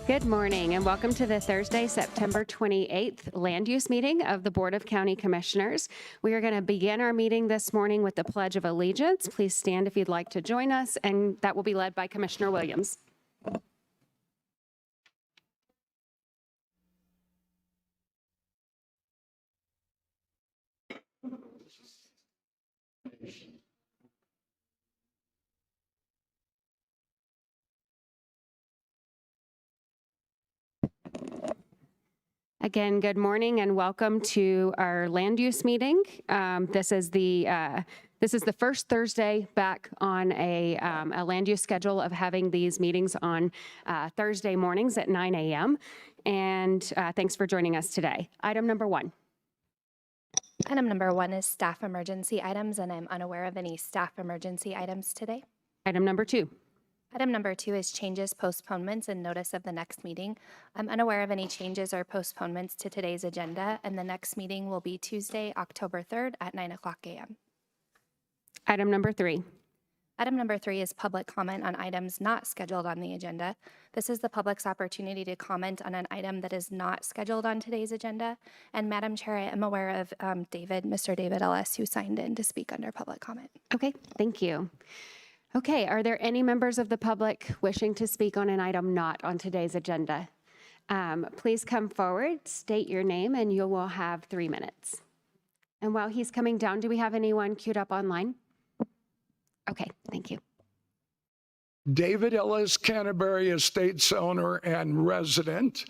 Good morning and welcome to the Thursday, September 28th Land Use Meeting of the Board of County Commissioners. We are going to begin our meeting this morning with the Pledge of Allegiance. Please stand if you'd like to join us, and that will be led by Commissioner Williams. Again, good morning and welcome to our land use meeting. This is the first Thursday back on a land use schedule of having these meetings on Thursday mornings at 9 a.m. And thanks for joining us today. Item number one. Item number one is staff emergency items, and I'm unaware of any staff emergency items today. Item number two. Item number two is changes, postponements, and notice of the next meeting. I'm unaware of any changes or postponements to today's agenda, and the next meeting will be Tuesday, October 3rd at 9 o'clock a.m. Item number three. Item number three is public comment on items not scheduled on the agenda. This is the public's opportunity to comment on an item that is not scheduled on today's agenda. And Madam Chair, I am aware of Mr. David Ellis, who signed in to speak under public comment. Okay, thank you. Okay, are there any members of the public wishing to speak on an item not on today's agenda? Please come forward, state your name, and you will have 3 minutes. And while he's coming down, do we have anyone queued up online? Okay, thank you. David Ellis, Canterbury Estates owner and resident.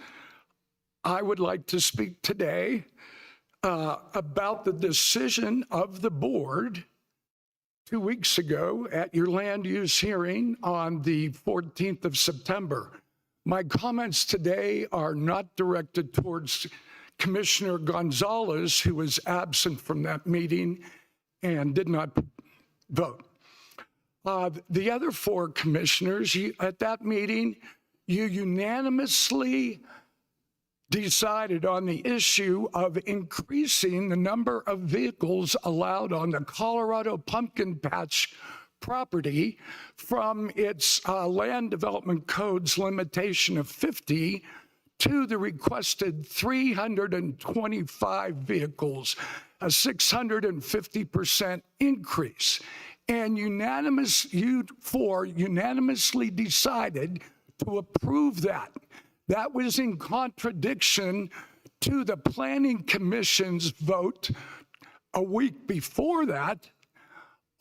I would like to speak today about the decision of the board 2 weeks ago at your land use hearing on the 14th of September. My comments today are not directed towards Commissioner Gonzalez, who was absent from that meeting and did not vote. The other four commissioners, at that meeting, you unanimously decided on the issue of increasing the number of vehicles allowed on the Colorado Pumpkin Patch property from its land development code's limitation of 50 to the requested 325 vehicles, a 650% increase. And you four unanimously decided to approve that. That was in contradiction to the Planning Commission's vote a week before that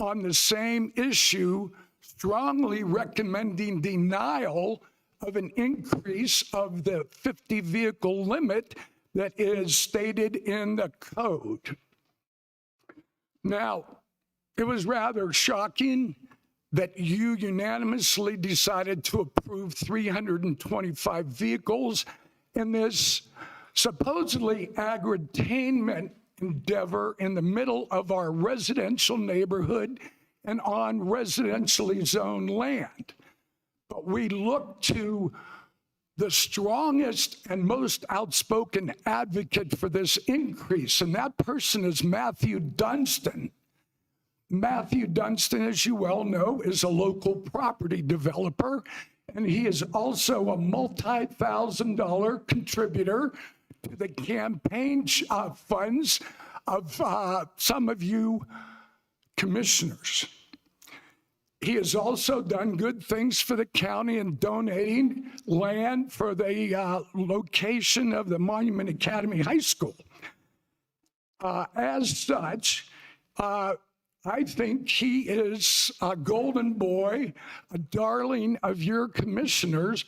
on the same issue, strongly recommending denial of an increase of the 50 vehicle limit that is stated in the code. Now, it was rather shocking that you unanimously decided to approve 325 vehicles in this supposedly agri-tainment endeavor in the middle of our residential neighborhood and on residentially zoned land. But we look to the strongest and most outspoken advocate for this increase, and that person is Matthew Dunstan. Matthew Dunstan, as you well know, is a local property developer, and he is also a multi-thousand-dollar contributor to the campaign funds of some of you commissioners. He has also done good things for the county in donating land for the location of the Monument Academy High School. As such, I think he is a golden boy, a darling of you commissioners,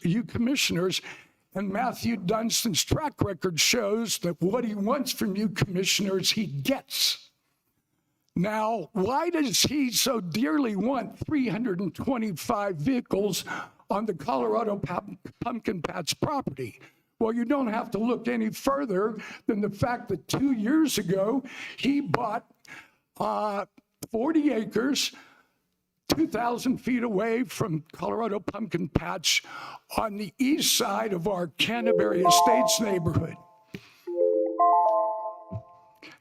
and Matthew Dunstan's track record shows that what he wants from you commissioners, he gets. Now, why does he so dearly want 325 vehicles on the Colorado Pumpkin Patch property? Well, you don't have to look any further than the fact that 2 years ago, he bought 40 acres, 2,000 feet away from Colorado Pumpkin Patch on the east side of our Canterbury Estates neighborhood.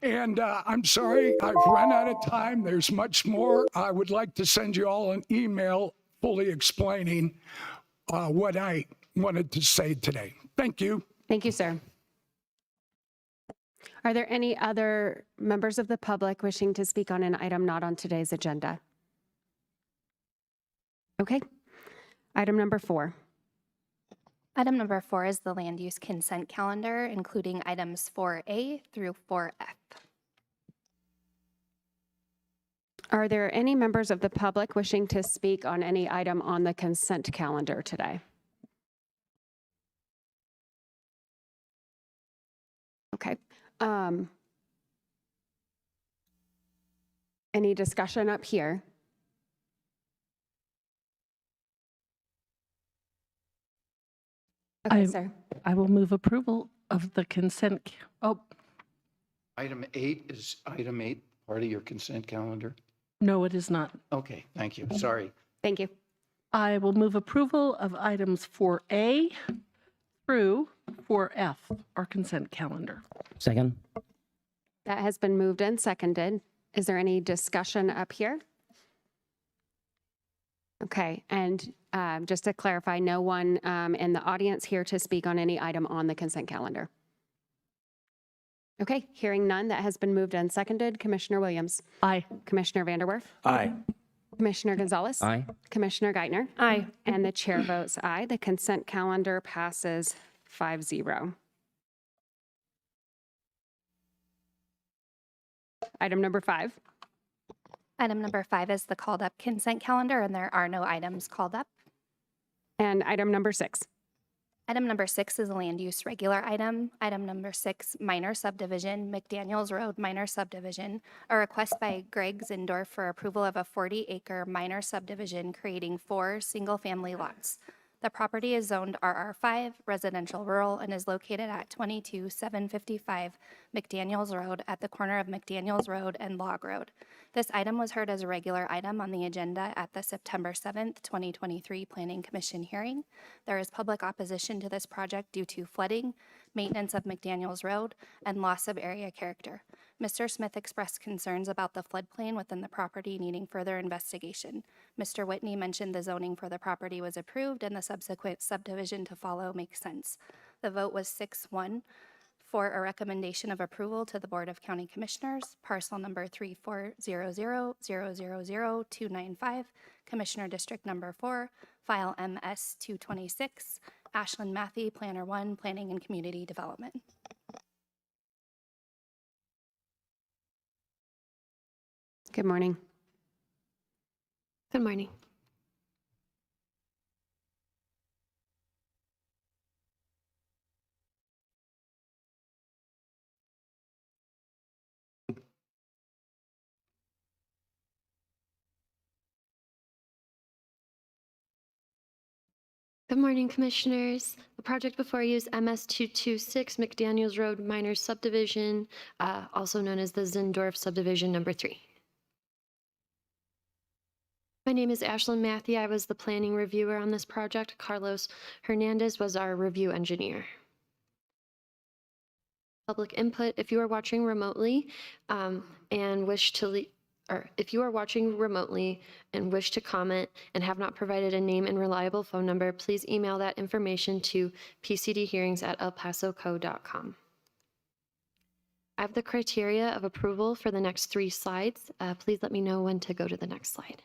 And I'm sorry, I've run out of time. There's much more. I would like to send you all an email fully explaining what I wanted to say today. Thank you. Thank you, sir. Are there any other members of the public wishing to speak on an item not on today's agenda? Okay. Item number 4. Item number 4 is the land use consent calendar, including items 4A through 4F. Are there any members of the public wishing to speak on any item on the consent calendar today? Okay. Any discussion up here? Okay, sir. I will move approval of the consent. Item 8, is item 8 part of your consent calendar? No, it is not. Okay, thank you. Sorry. Thank you. I will move approval of items 4A through 4F, our consent calendar. Second. That has been moved and seconded. Is there any discussion up here? Okay, and just to clarify, no one in the audience here to speak on any item on the consent calendar. Okay, hearing none, that has been moved and seconded. Commissioner Williams. Aye. Commissioner Vanderwerf. Aye. Commissioner Gonzalez. Aye. Commissioner Geithner. Aye. And the chair votes aye. The consent calendar passes 5-0. Item number 5. Item number 5 is the called up consent calendar, and there are no items called up. And item number 6. Item number 6 is a land use regular item. Item number 6, minor subdivision, McDaniels Road minor subdivision. A request by Greg Zindorf for approval of a 40-acre minor subdivision creating 4 single-family lots. The property is zoned RR5, residential rural, and is located at 22755 McDaniels Road at the corner of McDaniels Road and Log Road. This item was heard as a regular item on the agenda at the September 7th, 2023 Planning Commission hearing. There is public opposition to this project due to flooding, maintenance of McDaniels Road, and loss of area character. Mr. Smith expressed concerns about the floodplain within the property needing further investigation. Mr. Whitney mentioned the zoning for the property was approved and the subsequent subdivision to follow makes sense. The vote was 6-1 for a recommendation of approval to the Board of County Commissioners, parcel number 3400000295, Commissioner District number 4, file MS 226, Ashlyn Matthey, Planner 1, Planning and Community Development. Good morning. Good morning. Good morning, Commissioners. The project before you is MS 226 McDaniels Road Minor Subdivision, also known as the Zindorf Subdivision number 3. My name is Ashlyn Matthey. I was the planning reviewer on this project. Carlos Hernandez was our review engineer. Public input, if you are watching remotely and wish to if you are watching remotely and wish to comment and have not provided a name and reliable phone number, please email that information to pcdhearings@elpasoco.com. I have the criteria of approval for the next 3 slides. Please let me know when to go to the next slide.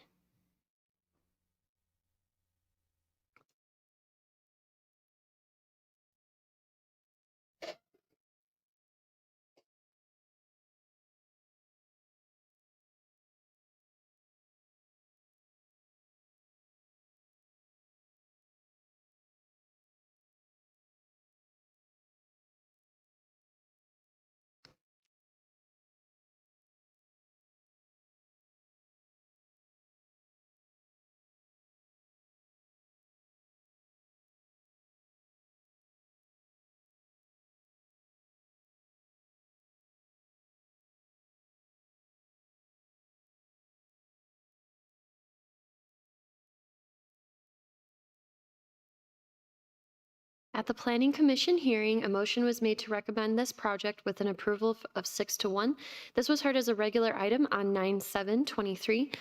At the Planning Commission hearing, a motion was made to recommend this project with an approval of 6-1. This was heard as a regular item on 9/7/23.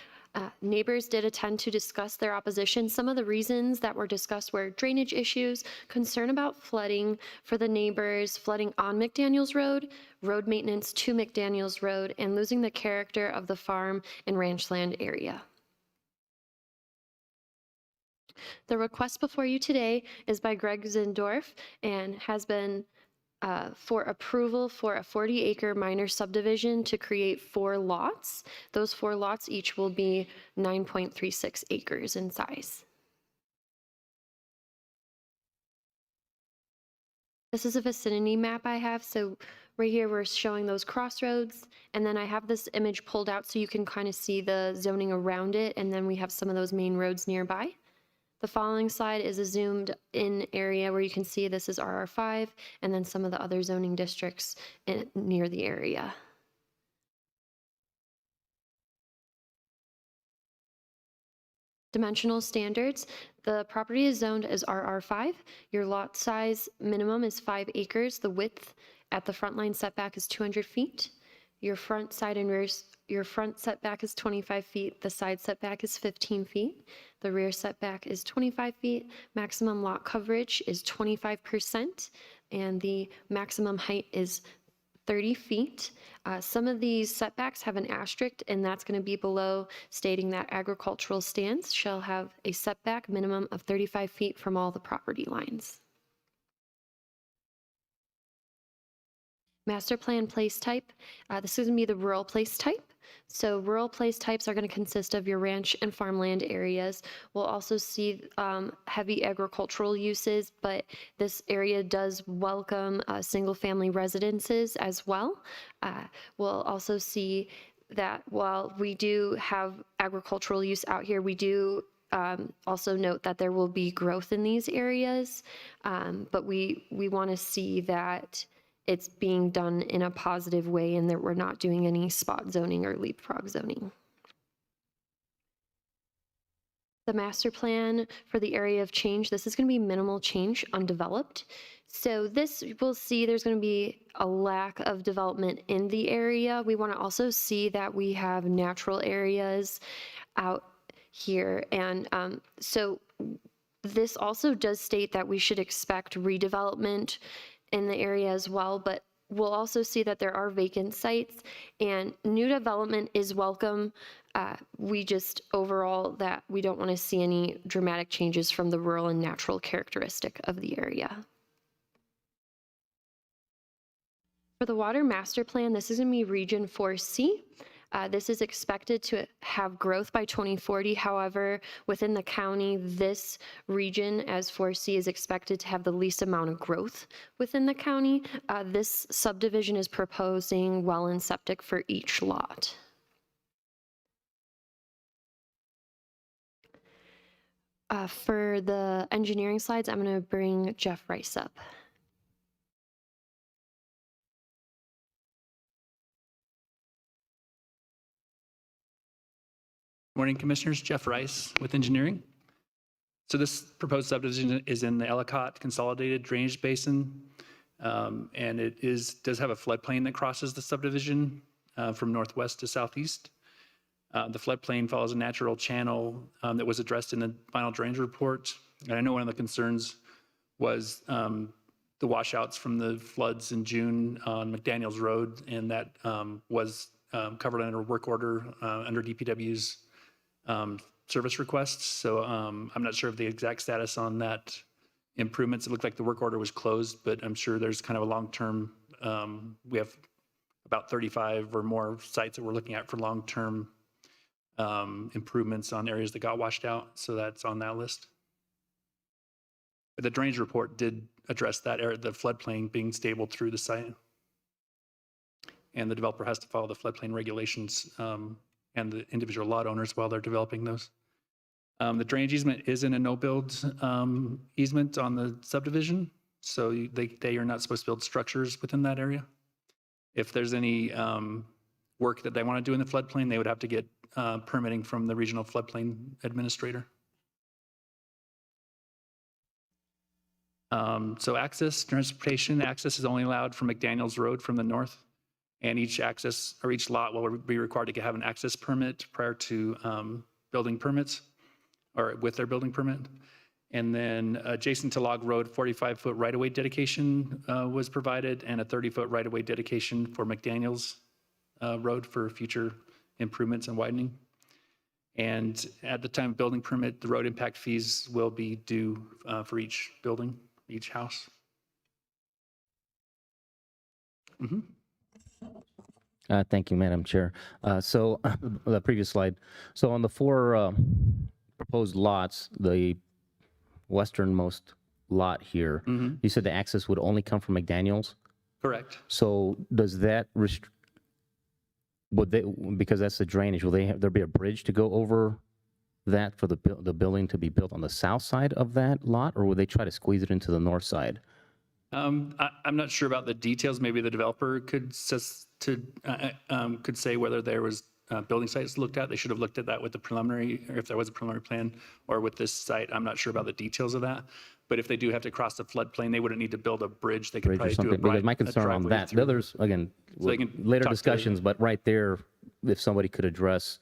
Neighbors did attend to discuss their opposition. Some of the reasons that were discussed were drainage issues, concern about flooding for the neighbors, flooding on McDaniels Road, road maintenance to McDaniels Road, and losing the character of the farm and ranch land area. The request before you today is by Greg Zindorf and has been for approval for a 40-acre minor subdivision to create 4 lots. Those 4 lots each will be 9.36 acres in size. This is a vicinity map I have. So right here, we're showing those crossroads. And then I have this image pulled out so you can kind of see the zoning around it. And then we have some of those main roads nearby. The following slide is a zoomed in area where you can see this is RR5 and then some of the other zoning districts near the area. Dimensional standards. The property is zoned as RR5. Your lot size minimum is 5 acres. The width at the front line setback is 200 feet. Your front, side, and rear, your front setback is 25 feet. The side setback is 15 feet. The rear setback is 25 feet. Maximum lot coverage is 25%, and the maximum height is 30 feet. Some of these setbacks have an asterisk, and that's going to be below, stating that agricultural stands shall have a setback minimum of 35 feet from all the property lines. Master plan place type. This is going to be the rural place type. So rural place types are going to consist of your ranch and farmland areas. We'll also see heavy agricultural uses, but this area does welcome single-family residences as well. We'll also see that while we do have agricultural use out here, we do also note that there will be growth in these areas, but we want to see that it's being done in a positive way and that we're not doing any spot zoning or leapfrog zoning. The master plan for the area of change, this is going to be minimal change, undeveloped. So this, we'll see there's going to be a lack of development in the area. We want to also see that we have natural areas out here. And so this also does state that we should expect redevelopment in the area as well, but we'll also see that there are vacant sites and new development is welcome. We just overall that we don't want to see any dramatic changes from the rural and natural characteristic of the area. For the water master plan, this is going to be Region 4C. This is expected to have growth by 2040. However, within the county, this region as 4C is expected to have the least amount of growth within the county. This subdivision is proposing well and septic for each lot. For the engineering slides, I'm going to bring Jeff Rice up. Morning, Commissioners. Jeff Rice with Engineering. So this proposed subdivision is in the Ellicott Consolidated Drainage Basin, and it does have a floodplain that crosses the subdivision from northwest to southeast. The floodplain follows a natural channel that was addressed in the final drainage report. And I know one of the concerns was the washouts from the floods in June on McDaniels Road, and that was covered under work order under DPW's service requests. So I'm not sure of the exact status on that improvements. It looked like the work order was closed, but I'm sure there's kind of a long-term, we have about 35 or more sites that we're looking at for long-term improvements on areas that got washed out. So that's on that list. But the drainage report did address that area, the floodplain being stable through the site. And the developer has to follow the floodplain regulations and the individual lot owners while they're developing those. The drainage easement is in a no-build easement on the subdivision, so they are not supposed to build structures within that area. If there's any work that they want to do in the floodplain, they would have to get permitting from the regional floodplain administrator. So access, transportation, access is only allowed from McDaniels Road from the north. And each access or each lot will be required to have an access permit prior to building permits or with their building permit. And then adjacent to Log Road, 45-foot right-of-way dedication was provided and a 30-foot right-of-way dedication for McDaniels Road for future improvements and widening. And at the time of building permit, the road impact fees will be due for each building, each house. Thank you, Madam Chair. So the previous slide. So on the 4 proposed lots, the westernmost lot here, you said the access would only come from McDaniels. Correct. So does that would they, because that's the drainage, will there be a bridge to go over that for the building to be built on the south side of that lot, or would they try to squeeze it into the north side? I'm not sure about the details. Maybe the developer could say whether there was building sites looked at. They should have looked at that with the preliminary, or if there was a preliminary plan, or with this site. I'm not sure about the details of that. But if they do have to cross the floodplain, they wouldn't need to build a bridge. They could Bridge or probably do something? Because my concern on that, the others, again, they can later talk to- discussions, but right there, if somebody could address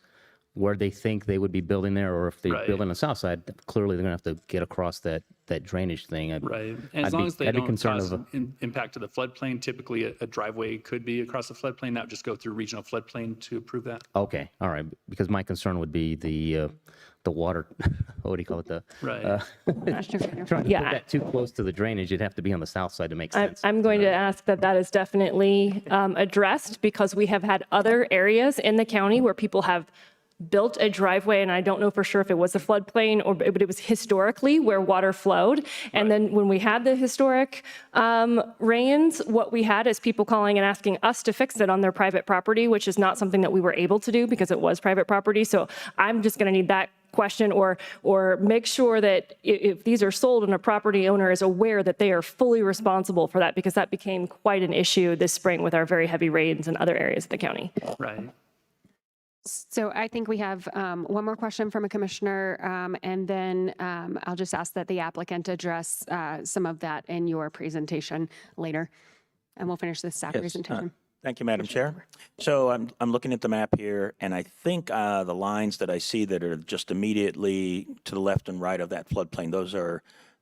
where they think they would be building there, or if they Right. build on the south side, clearly they're gonna have to get across that drainage thing. Right. And as long as they I'd be don't concerned cause of impact to the floodplain, typically a driveway could be across the floodplain. That would just go through regional floodplain to approve that. Okay, all right, because my concern would be the water, what do you call it, Right. trying to Yeah. put that too close to the drainage, it'd have to be on the south side to make I'm sense. I'm going to ask that that is definitely addressed, because we have had other areas in the county where people have built a driveway, and I don't know for sure if it was a floodplain or, but it was historically where water flowed. And then when we had the historic rains, what we had is people calling and asking us to fix it on their private property, which is not something that we were able to do because it was private property. So I'm just going to need that question, or make sure that if these are sold and a property owner is aware that they are fully responsible for that, because that became quite an issue this spring with our very heavy rains in other areas of the county. Right. So I think we have one more question from a commissioner, and then I'll just ask that the applicant address some of that in your presentation later, and we'll finish this staff Yes, presentation. Thank you, Madam Chair. So I'm looking at the map here, and I think the lines that I see that are just immediately to the left and right of that floodplain,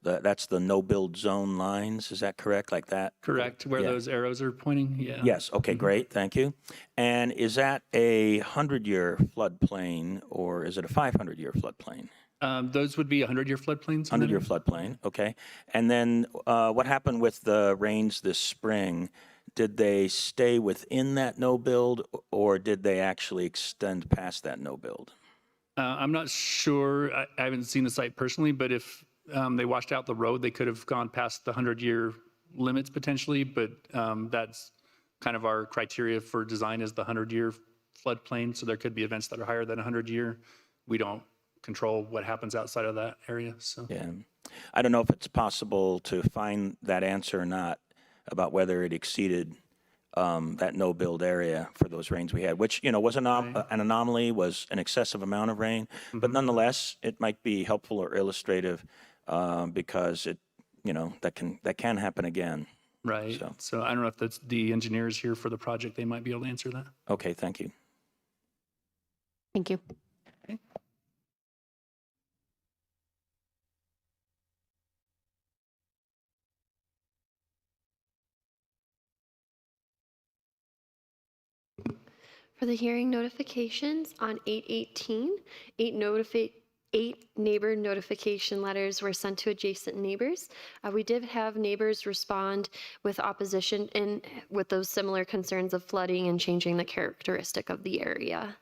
that's the no-build zone lines, is that correct, like that? Correct. Where Yeah. those arrows are pointing. Yeah. Yes, okay, great, thank you. And is that a 100-year floodplain, or is it a 500-year floodplain? Those would be 100-year floodplains. 100-year floodplain, okay. And then what happened with the rains this spring? Did they stay within that no-build, or did they actually extend past that no-build? I'm not sure. I haven't seen the site personally, but if they washed out the road, they could have gone past the 100-year limits potentially, but that's kind of our criteria for design is the 100-year floodplain. So there could be events that are higher than 100-year. We don't control what happens outside of that area. So Yeah. I don't know if it's possible to find that answer or not about whether it exceeded that no-build area for those rains we had, which, was an anomaly, was an excessive amount of rain. But nonetheless, it might be helpful or illustrative because that can happen again. right. So I don't know if that's the engineers here for the project. They might be able to answer that. Okay, thank you. Thank you. For the hearing notifications on 8/18, 8 neighbor notification letters were sent to adjacent neighbors. We did have neighbors respond with opposition and with those similar concerns of flooding and changing the characteristic of the area.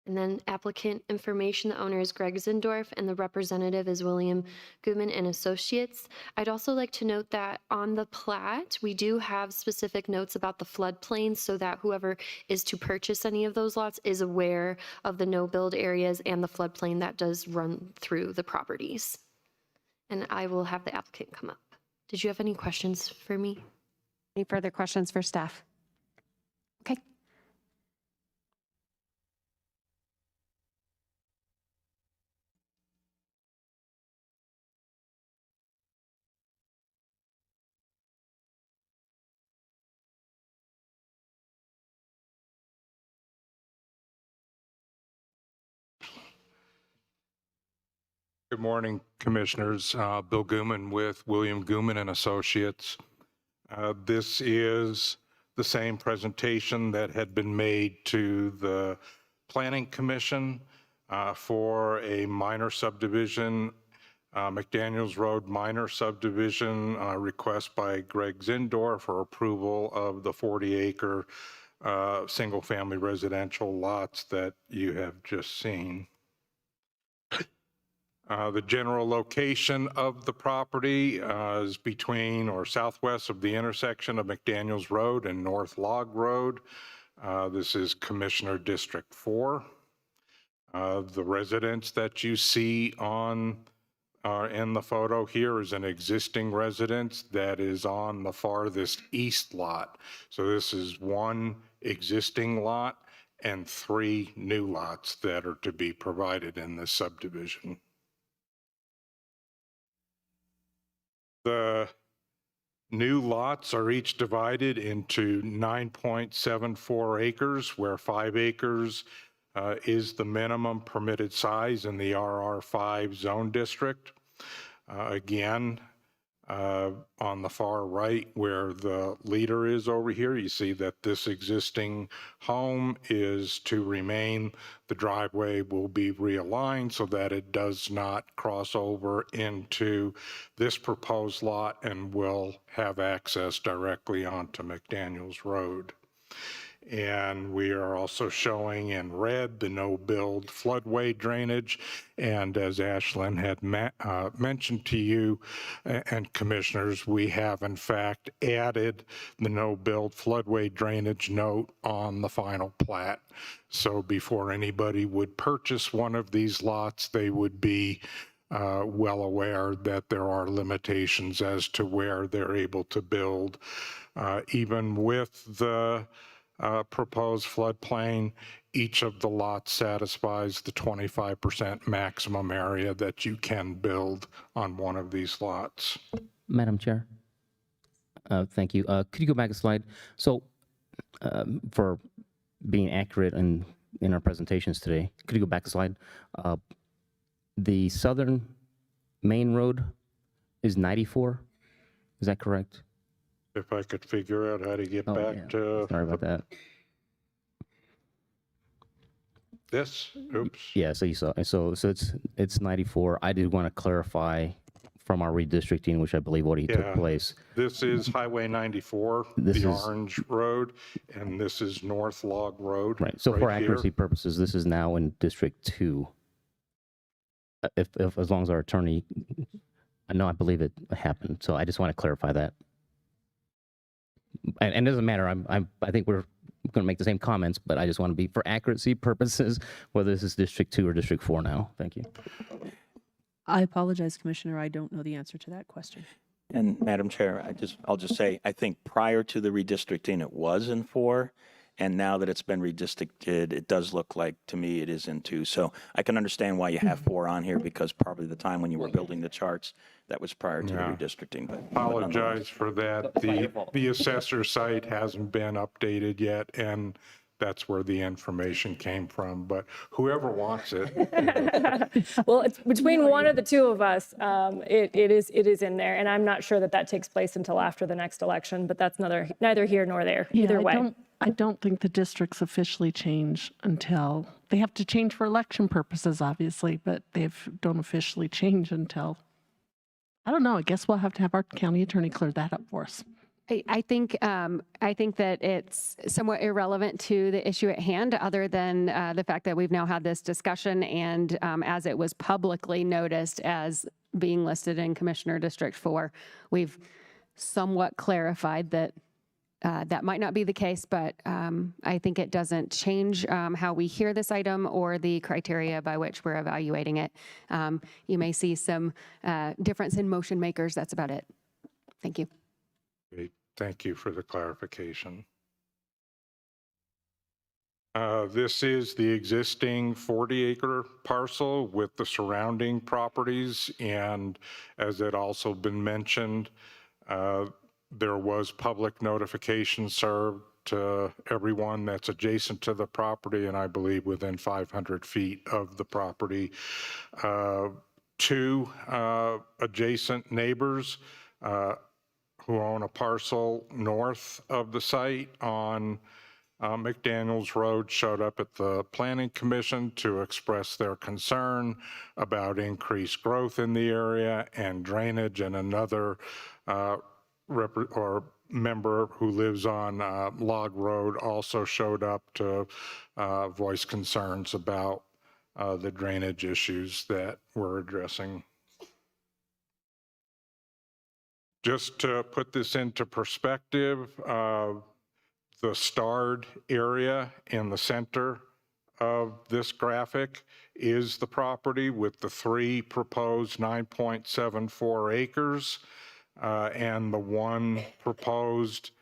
And then applicant information, the owner is Greg Zindorf and the representative is William Goodman and Associates. I'd also like to note that on the plat, we do have specific notes about the floodplain so that whoever is to purchase any of those lots is aware of the no-build areas and the floodplain that does run through the properties. And I will have the applicant come up. Did you have any questions for me? Any further questions for staff? Okay. Good morning, Commissioners. Bill Gooman with William Gooman and Associates. This is the same presentation that had been made to the Planning Commission for a minor subdivision, McDaniels Road minor subdivision request by Greg Zindor for approval of the 40-acre single-family residential lots that you have just seen. The general location of the property is between or southwest of the intersection of McDaniels Road and North Log Road. This is Commissioner District 4. The residence that you see in the photo here is an existing residence that is on the farthest east lot. So this is one existing lot and 3 new lots that are to be provided in this subdivision. The new lots are each divided into 9.74 acres, where 5 acres is the minimum permitted size in the RR5 zone district. Again, on the far right where the leader is over here, you see that this existing home is to remain. The driveway will be realigned so that it does not cross over into this proposed lot and will have access directly onto McDaniels Road. And we are also showing in red the no-build floodway drainage. And as Ashlyn had mentioned to you and commissioners, we have in fact added the no-build floodway drainage note on the final plat. So before anybody would purchase one of these lots, they would be well aware that there are limitations as to where they're able to build. Even with the proposed floodplain, each of the lots satisfies the 25% maximum area that you can build on one of these lots. Madam Chair? Thank you. Could you go back a slide? So for being accurate in our presentations today, could you go back a slide? The southern main road is 94. Is that correct? If I could figure out how to get back to Sorry about that. this. Oops. Yeah, so you saw, so it's 94. I did want to clarify from our redistricting, which I believe already took place. This is Highway 94, This the is- orange road, and this is North Log Road. Right. So for right here. accuracy purposes, this is now in District 2. If as long as our attorney, I believe it happened. So I just want to clarify that. And it doesn't matter. I think we're going to make the same comments, but I just want to be for accuracy purposes, whether this is District 2 or District 4 now. Thank you. I apologize, Commissioner. I don't know the answer to that question. And Madam Chair, I'll just say, I think prior to the redistricting, it was in 4. And now that it's been redistricted, it does look like, to me, it is in 2. So I can understand why you have 4 on here, because probably the time when you were building the charts, that was prior to the redistricting. But Apologize for that. The assessor site hasn't been updated yet, and that's where the information came from. But whoever wants it, Well, it's between one of the two of us, it is in there, and I'm not sure that takes place until after the next election, but that's neither here nor there, either way. I don't think the districts officially change until, they have to change for election purposes, obviously, but they don't officially change until, I don't know, I guess we'll have to have our county attorney clear that up for us. I think that it's somewhat irrelevant to the issue at hand, other than the fact that we've now had this discussion, and as it was publicly noticed as being listed in Commissioner District 4, we've somewhat clarified that that might not be the case, but I think it doesn't change how we hear this item or the criteria by which we're evaluating it. You may see some difference in motion makers. That's about it. Thank you. Great. Thank you for the clarification. This is the existing 40-acre parcel with the surrounding properties, and as it also been mentioned, there was public notification served to everyone that's adjacent to the property, and I believe within 500 feet of the property. two adjacent neighbors who own a parcel north of the site on McDaniels Road showed up at the Planning Commission to express their concern about increased growth in the area and drainage, and another member who lives on Log Road also showed up to voice concerns about the drainage issues that we're addressing. Just to put this into perspective, the starred area in the center of this graphic is the property with the 3 proposed 9.74 acres and the 1 proposed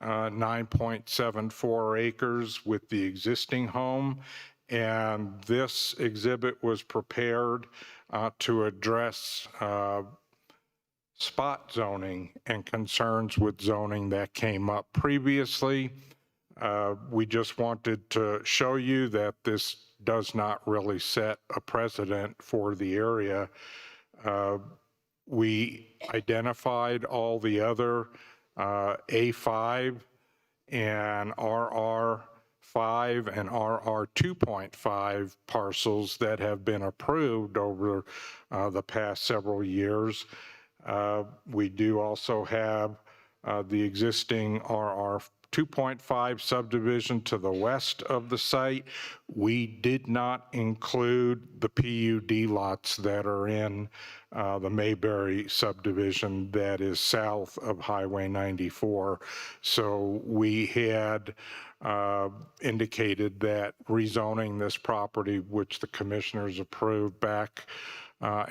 9.74 acres with the existing home. And this exhibit was prepared to address spot zoning and concerns with zoning that came up previously. We just wanted to show you that this does not really set a precedent for the area. We identified all the other A5 and RR5 and RR 2.5 parcels that have been approved over the past several years. We do also have the existing RR 2.5 subdivision to the west of the site. We did not include the PUD lots that are in the Mayberry subdivision that is south of Highway 94. So we had indicated that rezoning this property, which the commissioners approved back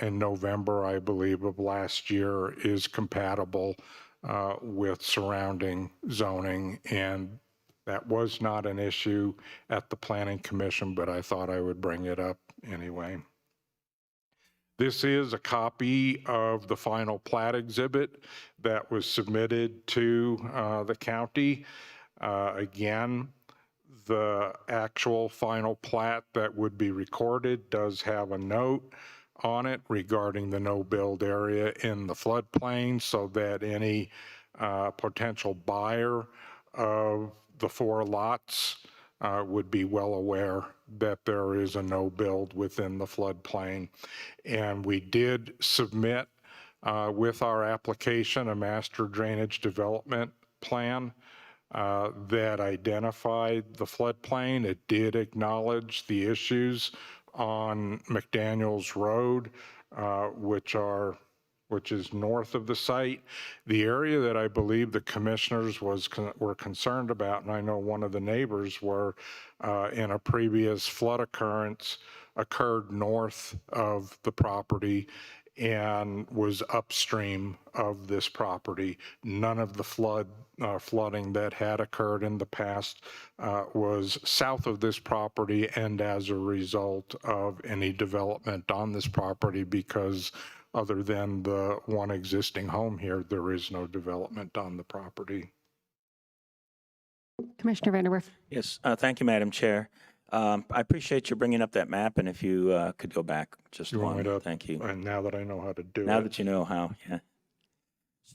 in November, I believe, of last year, is compatible with surrounding zoning, and that was not an issue at the Planning Commission, but I thought I would bring it up anyway. This is a copy of the final plat exhibit that was submitted to the county. Again, the actual final plat that would be recorded does have a note on it regarding the no-build area in the floodplain, so that any potential buyer of the 4 lots would be well aware that there is a no-build within the floodplain. And we did submit with our application a master drainage development plan that identified the floodplain. It did acknowledge the issues on McDaniels Road, which is north of the site. The area that I believe the commissioners were concerned about, and I know one of the neighbors were, in a previous flood occurrence, occurred north of the property and was upstream of this property. None of the flooding that had occurred in the past was south of this property, and as a result of any development on this property, because other than the one existing home here, there is no development on the property. Commissioner Vanderwerf. Yes, thank you, Madam Chair. I appreciate you bringing up that map, and if you could go back just You want me one. to? Thank you. And now that I know how to do Now it. that you know how, yeah.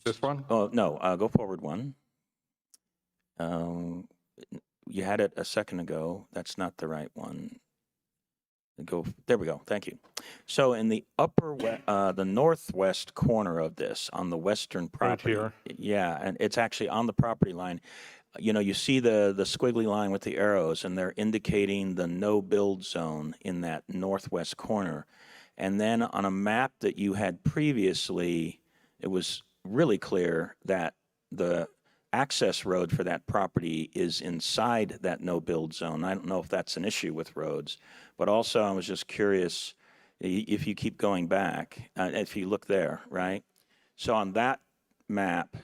This one? Oh, no, go forward one. You had it a second ago. That's not the right one. There we go. Thank you. So in the the northwest corner of this, on the western property. Right here? Yeah, and it's actually on the property line. You know, you see the squiggly line with the arrows, and they're indicating the no-build zone in that northwest corner. And then on a map that you had previously, it was really clear that the access road for that property is inside that no-build zone. I don't know if that's an issue with roads, but also I was just curious, if you keep going back, if you look there, right? So on that map,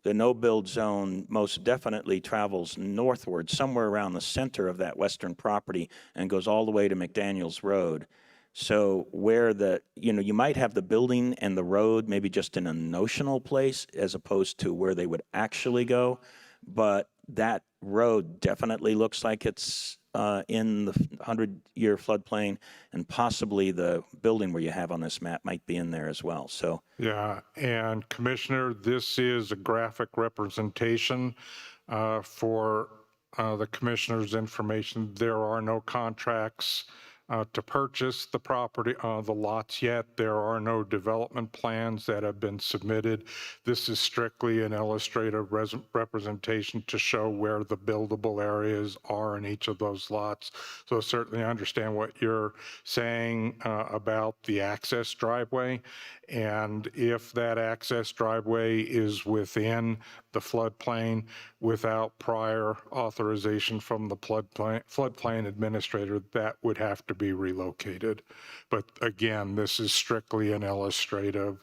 the no-build zone most definitely travels northward, somewhere around the center of that western property, and goes all the way to McDaniels Road. So where you might have the building and the road maybe just in a notional place as opposed to where they would actually go, but that road definitely looks like it's in the 100-year floodplain, and possibly the building where you have on this map might be in there as well. So Yeah, and Commissioner, this is a graphic representation for the commissioner's information. There are no contracts to purchase the property, the lots yet. There are no development plans that have been submitted. This is strictly an illustrative representation to show where the buildable areas are in each of those lots. So certainly I understand what you're saying about the access driveway. And if that access driveway is within the floodplain without prior authorization from the floodplain administrator, that would have to be relocated. But again, this is strictly an illustrative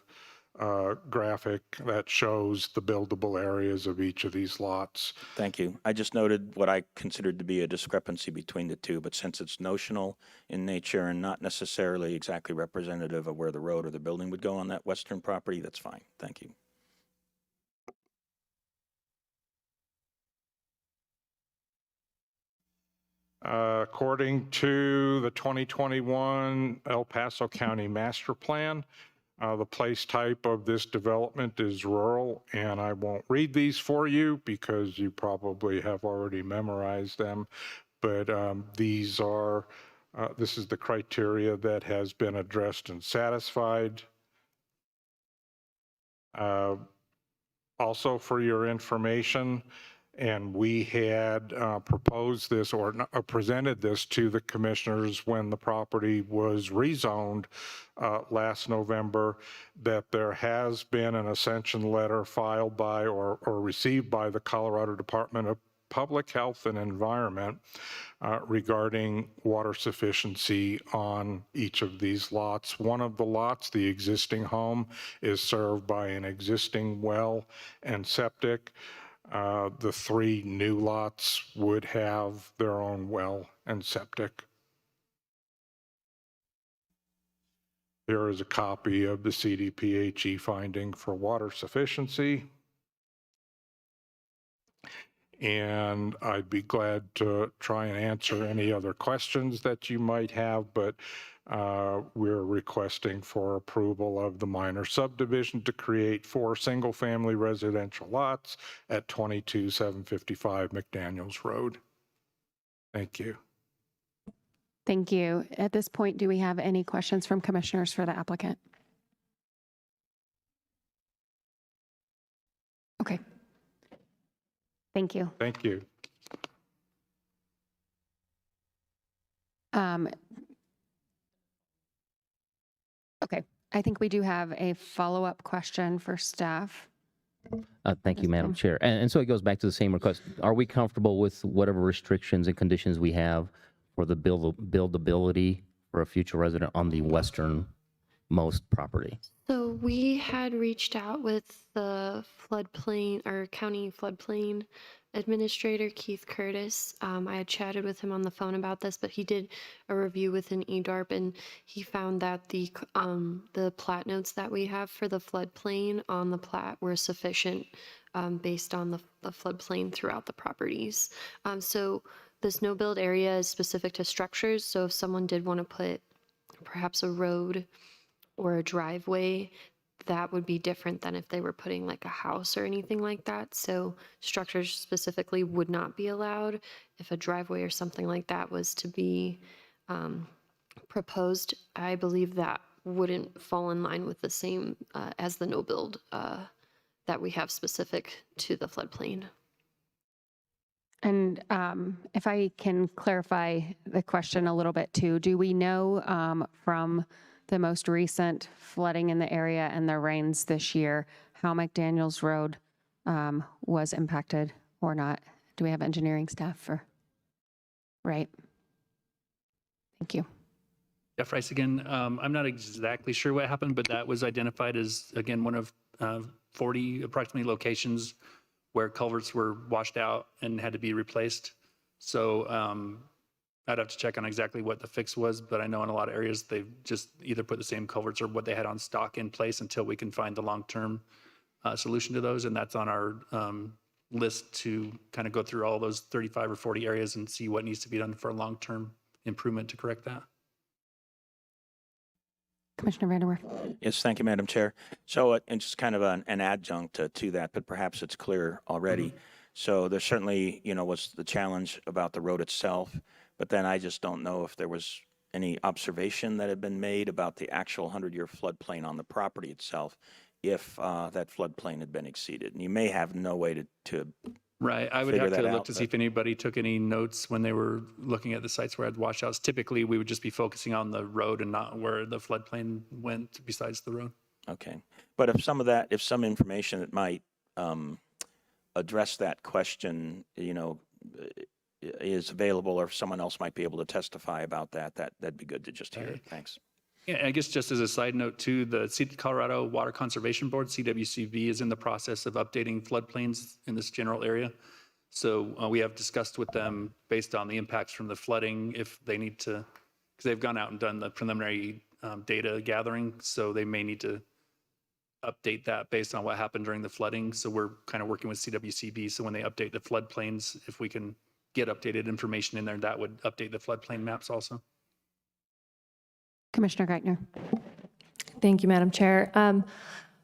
graphic that shows the buildable areas of each of these lots. thank you. I just noted what I considered to be a discrepancy between the two, but since it's notional in nature and not necessarily exactly representative of where the road or the building would go on that western property, that's fine. Thank you. According to the 2021 El Paso County Master Plan, the place type of this development is rural, and I won't read these for you because you probably have already memorized them, but this is the criteria that has been addressed and satisfied. Also, for your information, and we had proposed this or presented this to the commissioners when the property was rezoned last November, that there has been an ascension letter filed by or received by the Colorado Department of Public Health and Environment regarding water sufficiency on each of these lots. One of the lots, the existing home, is served by an existing well and septic. The 3 new lots would have their own well and septic. Here is a copy of the CDPHE finding for water sufficiency. And I'd be glad to try and answer any other questions that you might have, but we're requesting for approval of the minor subdivision to create 4 single-family residential lots at 22755 McDaniels Road. Thank you. Thank you. At this point, do we have any questions from commissioners for the applicant? Okay. Thank you. Thank you. Okay, I think we do have a follow-up question for staff. Thank you, Madam Chair. And so it goes back to the same request. Are we comfortable with whatever restrictions and conditions we have for the buildability for a future resident on the westernmost property? So we had reached out with the floodplain or county floodplain administrator, Keith Curtis. I had chatted with him on the phone about this, but he did a review with an EDARP, and he found that the plat notes that we have for the floodplain on the plat were sufficient based on the floodplain throughout the properties. So this no build area is specific to structures. So if someone did want to put perhaps a road or a driveway, that would be different than if they were putting like a house or anything like that. So structures specifically would not be allowed. If a driveway or something like that was to be proposed, I believe that wouldn't fall in line with the same as the no build that we have specific to the floodplain. And if I can clarify the question a little bit too, do we know from the most recent flooding in the area and the rains this year how McDaniels Road was impacted or not? Do we have engineering staff for? Right. Thank you. Jeff Rice again. I'm not exactly sure what happened, but that was identified as, again, one of 40 approximately locations where culverts were washed out and had to be replaced. So I'd have to check on exactly what the fix was, but I know in a lot of areas they've just either put the same culverts or what they had on stock in place until we can find the long-term solution to those. And that's on our list to kind of go through all those 35 or 40 areas and see what needs to be done for a long-term improvement to correct that. Commissioner Vanderwerf. Yes, thank you, Madam Chair. So, and just kind of an adjunct to that, but perhaps it's clear already. So there certainly, was the challenge about the road itself, but then I just don't know if there was any observation that had been made about the actual 100-year floodplain on the property itself, if that floodplain had been exceeded. And you may have no way to Right, I would figure have to that look out, to see but- if anybody took any notes when they were looking at the sites where I had washouts. Typically, we would just be focusing on the road and not where the floodplain went besides the road. Okay. But if some information that might address that question, is available, or if someone else might be able to testify about that'd be good to just hear. Thanks. Yeah, I guess just as a side note too, the Colorado Water Conservation Board, CWCB, is in the process of updating floodplains in this general area. So we have discussed with them based on the impacts from the flooding, if they need to, because they've gone out and done the preliminary data gathering, so they may need to update that based on what happened during the flooding. So we're kind of working with CWCB, so when they update the floodplains, if we can get updated information in there, that would update the floodplain maps also. Commissioner Geithner. Thank you, Madam Chair.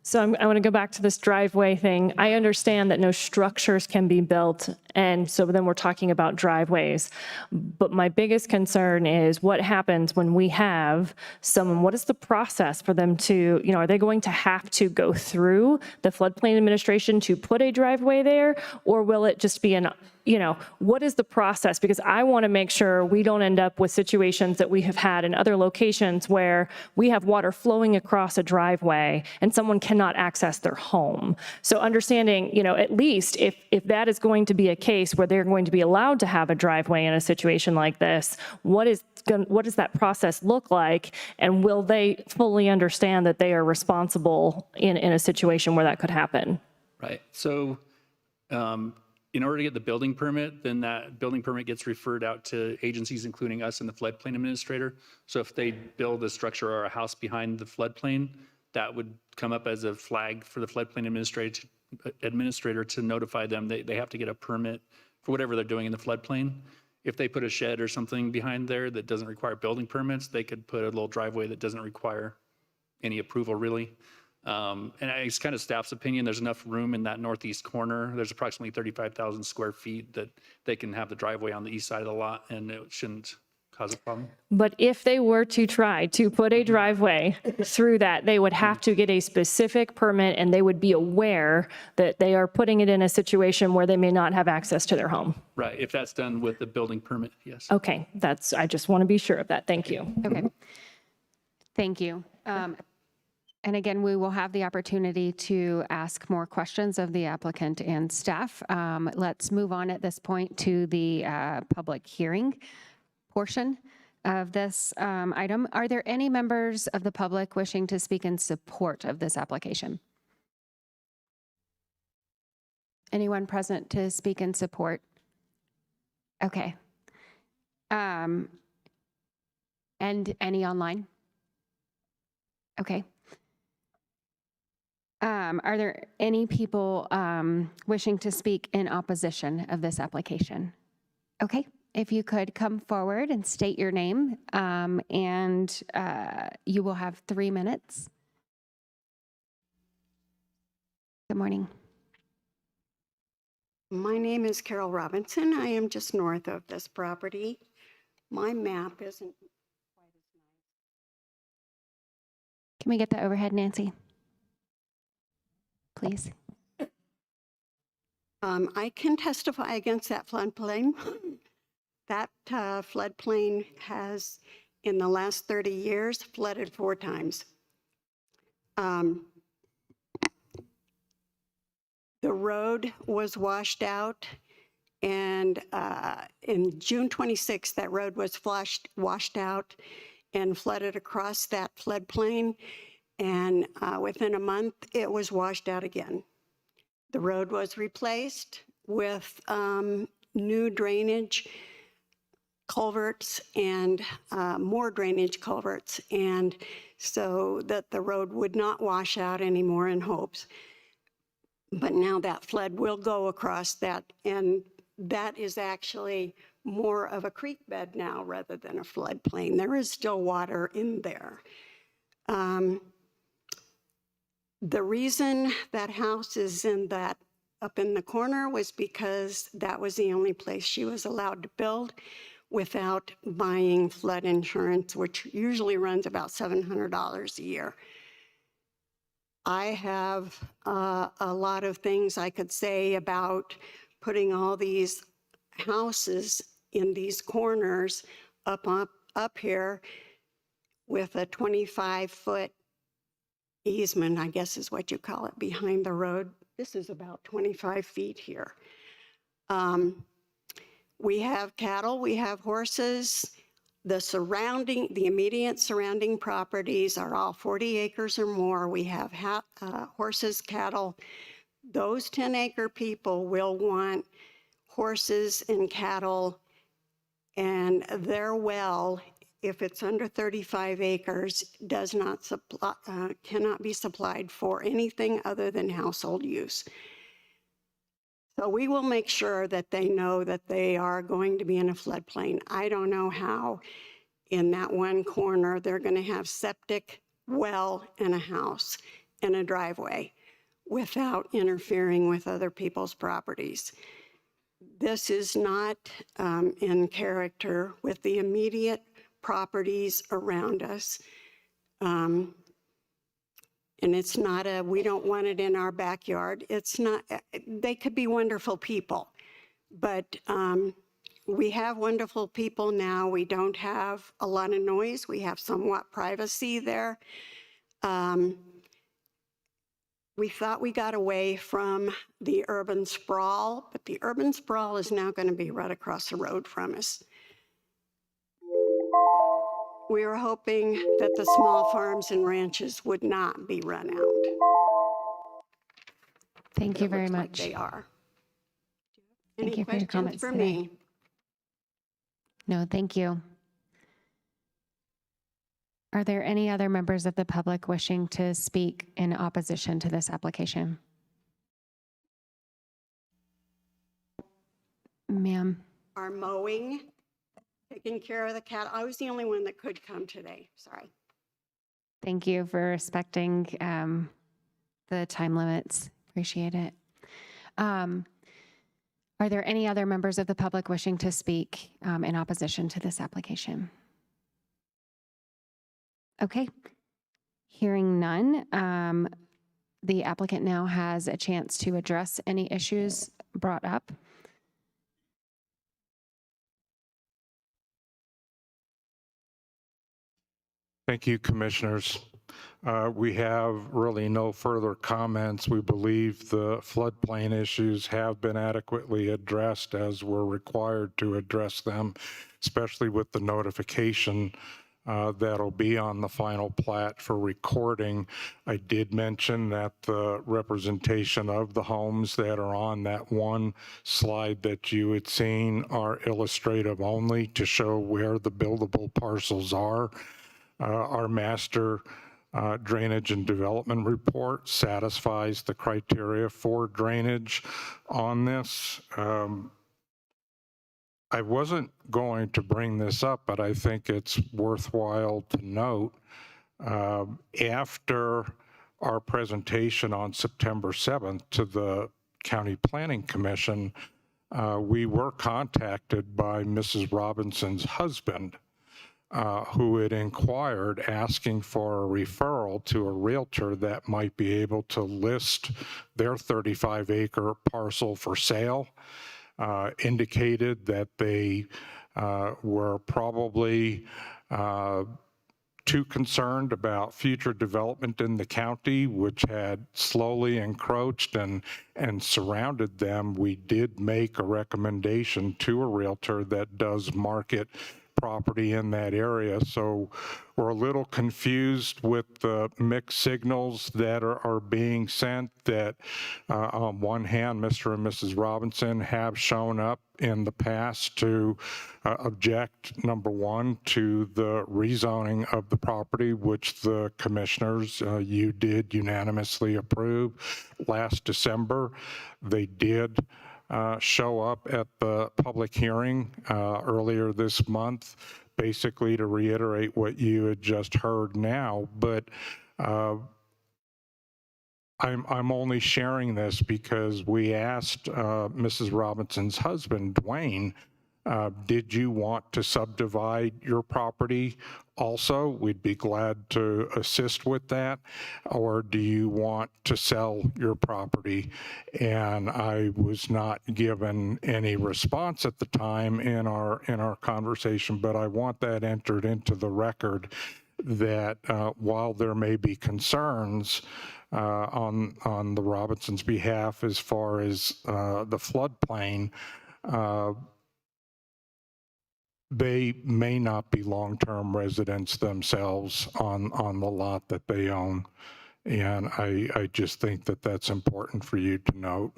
So I want to go back to this driveway thing. I understand that no structures can be built, and so then we're talking about driveways. But my biggest concern is what happens when we have someone, what is the process for them to, are they going to have to go through the floodplain administration to put a driveway there? Or will it just be what is the process? Because I want to make sure we don't end up with situations that we have had in other locations where we have water flowing across a driveway and someone cannot access their home. So understanding, at least if that is going to be a case where they're going to be allowed to have a driveway in a situation like this, what does that process look like? And will they fully understand that they are responsible in a situation where that could happen? Right. So in order to get the building permit, then that building permit gets referred out to agencies, including us and the floodplain administrator. So if they build a structure or a house behind the floodplain, that would come up as a flag for the floodplain administrator to notify them they have to get a permit for whatever they're doing in the floodplain. If they put a shed or something behind there that doesn't require building permits, they could put a little driveway that doesn't require any approval really. And it's kind of staff's opinion, there's enough room in that northeast corner. There's approximately 35,000 square feet that they can have the driveway on the east side of the lot, and it shouldn't cause a problem. But if they were to try to put a driveway through that, they would have to get a specific permit, and they would be aware that they are putting it in a situation where they may not have access to their home. Right, if that's done with the building permit, yes. Okay, I just want to be sure of that. Thank you. Okay. Thank you. And again, we will have the opportunity to ask more questions of the applicant and staff. Let's move on at this point to the public hearing portion of this item. Are there any members of the public wishing to speak in support of this application? Anyone present to speak in support? Okay. And any online? Okay. Are there any people wishing to speak in opposition of this application? Okay, if you could come forward and state your name, and you will have 3 minutes. Good morning. My name is Carol Robinson. I am just north of this property. My map isn't quite as nice. Can we get the overhead, Nancy? Please. I can testify against that floodplain. That floodplain has, in the last 30 years, flooded 4 times. The road was washed out, and in June 26th, that road was washed out and flooded across that floodplain. And within a month, it was washed out again. The road was replaced with new drainage culverts and more drainage culverts, and so that the road would not wash out anymore in hopes. But now that flood will go across that, and that is actually more of a creek bed now rather than a floodplain. There is still water in there. The reason that house is up in the corner was because that was the only place she was allowed to build without buying flood insurance, which usually runs about $700 a year. I have a lot of things I could say about putting all these houses in these corners up here with a 25-foot easement, I guess is what you call it, behind the road. This is about 25 feet here. We have cattle, we have horses. The immediate surrounding properties are all 40 acres or more. We have horses, cattle. Those 10-acre people will want horses and cattle, and their well, if it's under 35 acres, cannot be supplied for anything other than household use. So we will make sure that they know that they are going to be in a floodplain. I don't know how in that one corner they're going to have septic, well, and a house and a driveway without interfering with other people's properties. This is not in character with the immediate properties around us. And it's not we don't want it in our backyard. It's not, they could be wonderful people, but we have wonderful people now. We don't have a lot of noise. We have somewhat privacy there. We thought we got away from the urban sprawl, but the urban sprawl is now going to be right across the road from us. We were hoping that the small farms and ranches would not be run out. Thank you very Looks like much. they are. Thank you for your questions comments for today. me? No, thank you. Are there any other members of the public wishing to speak in opposition to this application? Ma'am. Are mowing, taking care of the cattle. I was the only one that could come today, sorry. Thank you for respecting the time limits. Appreciate it. Are there any other members of the public wishing to speak in opposition to this application? Okay. Hearing none, the applicant now has a chance to address any issues brought up. Thank you, Commissioners. We have really no further comments. We believe the floodplain issues have been adequately addressed as we're required to address them, especially with the notification that'll be on the final plat for recording. I did mention that the representation of the homes that are on that one slide that you had seen are illustrative only to show where the buildable parcels are. Our master drainage and development report satisfies the criteria for drainage on this. I wasn't going to bring this up, but I think it's worthwhile to note. After our presentation on September 7th to the County Planning Commission, we were contacted by Mrs. Robinson's husband, who had inquired asking for a referral to a realtor that might be able to list their 35-acre parcel for sale. Indicated that they were probably too concerned about future development in the county, which had slowly encroached and surrounded them. We did make a recommendation to a realtor that does market property in that area. So we're a little confused with the mixed signals that are being sent that on one hand, Mr. and Mrs. Robinson have shown up in the past to object, number one, to the rezoning of the property, which the commissioners, you did unanimously approve last December. They did show up at the public hearing earlier this month, basically to reiterate what you had just heard now. But I'm only sharing this because we asked Mrs. Robinson's husband, Dwayne, did you want to subdivide your property also? We'd be glad to assist with that. Or do you want to sell your property? And I was not given any response at the time in our conversation, but I want that entered into the record that while there may be concerns on the Robinsons' behalf as far as the floodplain, they may not be long-term residents themselves on the lot that they own. And I just think that that's important for you to note.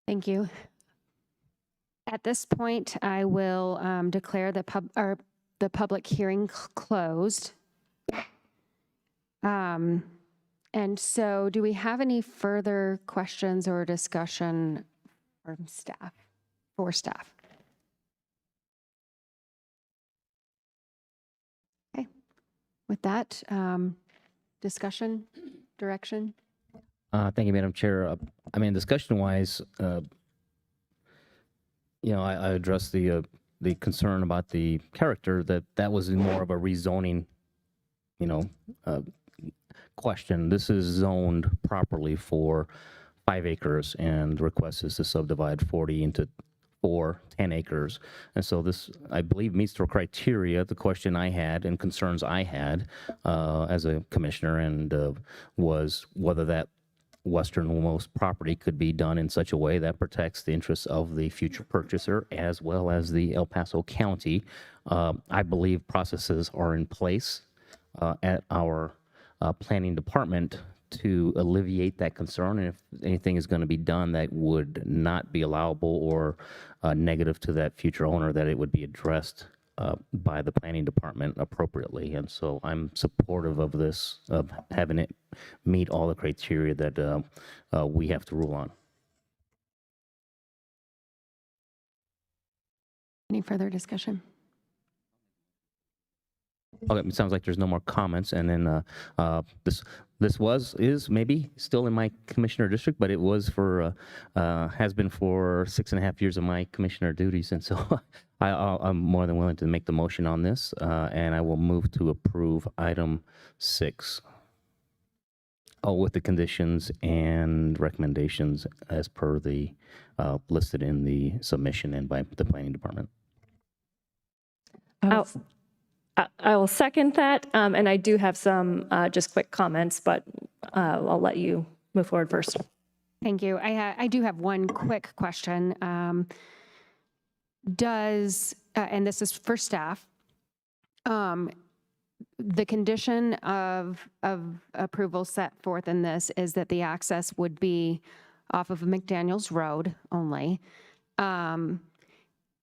Thank you. At this point, I will declare the public hearing closed. And so do we have any further questions or discussion from staff, for staff? Okay. With that, discussion, direction? Thank you, Madam Chair. I mean, discussion-wise, you know, I addressed the concern about the character, that was more of a rezoning, you know, question. This is zoned properly for 5 acres, and the request is to subdivide 40 into 10 acres. And so this, I believe, meets the criteria. The question I had and concerns I had as a commissioner and was whether that westernmost property could be done in such a way that protects the interests of the future purchaser as well as the El Paso County. I believe processes are in place at our planning department to alleviate that concern, and if anything is going to be done that would not be allowable or negative to that future owner, that it would be addressed by the planning department appropriately. And so I'm supportive of this, of having it meet all the criteria that we have to rule on. Any further discussion? Okay, it sounds like there's no more comments, and then this is maybe still in my commissioner district, but it was for has been for 6.5 years of my commissioner duties, and so I'm more than willing to make the motion on this, and I will move to approve item 6. Oh, with the conditions and recommendations as per the listed in the submission and by the planning department. I will second that, and I do have some just quick comments, but I'll let you move forward first. Thank you. I do have one quick question. Does, and this is for staff, the condition of approval set forth in this is that the access would be off of McDaniels Road only.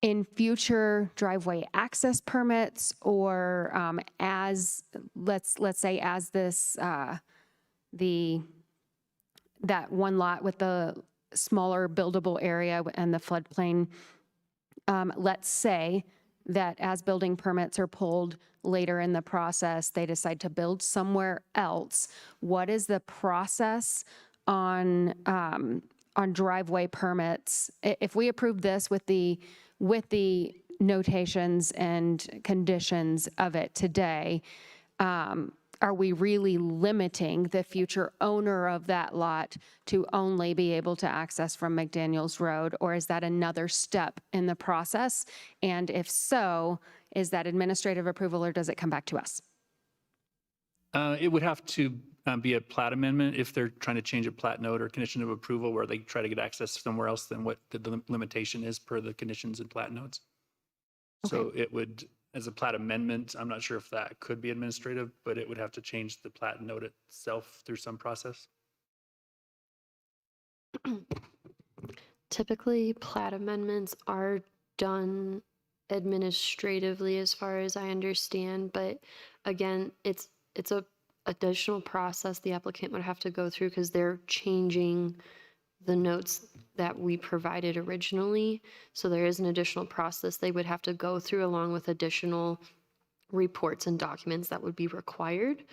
In future driveway access permits, or as let's say as this that one lot with the smaller buildable area and the floodplain, let's say that as building permits are pulled later in the process, they decide to build somewhere else. What is the process on driveway permits? If we approve this with the notations and conditions of it today, are we really limiting the future owner of that lot to only be able to access from McDaniels Road, or is that another step in the process? And if so, is that administrative approval, or does it come back to us? It would have to be a plat amendment if they're trying to change a plat note or condition of approval where they try to get access somewhere else than what the limitation is per the conditions and plat notes. So it would, as a plat amendment, I'm not sure if that could be administrative, but it would have to change the plat note itself through some process. Typically, plat amendments are done administratively as far as I understand, but again, it's a additional process the applicant would have to go through because they're changing the notes that we provided originally. So there is an additional process they would have to go through along with additional reports and documents that would be required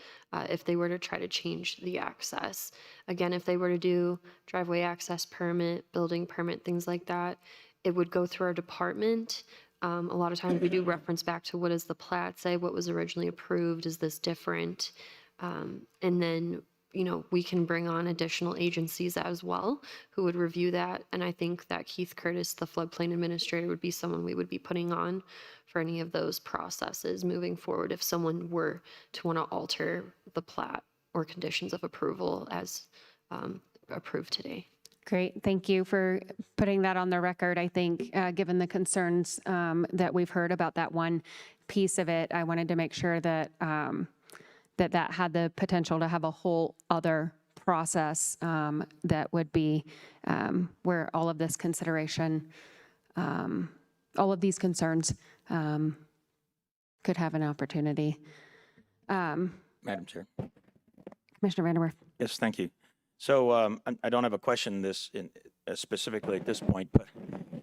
if they were to try to change the access. Again, if they were to do driveway access permit, building permit, things like that, it would go through our department. A lot of times we do reference back to what does the plat say, what was originally approved, is this different? And then, you know, we can bring on additional agencies as well who would review that. And I think that Keith Curtis, the floodplain administrator, would be someone we would be putting on for any of those processes moving forward if someone were to want to alter the plat or conditions of approval as approved today. Great. Thank you for putting that on the record. I think given the concerns that we've heard about that one piece of it, I wanted to make sure that that had the potential to have a whole other process that would be where all of this consideration, all of these concerns could have an opportunity. Madam Chair. Commissioner Vanderwerf. Yes, thank you. So I don't have a question specifically at this point, but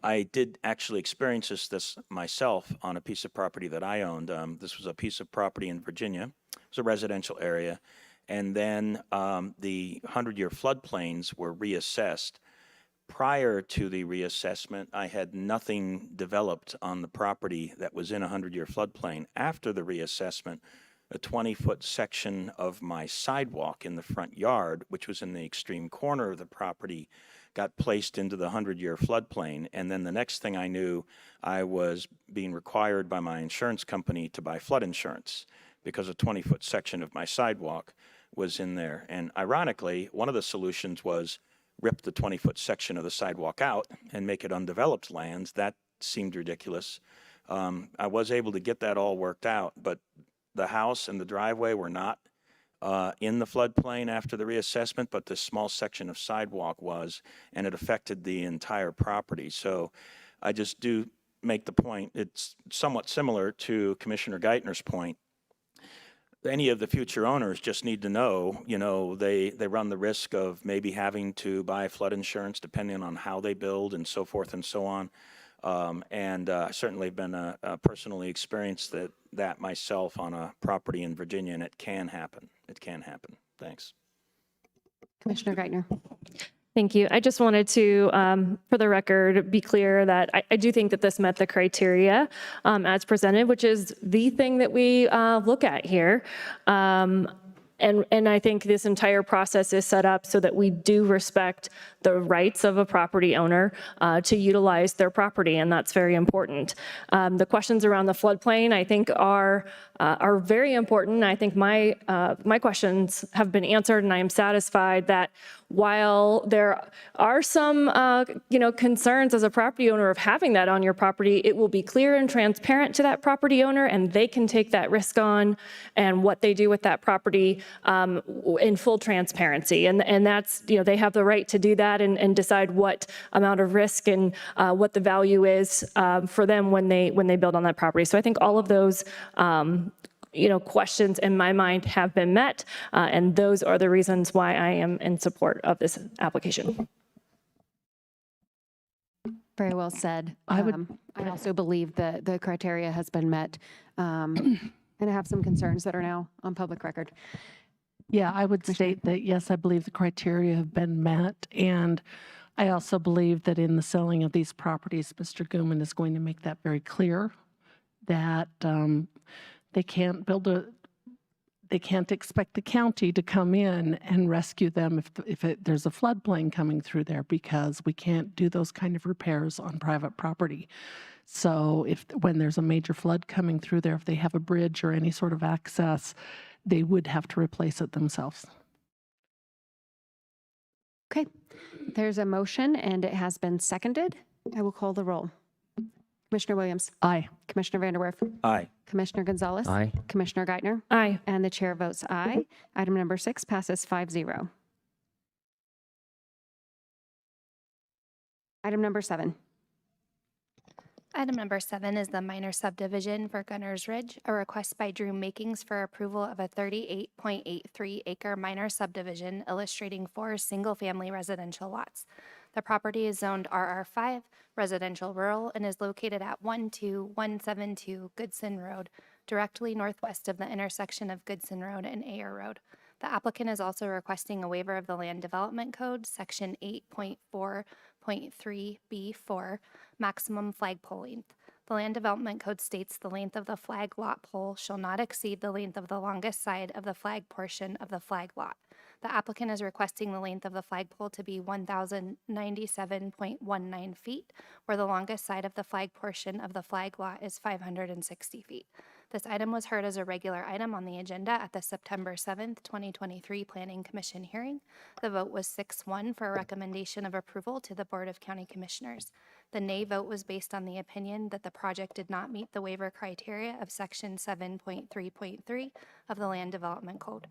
I did actually experience this myself on a piece of property that I owned. This was a piece of property in Virginia. It was a residential area. And then the 100-year floodplains were reassessed. Prior to the reassessment, I had nothing developed on the property that was in a 100-year floodplain. After the reassessment, a 20-foot section of my sidewalk in the front yard, which was in the extreme corner of the property, got placed into the 100-year floodplain. And then the next thing I knew, I was being required by my insurance company to buy flood insurance because a 20-foot section of my sidewalk was in there. And ironically, one of the solutions was rip the 20-foot section of the sidewalk out and make it undeveloped lands. That seemed ridiculous. I was able to get that all worked out, but the house and the driveway were not in the floodplain after the reassessment, but this small section of sidewalk was, and it affected the entire property. So I just do make the point, it's somewhat similar to Commissioner Geithner's point. Any of the future owners just need to know, you know, they run the risk of maybe having to buy flood insurance depending on how they build and so forth and so on. I certainly have been personally experienced that myself on a property in Virginia, and it can happen. It can happen. Thanks. Commissioner Geithner. Thank you. I just wanted to, for the record, be clear that I do think that this met the criteria as presented, which is the thing that we look at here. And I think this entire process is set up so that we do respect the rights of a property owner to utilize their property, and that's very important. The questions around the floodplain, I think, are very important. I think my questions have been answered, and I am satisfied that while there are some concerns as a property owner of having that on your property, it will be clear and transparent to that property owner, and they can take that risk on and what they do with that property in full transparency. And that's, they have the right to do that and decide what amount of risk and what the value is for them when they build on that property. So I think all of those questions in my mind have been met, and those are the reasons why I am in support of this application. Very well said. I also believe that the criteria has been met, and I have some concerns that are now on public record. Yeah, I would state that, yes, I believe the criteria have been met. And I also believe that in the selling of these properties, Mr. Gooman is going to make that very clear, that they can't they can't expect the county to come in and rescue them if there's a floodplain coming through there, because we can't do those kind of repairs on private property. So when there's a major flood coming through there, if they have a bridge or any sort of access, they would have to replace it themselves. Okay, there's a motion and it has been seconded. I will call the roll. Commissioner Williams. Aye. Commissioner Vanderwerf. Aye. Commissioner Gonzalez. Aye. Commissioner Geithner. Aye. And the chair votes aye. Item number 6 passes 5-0. Item number 7. Item number 7 is the minor subdivision for Gunners Ridge, a request by Drew Makings for approval of a 38.83 acre minor subdivision illustrating 4 single-family residential lots. The property is zoned RR5, residential rural, and is located at 12172 Goodson Road, directly northwest of the intersection of Goodson Road and Ayer Road. The applicant is also requesting a waiver of the Land Development Code, Section 8.4.3B4, maximum flagpole length. The Land Development Code states the length of the flag lot pole shall not exceed the length of the longest side of the flag portion of the flag lot. The applicant is requesting the length of the flagpole to be 1,097.19 feet, where the longest side of the flag portion of the flag lot is 560 feet. This item was heard as a regular item on the agenda at the September 7th, 2023 Planning Commission hearing. The vote was 6-1 for a recommendation of approval to the Board of County Commissioners. The nay vote was based on the opinion that the project did not meet the waiver criteria of Section 7.3.3 of the Land Development Code.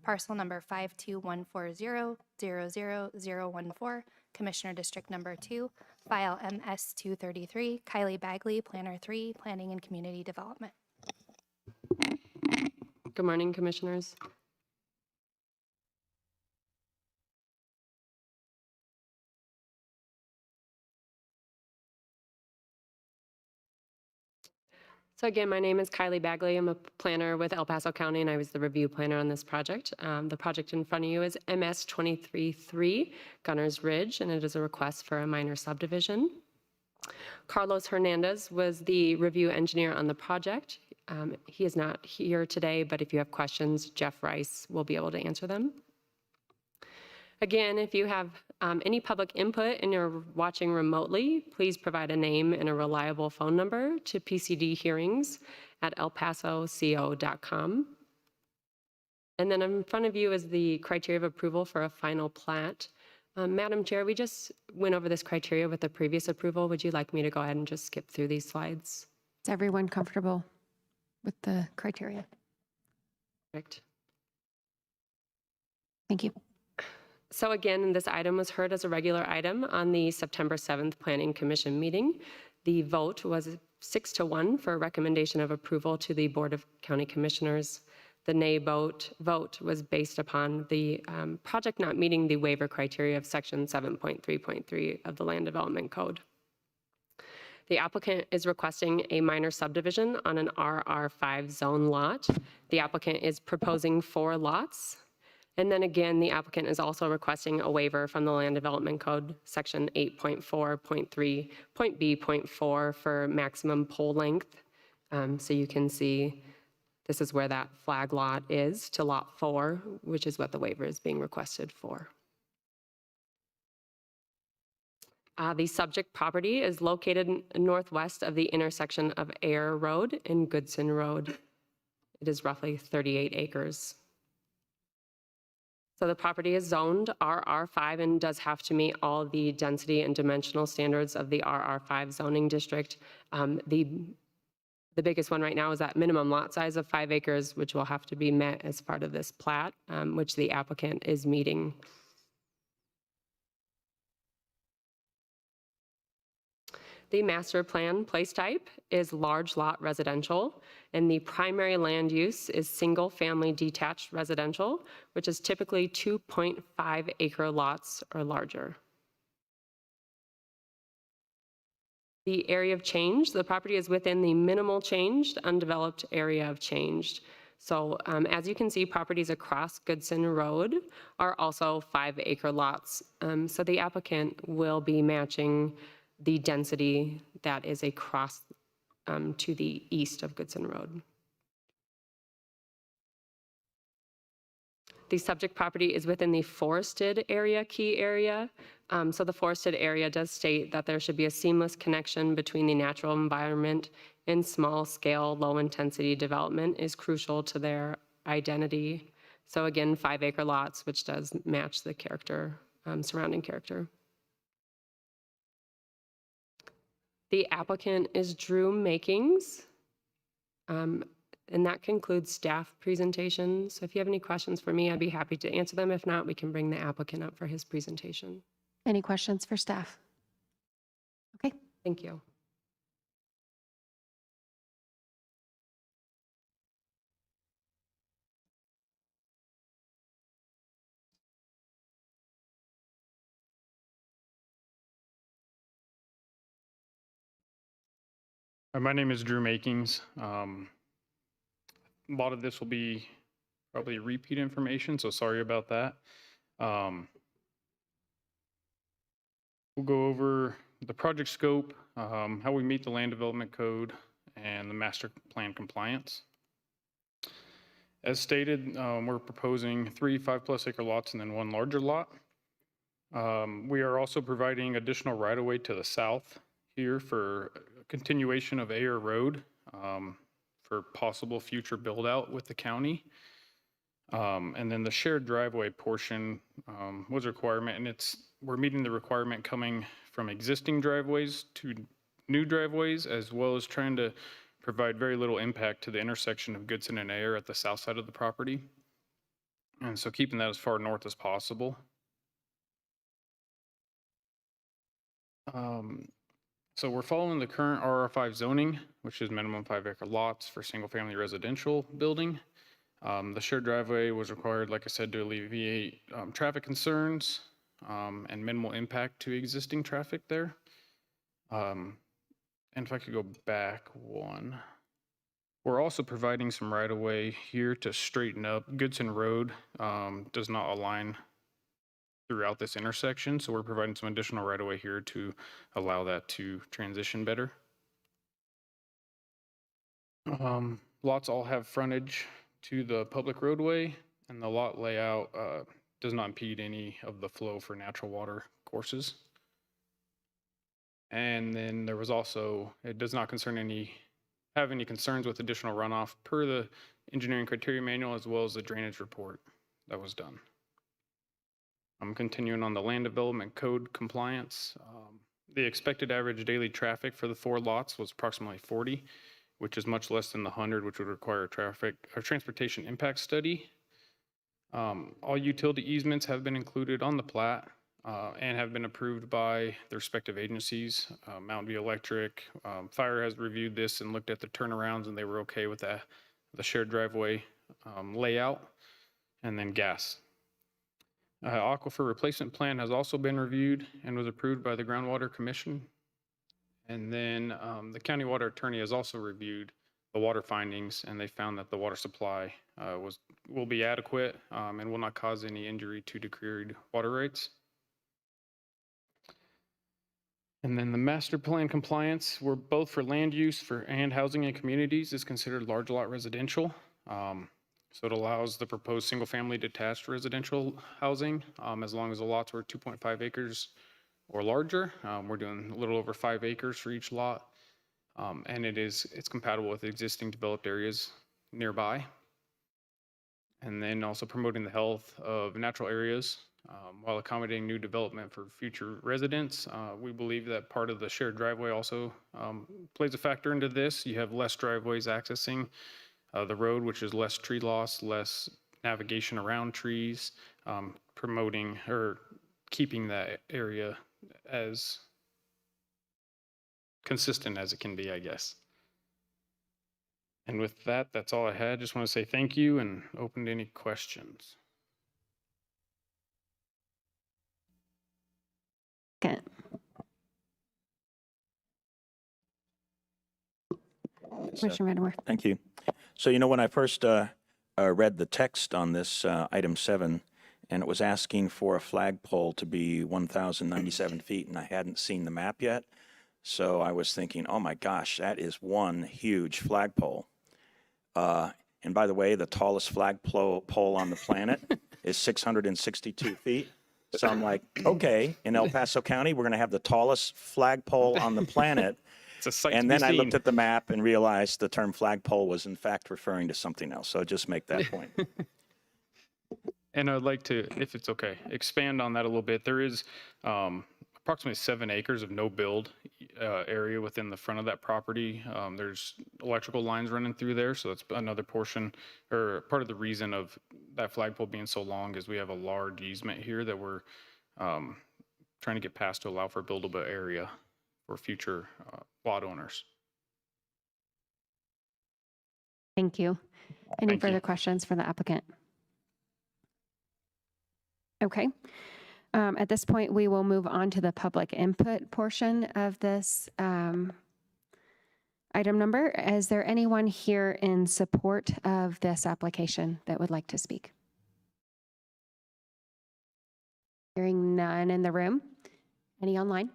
Parcel number 52140000014, Commissioner District Number 2, file MS-233, Kylie Bagley, Planner 3, Planning and Community Development. Good morning, Commissioners. So again, my name is Kylie Bagley. I'm a planner with El Paso County, and I was the review planner on this project. The project in front of you is MS-233 Gunners Ridge, and it is a request for a minor subdivision. Carlos Hernandez was the review engineer on the project. He is not here today, but if you have questions, Jeff Rice will be able to answer them. Again, if you have any public input and you're watching remotely, please provide a name and a reliable phone number to pcdhearings@elpasoco.com. And then in front of you is the criteria of approval for a final plat. Madam Chair, we just went over this criteria with the previous approval. Would you like me to go ahead and just skip through these slides? Is everyone comfortable with the criteria? Perfect. Thank you. So again, this item was heard as a regular item on the September 7th Planning Commission meeting. The vote was 6-1 for a recommendation of approval to the Board of County Commissioners. The nay vote was based upon the project not meeting the waiver criteria of Section 7.3.3 of the Land Development Code. The applicant is requesting a minor subdivision on an RR5 zone lot. The applicant is proposing 4 lots. And then again, the applicant is also requesting a waiver from the Land Development Code, Section 8.4.3.B.4 for maximum pole length. So you can see this is where that flag lot is to lot 4, which is what the waiver is being requested for. The subject property is located northwest of the intersection of Ayer Road and Goodson Road. It is roughly 38 acres. So the property is zoned RR5 and does have to meet all the density and dimensional standards of the RR5 zoning district. The biggest one right now is that minimum lot size of 5 acres, which will have to be met as part of this plat, which the applicant is meeting. The master plan place type is large lot residential, and the primary land use is single family detached residential, which is typically 2.5 acre lots or larger. The area of change, the property is within the minimal changed, undeveloped area of changed. So as you can see, properties across Goodson Road are also 5 acre lots. So the applicant will be matching the density that is across to the east of Goodson Road. The subject property is within the forested area, key area. So the forested area does state that there should be a seamless connection between the natural environment and small scale, low intensity development is crucial to their identity. So again, 5 acre lots, which does match the character surrounding character. The applicant is Drew Makings, and that concludes staff presentations. So if you have any questions for me, I'd be happy to answer them. If not, we can bring the applicant up for his presentation. Any questions for staff? Okay. Thank you. My name is Drew Makings. A lot of this will be probably repeat information, so sorry about that. We'll go over the project scope, how we meet the land development code, and the master plan compliance. As stated, we're proposing 3 5+ acre lots and then 1 larger lot. We are also providing additional right-of-way to the south here for continuation of Ayer Road for possible future build-out with the county. And then the shared driveway portion was a requirement, and we're meeting the requirement coming from existing driveways to new driveways, as well as trying to provide very little impact to the intersection of Goodson and Ayer at the south side of the property. And so keeping that as far north as possible. So we're following the current RR5 zoning, which is minimum 5 acre lots for single family residential building. The shared driveway was required, like I said, to alleviate traffic concerns and minimal impact to existing traffic there. And if I could go back one. We're also providing some right of way here to straighten up. Goodson Road does not align throughout this intersection, so we're providing some additional right of way here to allow that to transition better. Lots all have frontage to the public roadway, and the lot layout does not impede any of the flow for natural water courses. And then there was also, it does not have any concerns with additional runoff per the engineering criteria manual, as well as the drainage report that was done. I'm continuing on the land development code compliance. The expected average daily traffic for the 4 lots was approximately 40, which is much less than the 100, which would require a transportation impact study. All utility easements have been included on the plat and have been approved by the respective agencies. Mountain View Electric, Fire has reviewed this and looked at the turnarounds, and they were okay with the shared driveway layout, and then gas. Aquifer replacement plan has also been reviewed and was approved by the Groundwater Commission. And then the county water attorney has also reviewed the water findings, and they found that the water supply will be adequate and will not cause any injury to decreed water rights. And then the master plan compliance, we're both for land use and housing and communities is considered large lot residential. So it allows the proposed single family detached residential housing as long as the lots were 2.5 acres or larger. We're doing a little over 5 acres for each lot. And it's compatible with existing developed areas nearby. And then also promoting the health of natural areas while accommodating new development for future residents. We believe that part of the shared driveway also plays a factor into this. You have less driveways accessing the road, which is less tree loss, less navigation around trees, promoting or keeping that area as consistent as it can be, I guess. And with that, that's all I had. Just want to say thank you and open to any questions. Good. Commissioner Vanderwerf. Thank you. So, when I first read the text on this item 7, and it was asking for a flagpole to be 1,097 feet, and I hadn't seen the map yet. So I was thinking, oh my gosh, that is one huge flagpole. And by the way, the tallest flagpole on the planet is 662 feet. So I'm like, okay, in El Paso County, we're going to have the tallest flagpole on the planet. It's a sight And to then be I seen. looked at the map and realized the term flagpole was in fact referring to something else. So just make that point. And I'd like to, if it's okay, expand on that a little bit. There is approximately 7 acres of no build area within the front of that property. There's electrical lines running through there, so that's another portion or part of the reason of that flagpole being so long is we have a large easement here that we're trying to get past to allow for a buildable area for future lot owners. Thank you. Any Thank you. further questions for the applicant? Okay. At this point, we will move on to the public input portion of this item number. Is there anyone here in support of this application that would like to speak? Hearing none in the room. Any online?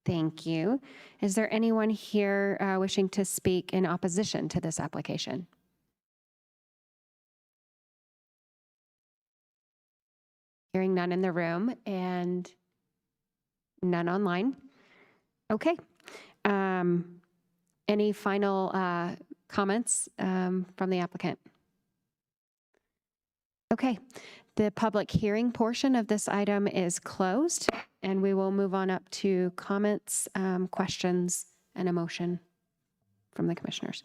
Thank you. Is there anyone here wishing to speak in opposition to this application? Hearing none in the room and none online. Okay. Any final comments from the applicant? Okay. The public hearing portion of this item is closed, and we will move on up to comments, questions, and a motion from the commissioners.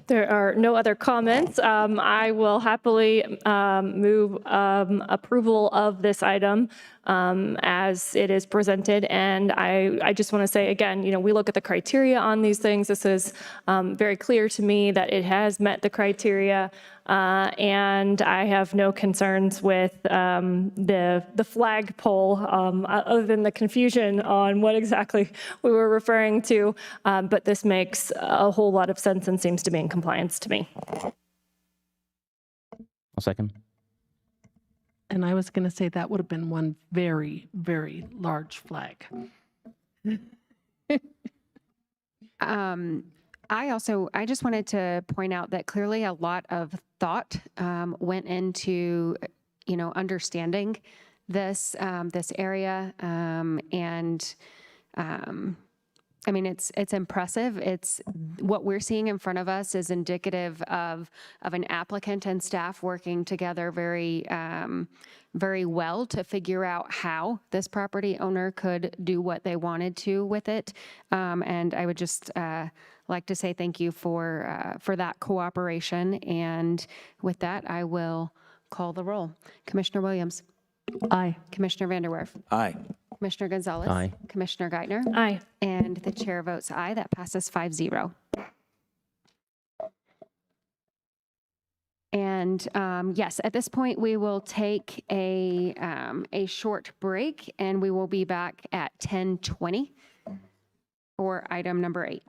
There are no other comments. I will happily move approval of this item as it is presented. And I just want to say again, we look at the criteria on these things. This is very clear to me that it has met the criteria. And I have no concerns with the flagpole other than the confusion on what exactly we were referring to. But this makes a whole lot of sense and seems to be in compliance to me. I'll second. And I was going to say that would have been one very, very large flag. I just wanted to point out that clearly a lot of thought went into, understanding this area, and I mean, it's impressive. It's what we're seeing in front of us is indicative of an applicant and staff working together very, very well to figure out how this property owner could do what they wanted to with it. And I would just like to say thank you for that cooperation. And with that, I will call the roll. Commissioner Williams. Aye. Commissioner Vanderwerf. Aye. Commissioner Gonzalez. Aye. Commissioner Geithner. Aye. And the chair votes aye. That passes 5-0. And yes, at this point, we will take a short break, and we will be back at 10:20 for item number 8.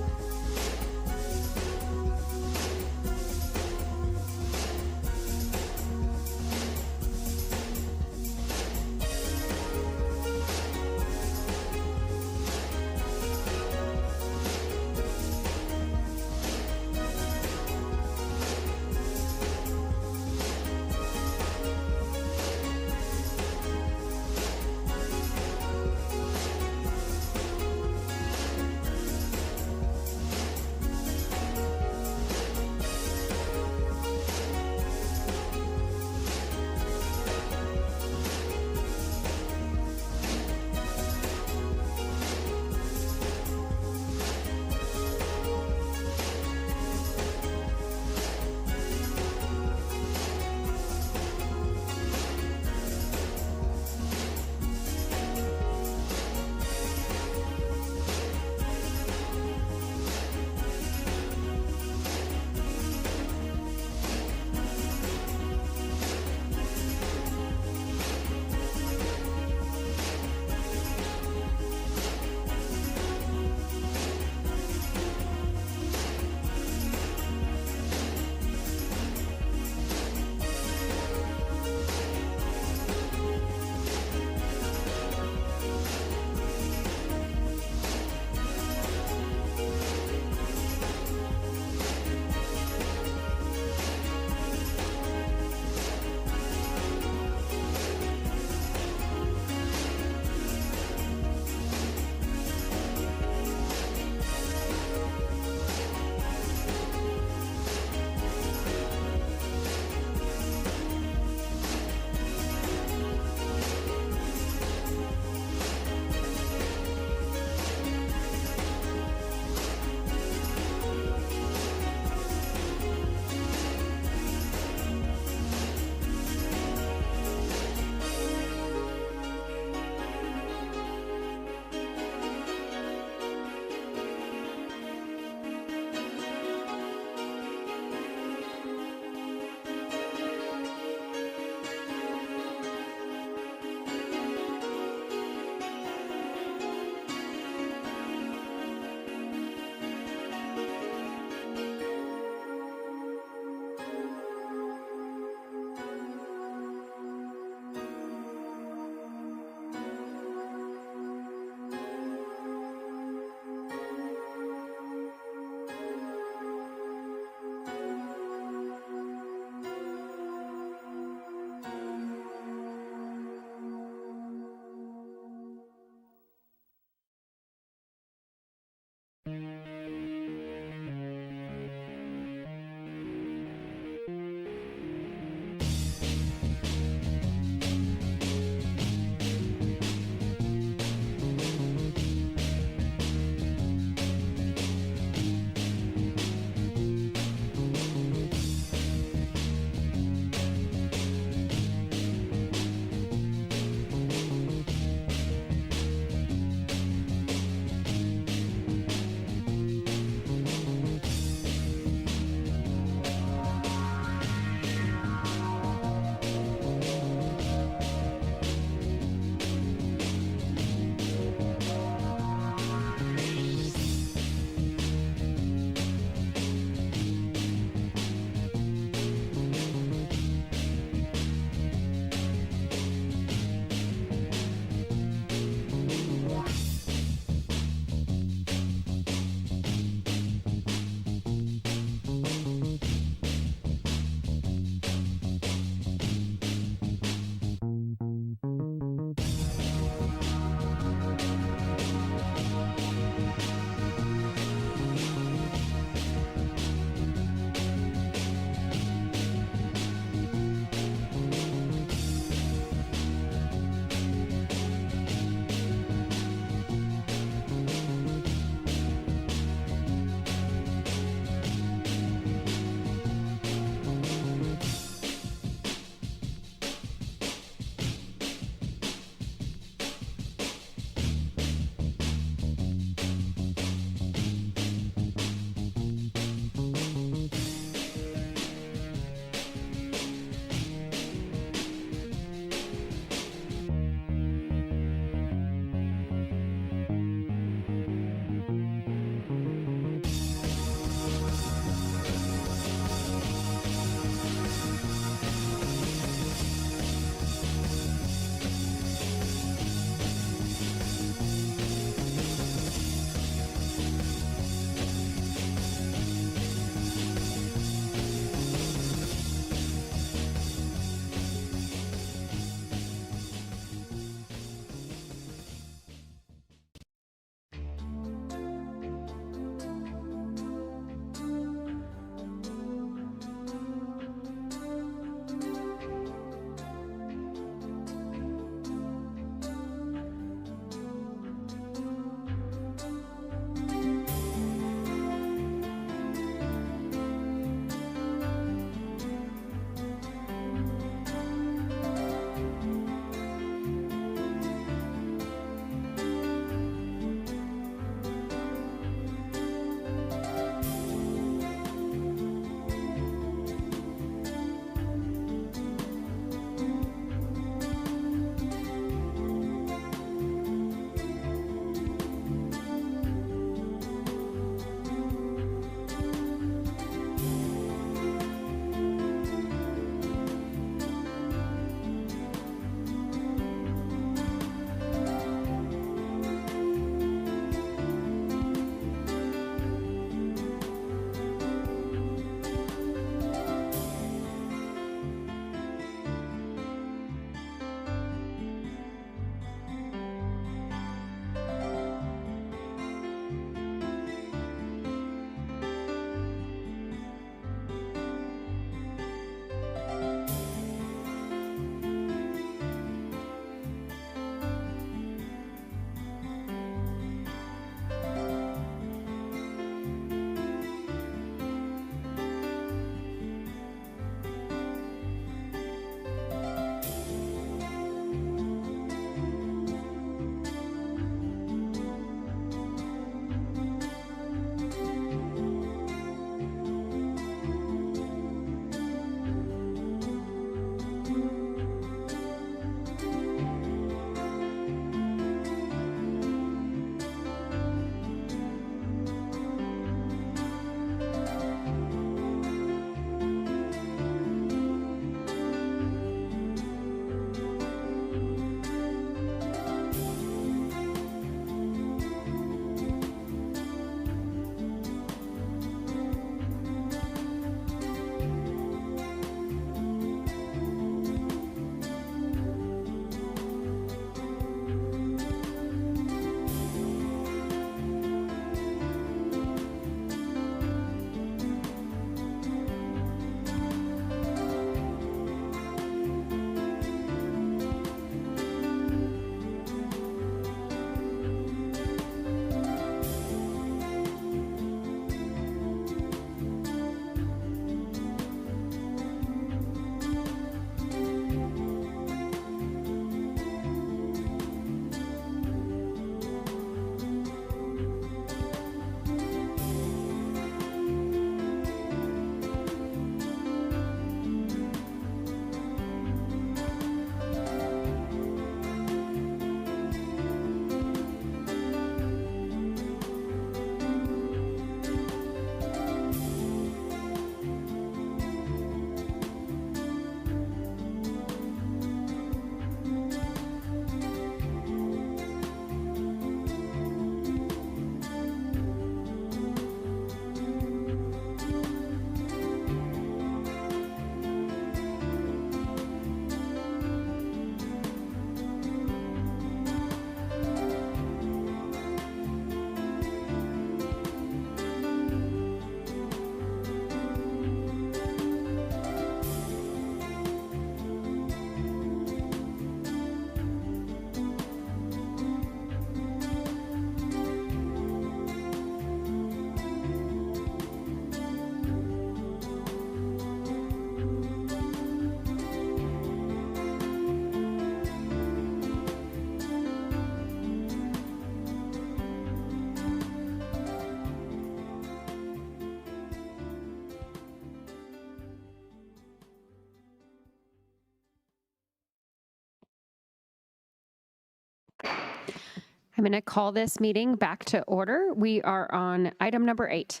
I'm going to call this meeting back to order. We are on item number 8.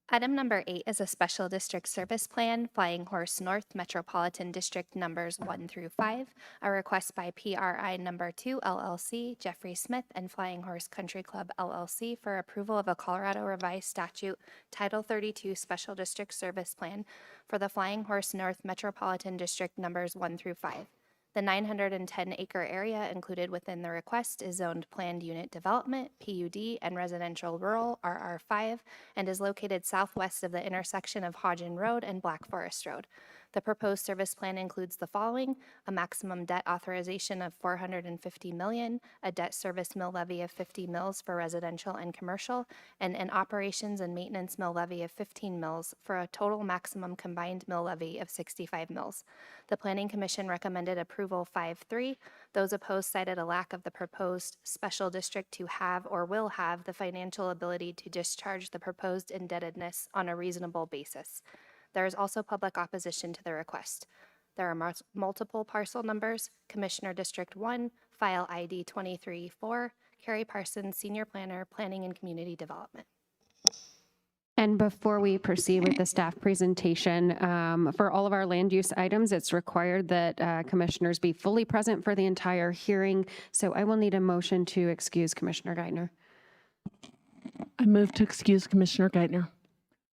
Item number 8 is a special district service plan, Flying Horse North Metropolitan District numbers 1 through 5, a request by PRI number 2 LLC, Jeffrey Smith, and Flying Horse Country Club LLC for approval of a Colorado Revised Statute Title 32 Special District Service Plan for the Flying Horse North Metropolitan District numbers 1 through 5. The 910-acre area included within the request is zoned Planned Unit Development, PUD, and Residential Rural, RR5, and is located southwest of the intersection of Hodgen Road and Black Forest Road. The proposed service plan includes the following: a maximum debt authorization of $450 million, a debt service mill levy of 50 mills for residential and commercial, and an operations and maintenance mill levy of 15 mills for a total maximum combined mill levy of 65 mills. The Planning Commission recommended approval 5-3. Those opposed cited a lack of the proposed special district to have or will have the financial ability to discharge the proposed indebtedness on a reasonable basis. There is also public opposition to the request. There are multiple parcel numbers: Commissioner District 1, File ID 234, Carrie Parsons, Senior Planner, Planning and Community Development. And before we proceed with the staff presentation, for all of our land use items, it's required that commissioners be fully present for the entire hearing. So I will need a motion to excuse Commissioner Geithner. I move to excuse Commissioner Geithner.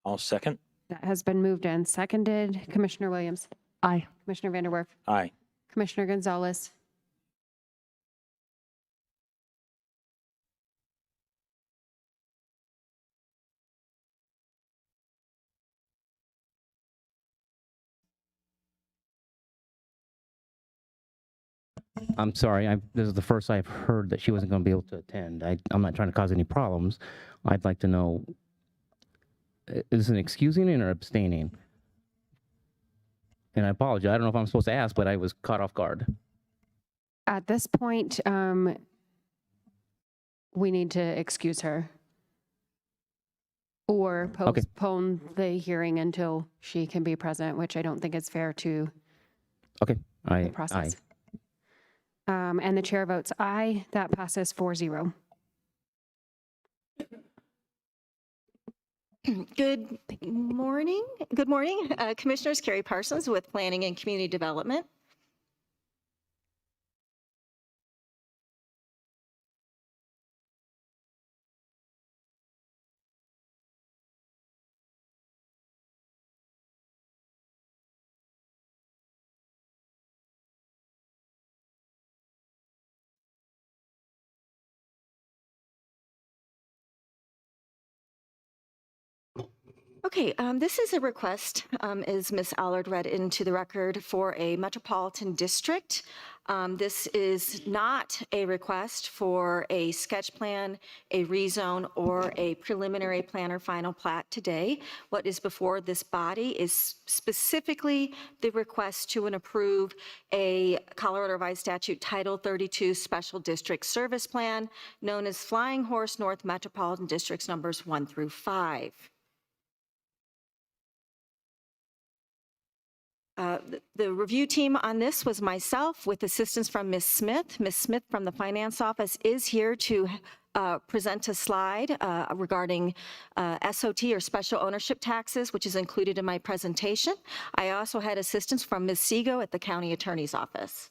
I'll second. That has been moved and seconded. Commissioner Williams. Aye. Commissioner Vanderwerf. Aye. Commissioner Gonzalez. I'm sorry, this is the first I've heard that she wasn't going to be able to attend. I'm not trying to cause any problems. I'd like to know, is it excusing or abstaining? And I apologize, I don't know if I'm supposed to ask, but I was caught off guard. At this point, we need to excuse her or postpone the hearing until she can be present, which I don't think is fair to Okay, the process. And the chair votes aye. That passes 4-0. Good morning. Good morning. Commissioners, Carrie Parsons with Planning and Community Development. Okay, this is a request, as Ms. Allard read into the record, for a metropolitan district. This is not a request for a sketch plan, a rezone, or a preliminary plan or final plat today. What is before this body is specifically the request to approve a Colorado Revised Statute Title 32 Special District Service Plan, known as Flying Horse North Metropolitan Districts numbers 1 through 5. The review team on this was myself with assistance from Ms. Smith. Ms. Smith from the Finance Office is here to present a slide regarding SOT or special ownership taxes, which is included in my presentation. I also had assistance from Ms. Sego at the County Attorney's Office.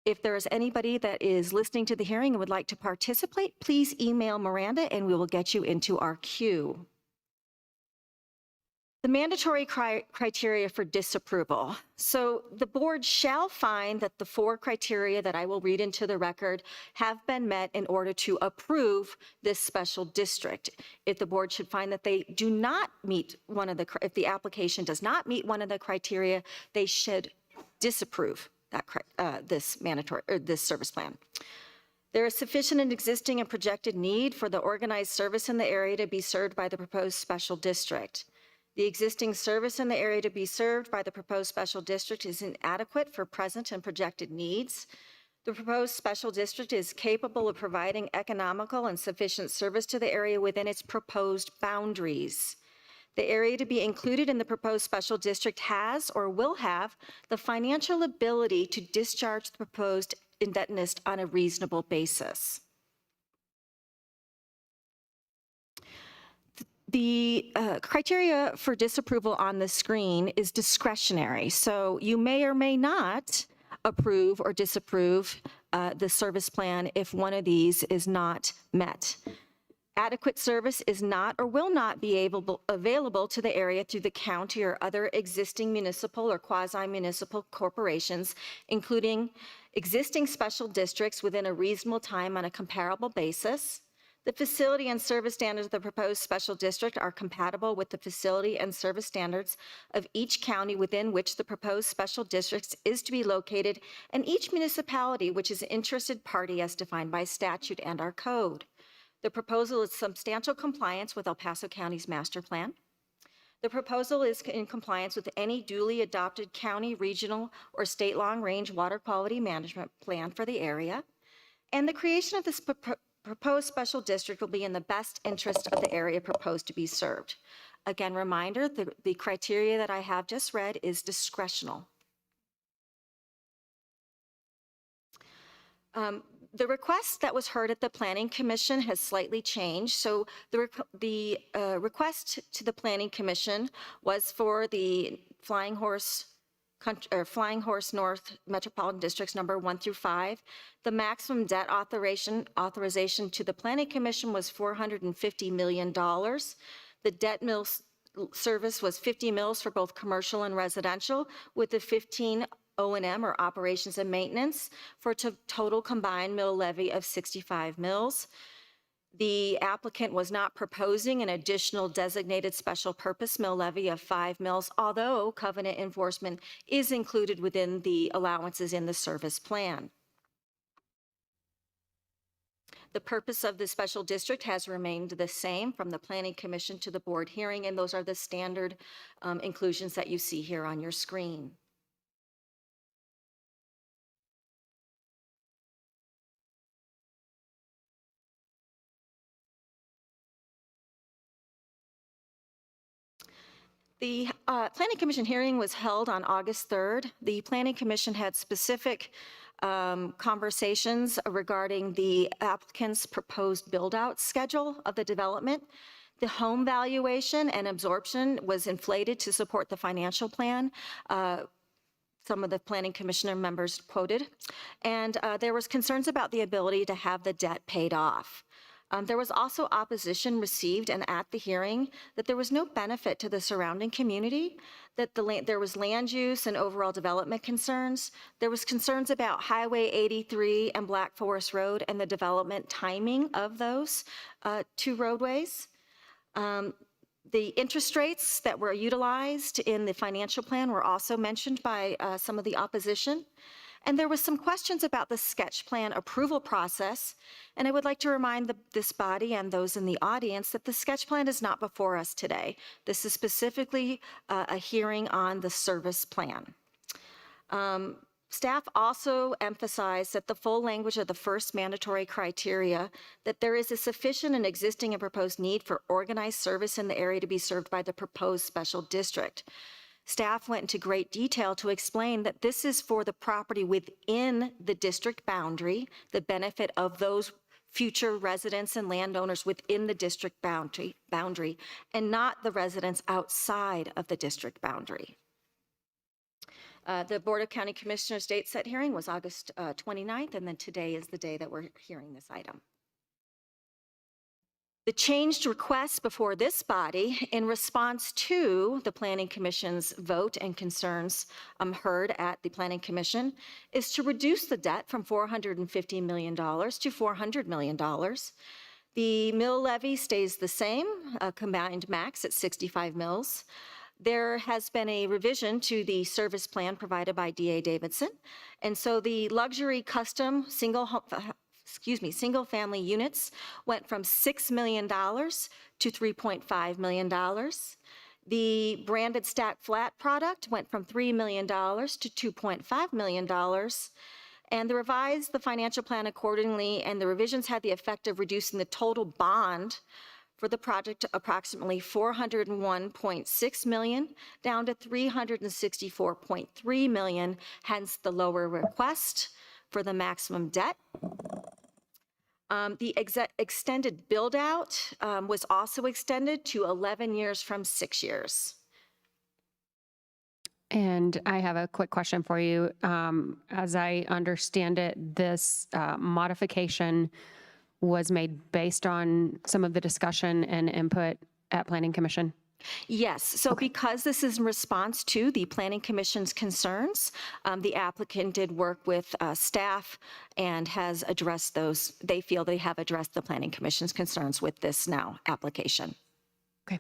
If there is anybody that is listening to the hearing and would like to participate, please email Miranda and we will get you into our queue. The mandatory criteria for disapproval. So the board shall find that the 4 criteria that I will read into the record have been met in order to approve this special district. If the board should find that they do not meet if the application does not meet one of the criteria, they should disapprove that this service plan. There is sufficient and existing and projected need for the organized service in the area to be served by the proposed special district. The existing service in the area to be served by the proposed special district is inadequate for present and projected needs. The proposed special district is capable of providing economical and sufficient service to the area within its proposed boundaries. The area to be included in the proposed special district has or will have the financial ability to discharge the proposed indebtedness on a reasonable basis. The criteria for disapproval on the screen is discretionary, so you may or may not approve or disapprove the service plan if one of these is not met. Adequate service is not or will not be available to the area through the county or other existing municipal or quasi-municipal corporations, including existing special districts within a reasonable time on a comparable basis. The facility and service standards of the proposed special district are compatible with the facility and service standards of each county within which the proposed special district is to be located, and each municipality which is an interested party as defined by statute and our code. The proposal is substantial compliance with El Paso County's master plan. The proposal is in compliance with any duly adopted county, regional, or state long-range water quality management plan for the area. And the creation of this proposed special district will be in the best interest of the area proposed to be served. Again, reminder, the criteria that I have just read is discretional. The request that was heard at the Planning Commission has slightly changed. So the request to the Planning Commission was for the Flying Horse North Metropolitan Districts number 1 through 5. The maximum debt authorization to the Planning Commission was $450 million. The debt service was 50 mills for both commercial and residential, with the 15 O&M or operations and maintenance for a total combined mill levy of 65 mills. The applicant was not proposing an additional designated special purpose mill levy of 5 mills, although covenant enforcement is included within the allowances in the service plan. The purpose of the special district has remained the same from the Planning Commission to the board hearing, and those are the standard inclusions that you see here on your screen. The Planning Commission hearing was held on August 3rd. The Planning Commission had specific conversations regarding the applicant's proposed build-out schedule of the development. The home valuation and absorption was inflated to support the financial plan. Some of the Planning Commissioner members quoted. And there was concerns about the ability to have the debt paid off. There was also opposition received and at the hearing that there was no benefit to the surrounding community, that there was land use and overall development concerns. There was concerns about Highway 83 and Black Forest Road and the development timing of those two roadways. The interest rates that were utilized in the financial plan were also mentioned by some of the opposition. And there was some questions about the sketch plan approval process. And I would like to remind this body and those in the audience that the sketch plan is not before us today. This is specifically a hearing on the service plan. Staff also emphasized that the full language of the first mandatory criteria, that there is a sufficient and existing and proposed need for organized service in the area to be served by the proposed special district. Staff went into great detail to explain that this is for the property within the district boundary, the benefit of those future residents and landowners within the district boundary, and not the residents outside of the district boundary. The Board of County Commissioners date set hearing was August 29th, and then today is the day that we're hearing this item. The changed request before this body in response to the Planning Commission's vote and concerns heard at the Planning Commission is to reduce the debt from $450 million to $400 million. The mill levy stays the same, a combined max at 65 mills. There has been a revision to the service plan provided by D.A. Davidson, and so the luxury custom single-family units went from $6 million to $3.5 million. The branded stack flat product went from $3 million to $2.5 million. And the financial plan accordingly, and the revisions had the effect of reducing the total bond For the project, approximately $401.6 million, down to $364.3 million, hence the lower request for the maximum debt. The extended build-out was also extended to 11 years from 6 years. And I have a quick question for you. As I understand it, this modification was made based on some of the discussion and input at Planning Commission? Yes, so because this is in response to the Planning Commission's concerns, the applicant did work with staff and has addressed those. They feel they have addressed the Planning Commission's concerns with this now application. Okay,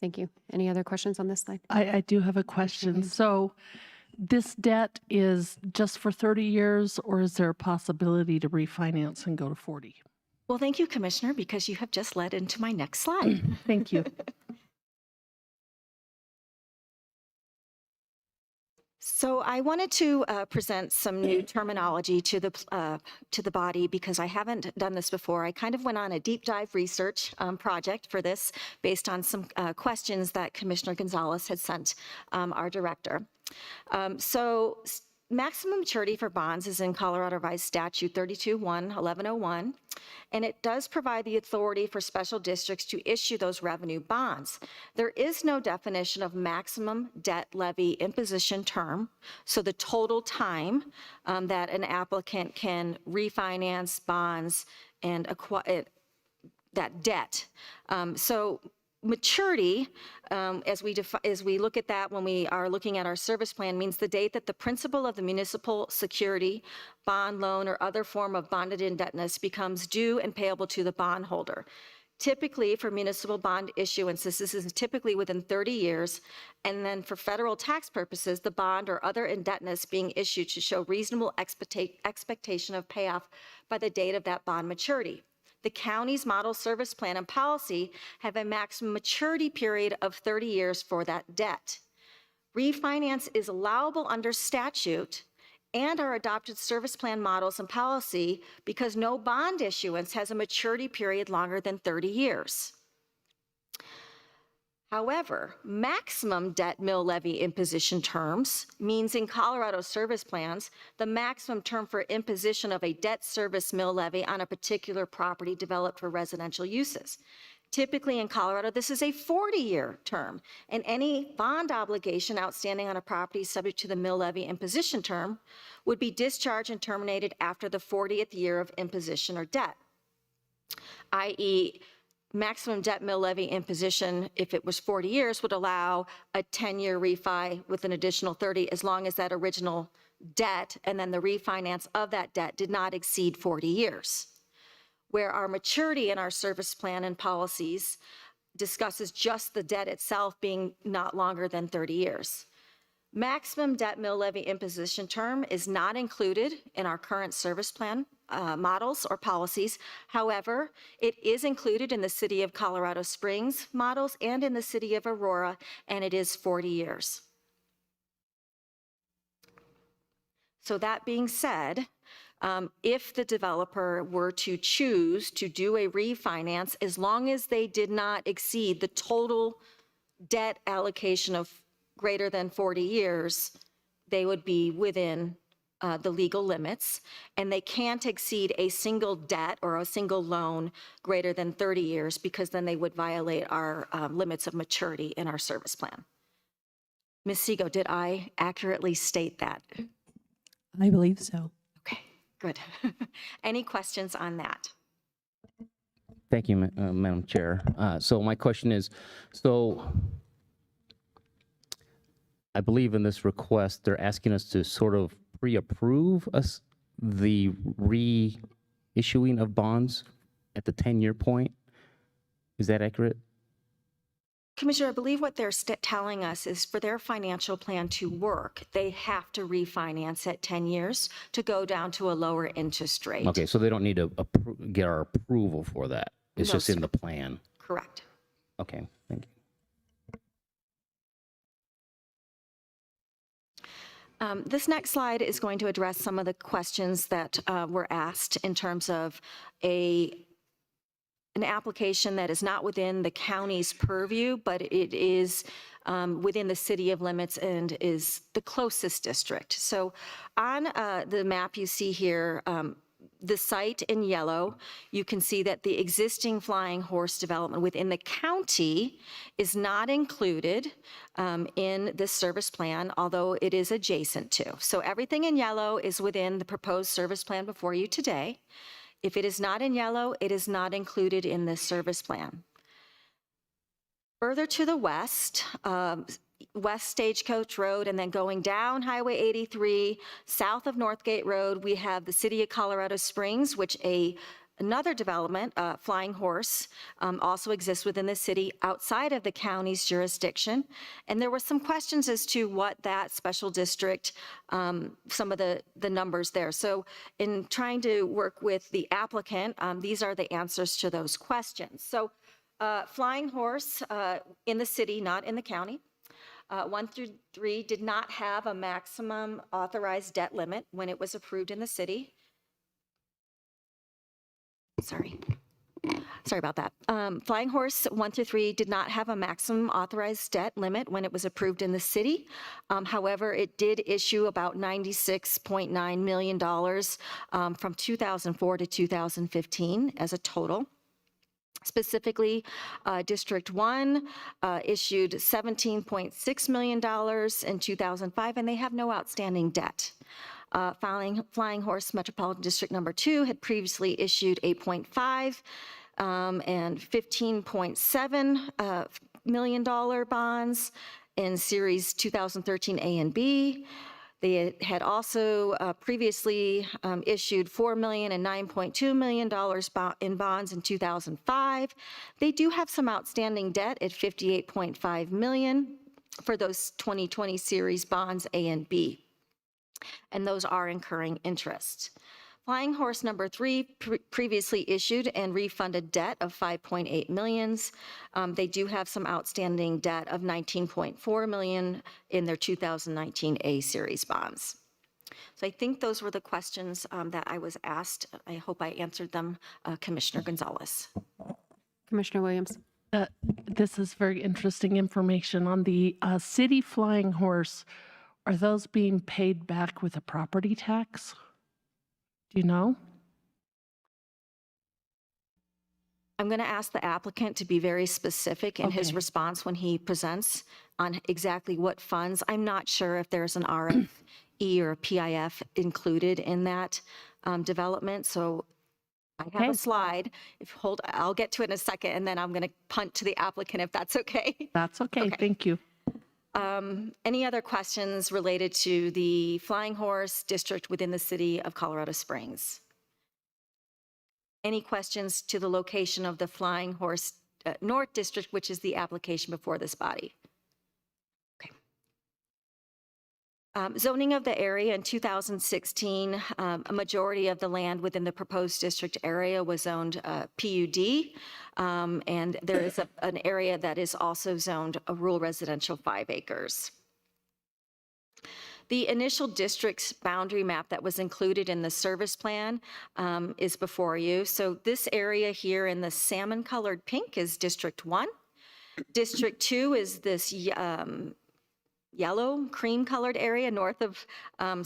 thank you. Any other questions on this slide? I do have a question. So this debt is just for 30 years, or is there a possibility to refinance and go to 40? Well, thank you, Commissioner, because you have just led into my next slide. Thank you. So I wanted to present some new terminology to the body because I haven't done this before. I kind of went on a deep dive research project for this based on some questions that Commissioner Gonzalez had sent our director. So maximum maturity for bonds is in Colorado Revised Statute 32-1-1101, and it does provide the authority for special districts to issue those revenue bonds. There is no definition of maximum debt levy imposition term, so the total time that an applicant can refinance bonds and acquire that debt. So maturity, as we look at that when we are looking at our service plan, means the date that the principal of the municipal security, bond, loan, or other form of bonded indebtedness becomes due and payable to the bondholder. Typically, for municipal bond issuances, this is typically within 30 years, and then for federal tax purposes, the bond or other indebtedness being issued to show reasonable expectation of payoff by the date of that bond maturity. The county's model service plan and policy have a maximum maturity period of 30 years for that debt. Refinance is allowable under statute and our adopted service plan models and policy because no bond issuance has a maturity period longer than 30 years. However, maximum debt mill levy imposition terms means in Colorado service plans, the maximum term for imposition of a debt service mill levy on a particular property developed for residential uses. Typically in Colorado, this is a 40-year term, and any bond obligation outstanding on a property subject to the mill levy imposition term would be discharged and terminated after the 40th year of imposition or debt, i.e., maximum debt mill levy imposition, if it was 40 years, would allow a 10-year refi with an additional 30 as long as that original debt and then the refinance of that debt did not exceed 40 years. Where our maturity in our service plan and policies discusses just the debt itself being not longer than 30 years. Maximum debt mill levy imposition term is not included in our current service plan models or policies. However, it is included in the City of Colorado Springs models and in the City of Aurora, and it is 40 years. So that being said, if the developer were to choose to do a refinance, as long as they did not exceed the total debt allocation of greater than 40 years, they would be within the legal limits, and they can't exceed a single debt or a single loan greater than 30 years because then they would violate our limits of maturity in our service plan. Ms. Sego, did I accurately state that? I believe so. Okay, good. Any questions on that? Thank you, Madam Chair. So my question is, so I believe in this request, they're asking us to sort of pre-approve us the reissuing of bonds at the 10-year point. Is that accurate? Commissioner, I believe what they're telling us is for their financial plan to work, they have to refinance at 10 years to go down to a lower interest rate. Okay, so they don't need to get our approval for that. It's No, just in sir. the plan. Correct. Okay, thank you. This next slide is going to address some of the questions that were asked in terms of a an application that is not within the county's purview, but it is within the city of limits and is the closest district. So on the map you see here, the site in yellow, you can see that the existing Flying Horse development within the county is not included in this service plan, although it is adjacent to. So everything in yellow is within the proposed service plan before you today. If it is not in yellow, it is not included in this service plan. Further to the west, West Stagecoach Road, and then going down Highway 83, south of Northgate Road, we have the City of Colorado Springs, which another development, Flying Horse, also exists within the city outside of the county's jurisdiction. And there were some questions as to what that special district, some of the numbers there. So in trying to work with the applicant, these are the answers to those questions. So Flying Horse in the city, not in the county. 1 through 3 did not have a maximum authorized debt limit when it was approved in the city. Sorry about that. Flying Horse 1 through 3 did not have a maximum authorized debt limit when it was approved in the city. However, it did issue about $96.9 million from 2004 to 2015 as a total. Specifically, District 1 issued $17.6 million in 2005, and they have no outstanding debt. Flying Horse Metropolitan District Number 2 had previously issued $8.5 and $15.7 million bonds in Series 2013 A and B. They had also previously issued $4 million and $9.2 million in bonds in 2005. They do have some outstanding debt at $58.5 million for those 2020 series bonds A and B, and those are incurring interest. Flying Horse number 3 previously issued and refunded debt of $5.8 million. They do have some outstanding debt of $19.4 million in their 2019 A series bonds. So I think those were the questions that I was asked. I hope I answered them, Commissioner Gonzalez. Commissioner Williams. This is very interesting information on the city Flying Horse. Are those being paid back with a property tax? Do you know? I'm going to ask the applicant to be very specific in his response when he presents on exactly what funds. I'm not sure if there's an RFE or a PIF included in that development. So I have a slide. I'll get to it in a second, and then I'm going to punt to the applicant if that's okay. That's okay. Thank you. Any other questions related to the Flying Horse district within the city of Colorado Springs? Any questions to the location of the Flying Horse North District, which is the application before this body? Okay. Zoning of the area in 2016, a majority of the land within the proposed district area was zoned PUD, and there is an area that is also zoned a rural residential 5 acres. The initial district's boundary map that was included in the service plan is before you. So this area here in the salmon-colored pink is District 1. District 2 is this yellow, cream-colored area north of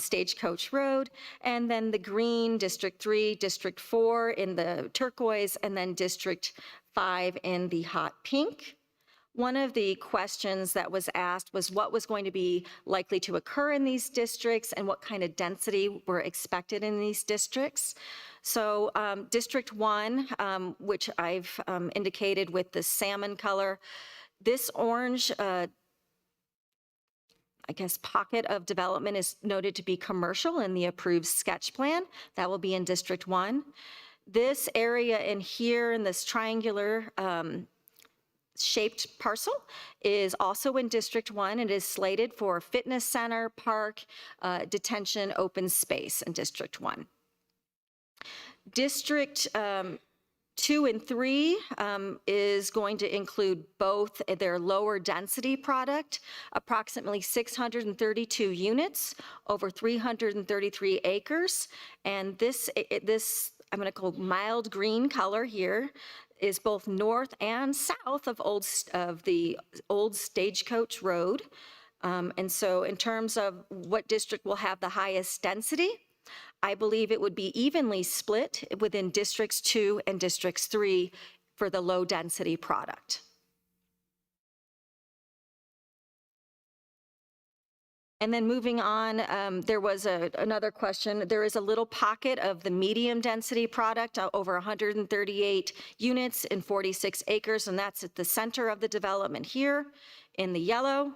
Stagecoach Road, and then the green, District 3, District 4 in the turquoise, and then District 5 in the hot pink. One of the questions that was asked was what was going to be likely to occur in these districts and what kind of density were expected in these districts. So District 1, which I've indicated with the salmon color, this orange pocket of development is noted to be commercial in the approved sketch plan. That will be in District 1. This area in here in this triangular shaped parcel is also in District 1. It is slated for fitness center, park, detention, open space in District 1. District 2 and 3 is going to include both their lower density product, approximately 632 units over 333 acres. And this I'm going to call mild green color here is both north and south of the old Stagecoach Road. And so in terms of what district will have the highest density, I believe it would be evenly split within Districts 2 and Districts 3 for the low-density product. And then moving on, there was another question. There is a little pocket of the medium-density product, over 138 units in 46 acres, and that's at the center of the development here in the yellow.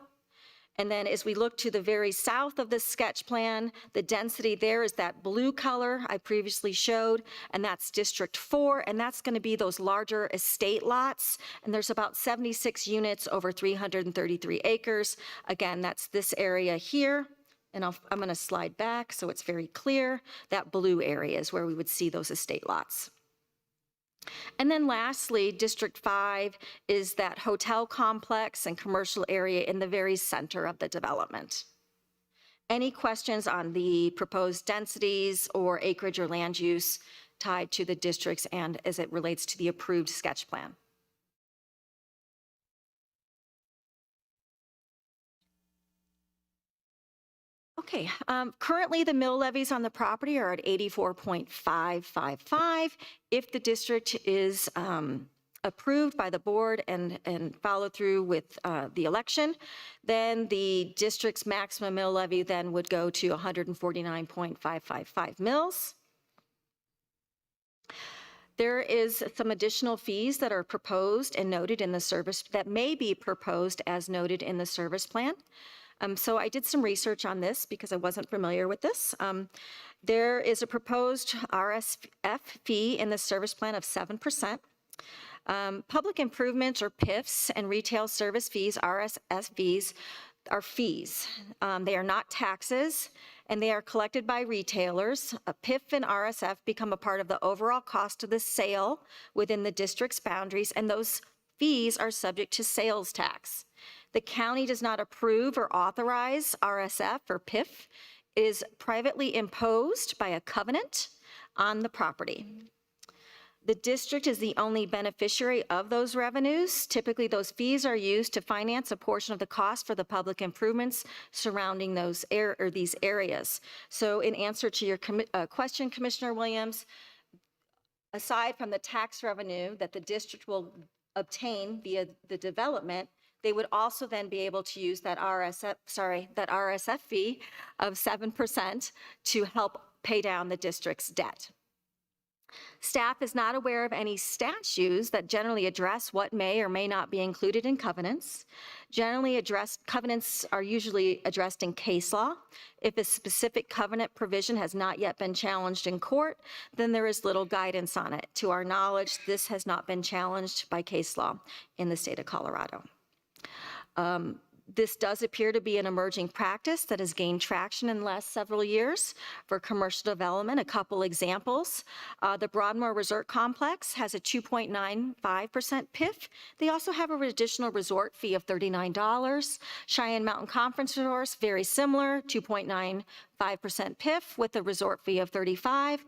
And then as we look to the very south of the sketch plan, the density there is that blue color I previously showed, and that's District 4, and that's going to be those larger estate lots. And there's about 76 units over 333 acres. Again, that's this area here. And I'm going to slide back so it's very clear. That blue area is where we would see those estate lots. And then lastly, District 5 is that hotel complex and commercial area in the very center of the development. Any questions on the proposed densities or acreage or land use tied to the districts and as it relates to the approved sketch plan? Okay, currently the mill levies on the property are at 84.555. If the district is approved by the board and followed through with the election, then the district's maximum mill levy then would go to 149.555 mills. There is some additional fees that are proposed and noted in the service, that may be proposed as noted in the service plan. So I did some research on this because I wasn't familiar with this. There is a proposed RSF fee in the service plan of 7%. Public improvements or PIFs and retail service fees, RSF fees, are fees. They are not taxes, and they are collected by retailers. A PIF and RSF become a part of the overall cost of the sale within the district's boundaries, and those fees are subject to sales tax. The county does not approve or authorize RSF or PIF. It is privately imposed by a covenant on the property. The district is the only beneficiary of those revenues. Typically, those fees are used to finance a portion of the cost for the public improvements surrounding those these areas. So in answer to your question, Commissioner Williams, aside from the tax revenue that the district will obtain via the development, they would also then be able to use that RSF fee of 7% to help pay down the district's debt. Staff is not aware of any statutes that generally address what may or may not be included in covenants. Covenants are usually addressed in case law. If a specific covenant provision has not yet been challenged in court, then there is little guidance on it. To our knowledge, this has not been challenged by case law in the state of Colorado. This does appear to be an emerging practice that has gained traction in the last several years for commercial development. A couple examples. The Broadmoor Resort Complex has a 2.95% PIF. They also have an additional resort fee of $39. Cheyenne Mountain Conference Resort, very similar, 2.95% PIF with a resort fee of $35.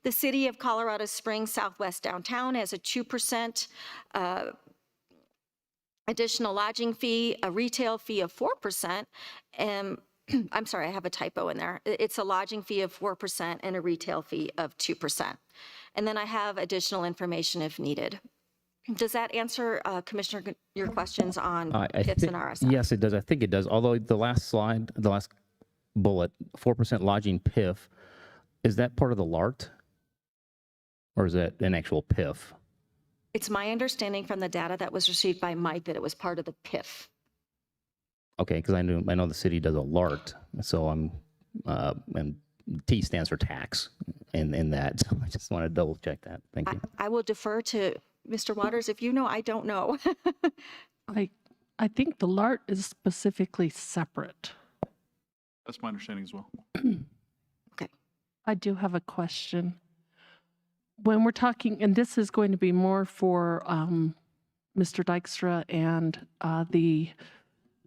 The City of Colorado Springs Southwest Downtown has a 2% additional lodging fee, a retail fee of 4%, and I'm sorry, I have a typo in there. It's a lodging fee of 4% and a retail fee of 2%. And then I have additional information if needed. Does that answer, Commissioner, your questions on PIFs and RSF? Yes, it does. I think it does. Although the last slide, the last bullet, 4% lodging PIF, is that part of the LART? Or is that an actual PIF? It's my understanding from the data that was received by Mike that it was part of the PIF. Okay, because I know the city does a LART, so and T stands for tax in that. So I just want to double check that. Thank you. I will defer to Mr. Waters. If you know, I don't know. I think the LART is specifically separate. That's my understanding as well. Okay. I do have a question. When we're talking, and this is going to be more for Mr. Dykstra and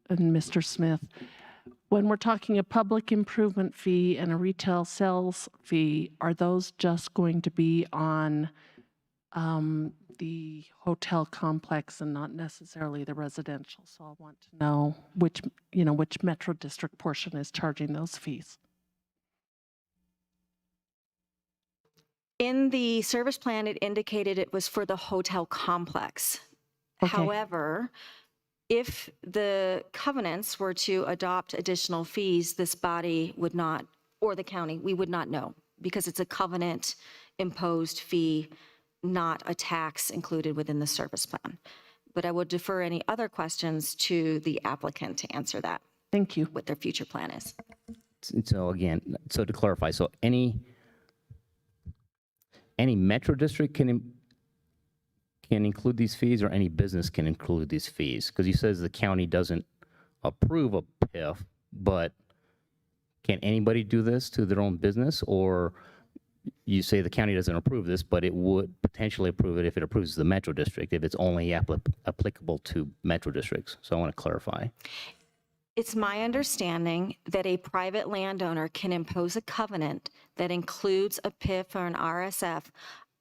Mr. Smith, when we're talking a public improvement fee and a retail sales fee, are those just going to be on the hotel complex and not necessarily the residential. So I'll want to know which Metro District portion is charging those fees. In the service plan, it indicated it was for the hotel complex. Okay. However, if the covenants were to adopt additional fees, this body would not, or the county, we would not know, because it's a covenant imposed fee, not a tax included within the service plan. But I would defer any other questions to the applicant to answer that. Thank you. What their future plan is. So again, so to clarify, so any metro district can include these fees, or any business can include these fees? Because he says the county doesn't approve a PIF, but can anybody do this to their own business? Or you say the county doesn't approve this, but it would potentially approve it if it approves the metro district, if it's only applicable to metro districts. So I want to clarify. It's my understanding that a private landowner can impose a covenant that includes a PIF or an RSF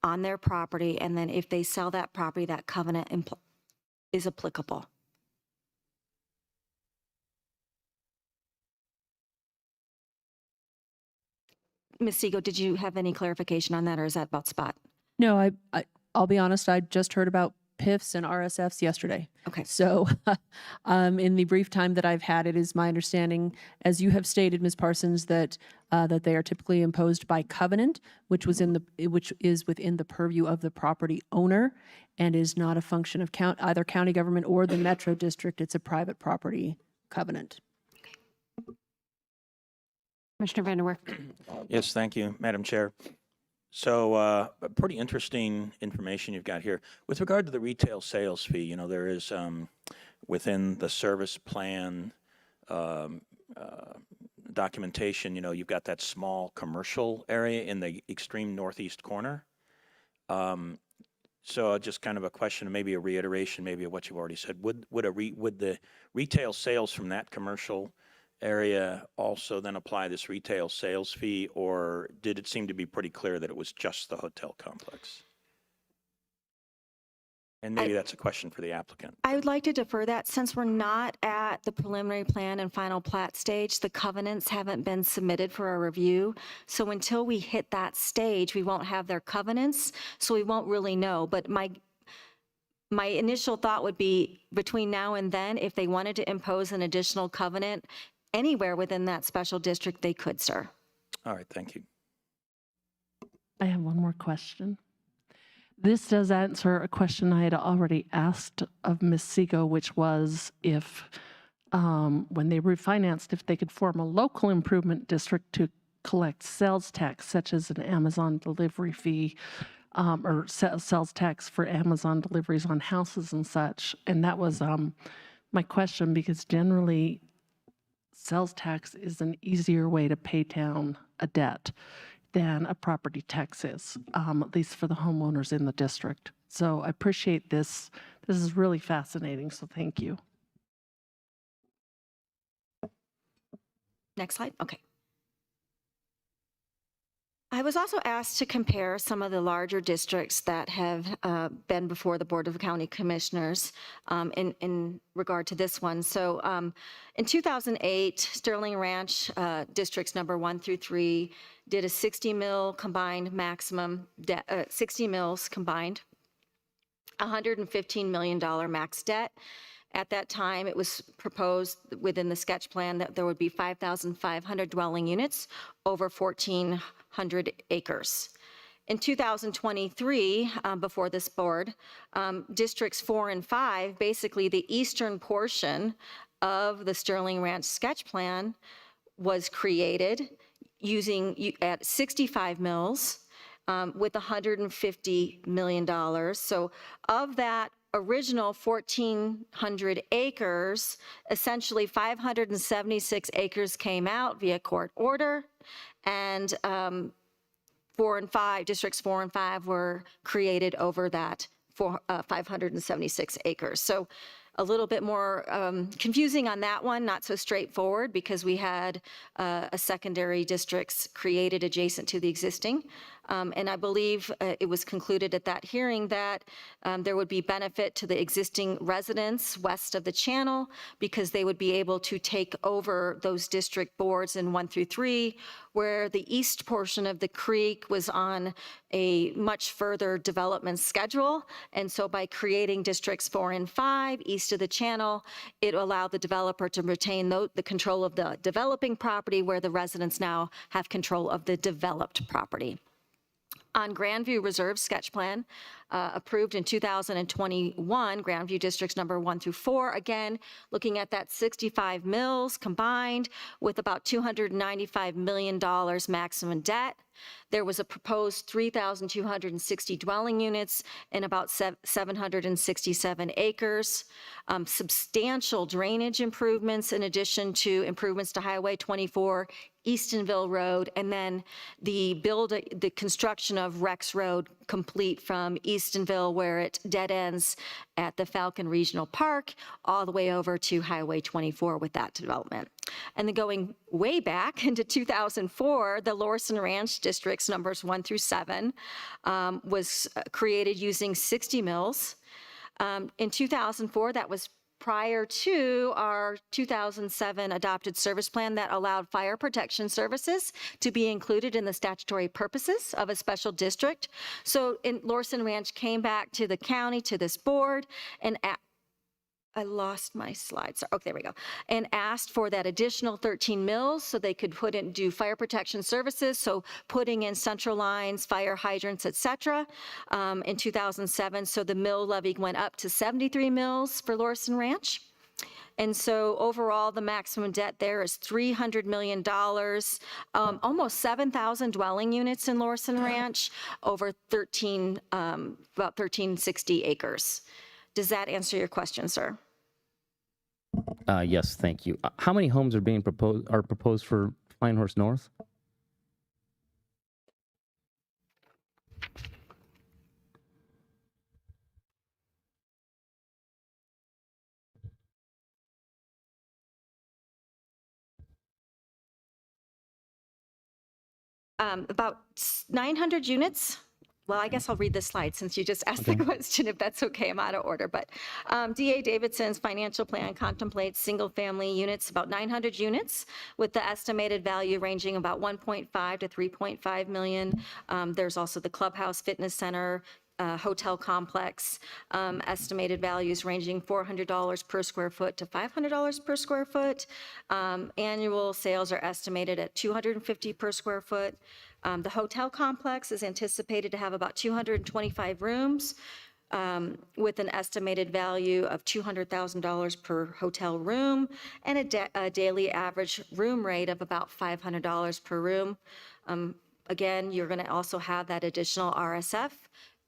on their property, and then if they sell that property, that covenant is applicable. Ms. Siegel, did you have any clarification on that, or is that about spot? No, I'll be honest, I just heard about PIFs and RSFs yesterday. Okay. So in the brief time that I've had, it is my understanding, as you have stated, Ms. Parsons, that that they are typically imposed by covenant, which is within the purview of the property owner and is not a function of either county government or the metro district. It's a private property covenant. Commissioner Vanderwerf. Yes, thank you, Madam Chair. So pretty interesting information you've got here. With regard to the retail sales fee, there is within the service plan documentation, you've got that small commercial area in the extreme northeast corner. So just kind of a question, maybe a reiteration, maybe of what you've already said. Would the retail sales from that commercial area also then apply this retail sales fee, or did it seem to be pretty clear that it was just the hotel complex? And maybe that's a question for the applicant. I would like to defer that since we're not at the preliminary plan and final plat stage. The covenants haven't been submitted for a review. So until we hit that stage, we won't have their covenants, so we won't really know. But my initial thought would be between now and then, if they wanted to impose an additional covenant anywhere within that special district, they could, sir. All right, thank you. I have one more question. This does answer a question I had already asked of Ms. Sigo, which was if, when they refinanced, if they could form a local improvement district to collect sales tax, such as an Amazon delivery fee, or sales tax for Amazon deliveries on houses and such. And that was my question, because generally, sales tax is an easier way to pay down a debt than a property tax is, at least for the homeowners in the district. So I appreciate this. This is really fascinating, so thank you. Next slide. Okay. I was also asked to compare some of the larger districts that have been before the Board of County Commissioners in regard to this one. So in 2008, Sterling Ranch districts number 1 through 3 did a 60 mil combined maximum, 60 mils combined, $115 million max debt. At that time, it was proposed within the sketch plan that there would be 5,500 dwelling units over 1,400 acres. In 2023, before this board, districts 4 and 5, basically the eastern portion of the Sterling Ranch sketch plan, was created using at 65 mills with $150 million. So of that original 1,400 acres, essentially 576 acres came out via court order, and 4 and 5, districts 4 and 5 were created over that 576 acres. So a little bit more confusing on that one, not so straightforward, because we had a secondary districts created adjacent to the existing. And I believe it was concluded at that hearing that there would be benefit to the existing residents west of the channel because they would be able to take over those district boards in 1 through 3, where the east portion of the creek was on a much further development schedule. And so by creating districts 4 and 5 east of the channel, it allowed the developer to retain the control of the developing property where the residents now have control of the developed property. On Grandview Reserve Sketch Plan, approved in 2021, Grandview Districts number 1 through 4, again, looking at that 65 mills combined with about $295 million maximum debt. There was a proposed 3,260 dwelling units in about 767 acres, substantial drainage improvements in addition to improvements to Highway 24, Eastonville Road, and then the construction of Rex Road complete from Eastonville, where it dead ends at the Falcon Regional Park, all the way over to Highway 24 with that development. And then going way back into 2004, the Lorison Ranch districts numbers 1 through 7 was created using 60 mills. In 2004, that was prior to our 2007 adopted service plan that allowed fire protection services to be included in the statutory purposes of a special district. So Lorison Ranch came back to the county, to this board, and I lost my slides. Oh, there we go. And asked for that additional 13 mills so they could do fire protection services. So putting in central lines, fire hydrants, et cetera, in 2007. So the mill levy went up to 73 mills for Lorison Ranch. And so overall, the maximum debt there is $300 million, almost 7,000 dwelling units in Lorison Ranch, over about 1,360 acres. Does that answer your question, sir? Yes, thank you. How many homes are proposed for Pinehorse North? About 900 units. Well, I guess I'll read the slide since you just asked the question, if that's okay. I'm out of order. But D.A. Davidson's financial plan contemplates single-family units, about 900 units, with the estimated value ranging about 1.5 to 3.5 million. There's also the clubhouse, fitness center, hotel complex, estimated values ranging $400 per square foot to $500 per square foot. Annual sales are estimated at $250 per square foot. The hotel complex is anticipated to have about 225 rooms with an estimated value of $200,000 per hotel room and a daily average room rate of about $500 per room. Again, you're going to also have that additional RSF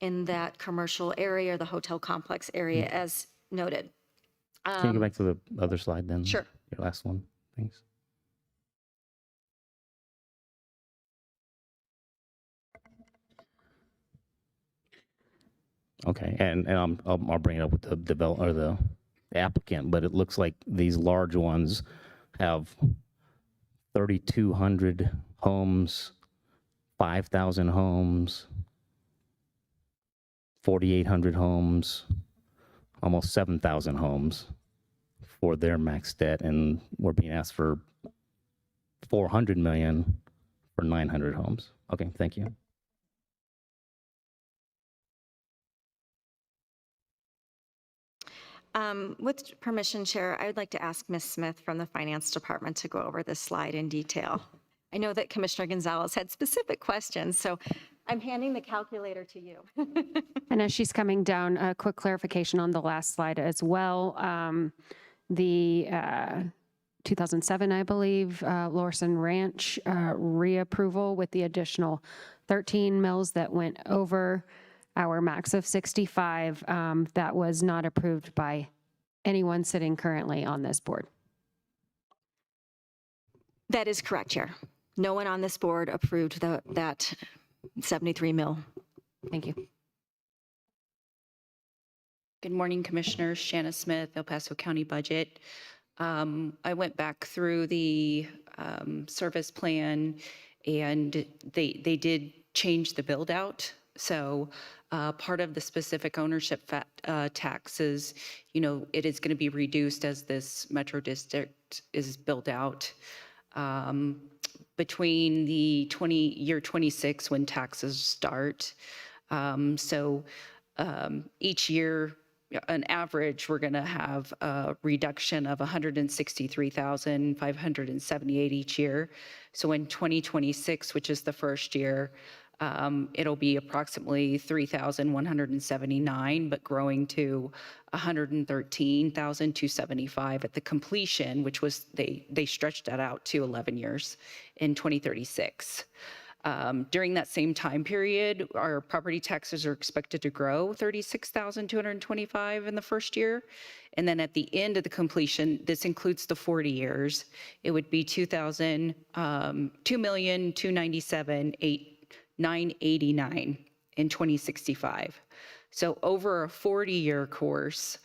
in that commercial area, or the hotel complex area, as noted. Can you go back to the other slide then? Sure. Your last one, thanks. Okay, and I'll bring it up with the developer or the applicant, but it looks like these large ones have 3,200 homes, 5,000 homes, 4,800 homes, almost 7,000 homes for their max debt, and we're being asked for 400 million for 900 homes. Okay, thank you. With permission, Chair, I would like to ask Ms. Smith from the Finance Department to go over this slide in detail. I know that Commissioner Gonzalez had specific questions, so I'm handing the calculator to you. And as she's coming down, a quick clarification on the last slide as well. The 2007, I believe, Lorison Ranch reapproval with the additional 13 mills that went over our max of 65, that was not approved by anyone sitting currently on this board. That is correct, Chair. No one on this board approved that 73 mil. Thank you. Good morning, Commissioners. Shanna Smith, El Paso County Budget. I went back through the service plan, and they did change the build out. So part of the specific ownership taxes, it is going to be reduced as this metro district is built out. Between the year 26 when taxes start. Each year, on average, we're going to have a reduction of 163,578 each year. So in 2026, which is the first year, it'll be approximately 3,179, but growing to 113,275 at the completion, which was they stretched that out to 11 years in 2036. During that same time period, our property taxes are expected to grow 36,225 in the first year. And then at the end of the completion, this includes the 40 years, it would be 2,297,989 in 2065. So over a 40-year course,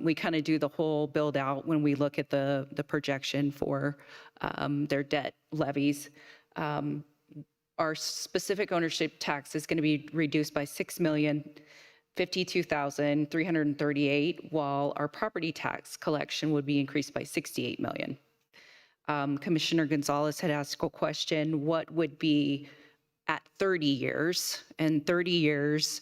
we kind of do the whole build out when we look at the projection for their debt levies. Our specific ownership tax is going to be reduced by $6,052,338, while our property tax collection would be increased by $68 million. Commissioner Gonzalez had asked a question, what would be at 30 years? And 30 years,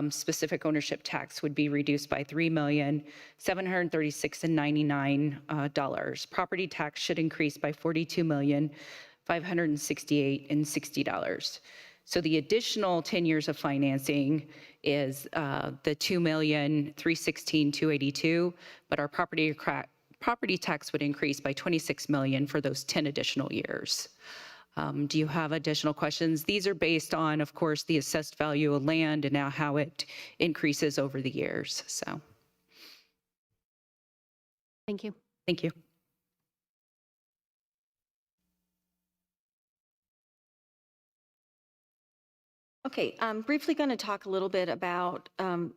specific ownership tax would be reduced by $3,736,099. Property tax should increase by $42,568,060. So the additional 10 years of financing is the $2,316,282, but our property tax would increase by $26 million for those 10 additional years. Do you have additional questions? These are based on, of course, the assessed value of land and now how it increases over the years. So, Thank you. thank you. Okay, I'm briefly going to talk a little bit about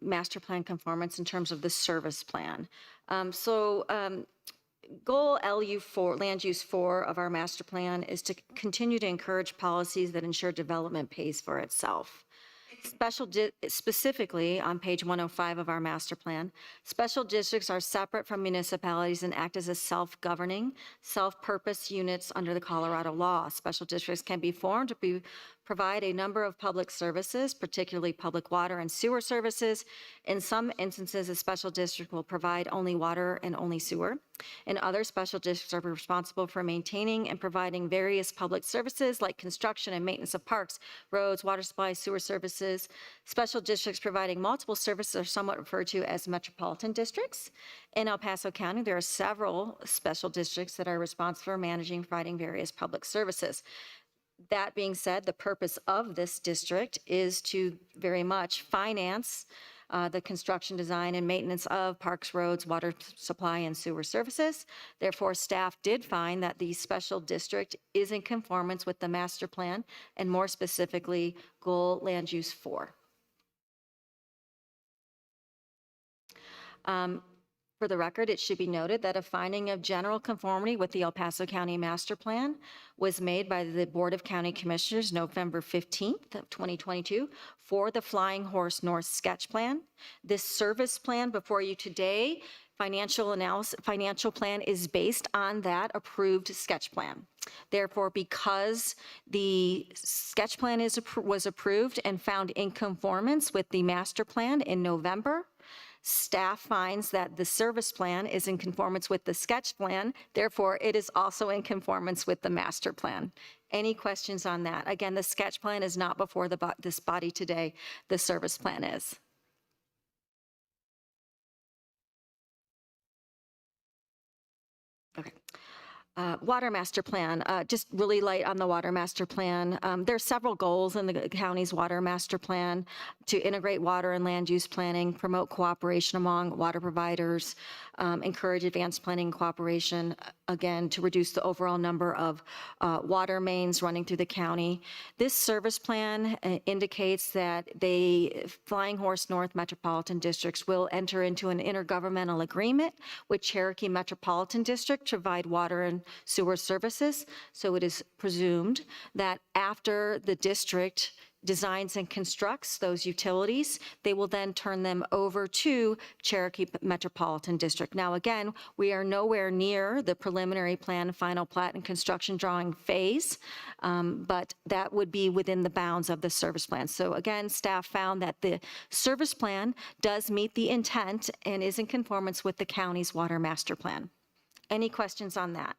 master plan conformance in terms of the service plan. Goal LU4, land use 4 of our master plan is to continue to encourage policies that ensure development pays for itself. Specifically on page 105 of our master plan, special districts are separate from municipalities and act as a self-governing, self-purpose units under the Colorado law. Special districts can be formed to provide a number of public services, particularly public water and sewer services. In some instances, a special district will provide only water and only sewer. And other special districts are responsible for maintaining and providing various public services like construction and maintenance of parks, roads, water supply, sewer services. Special districts providing multiple services are somewhat referred to as metropolitan districts. In El Paso County, there are several special districts that are responsible for managing and providing various public services. That being said, the purpose of this district is to very much finance the construction, design, and maintenance of parks, roads, water supply, and sewer services. Therefore, staff did find that the special district is in conformance with the master plan, and more specifically, goal land use 4. For the record, it should be noted that a finding of general conformity with the El Paso County Master Plan was made by the Board of County Commissioners November 15th of 2022 for the Flying Horse North Sketch Plan. This service plan before you today, financial plan is based on that approved sketch plan. Therefore, because the sketch plan was approved and found in conformance with the master plan in November, staff finds that the service plan is in conformance with the sketch plan. Therefore, it is also in conformance with the master plan. Any questions on that? Again, the sketch plan is not before this body today. The service plan is. Okay. Water master plan, just really light on the water master plan. There are several goals in the county's water master plan to integrate water and land use planning, promote cooperation among water providers, encourage advanced planning and cooperation, again, to reduce the overall number of water mains running through the county. This service plan indicates that Flying Horse North Metropolitan Districts will enter into an intergovernmental agreement with Cherokee Metropolitan District to provide water and sewer services. So it is presumed that after the district designs and constructs those utilities, they will then turn them over to Cherokee Metropolitan District. Now, again, we are nowhere near the preliminary plan, final plat, and construction drawing phase, but that would be within the bounds of the service plan. So again, staff found that the service plan does meet the intent and is in conformance with the county's water master plan. Any questions on that?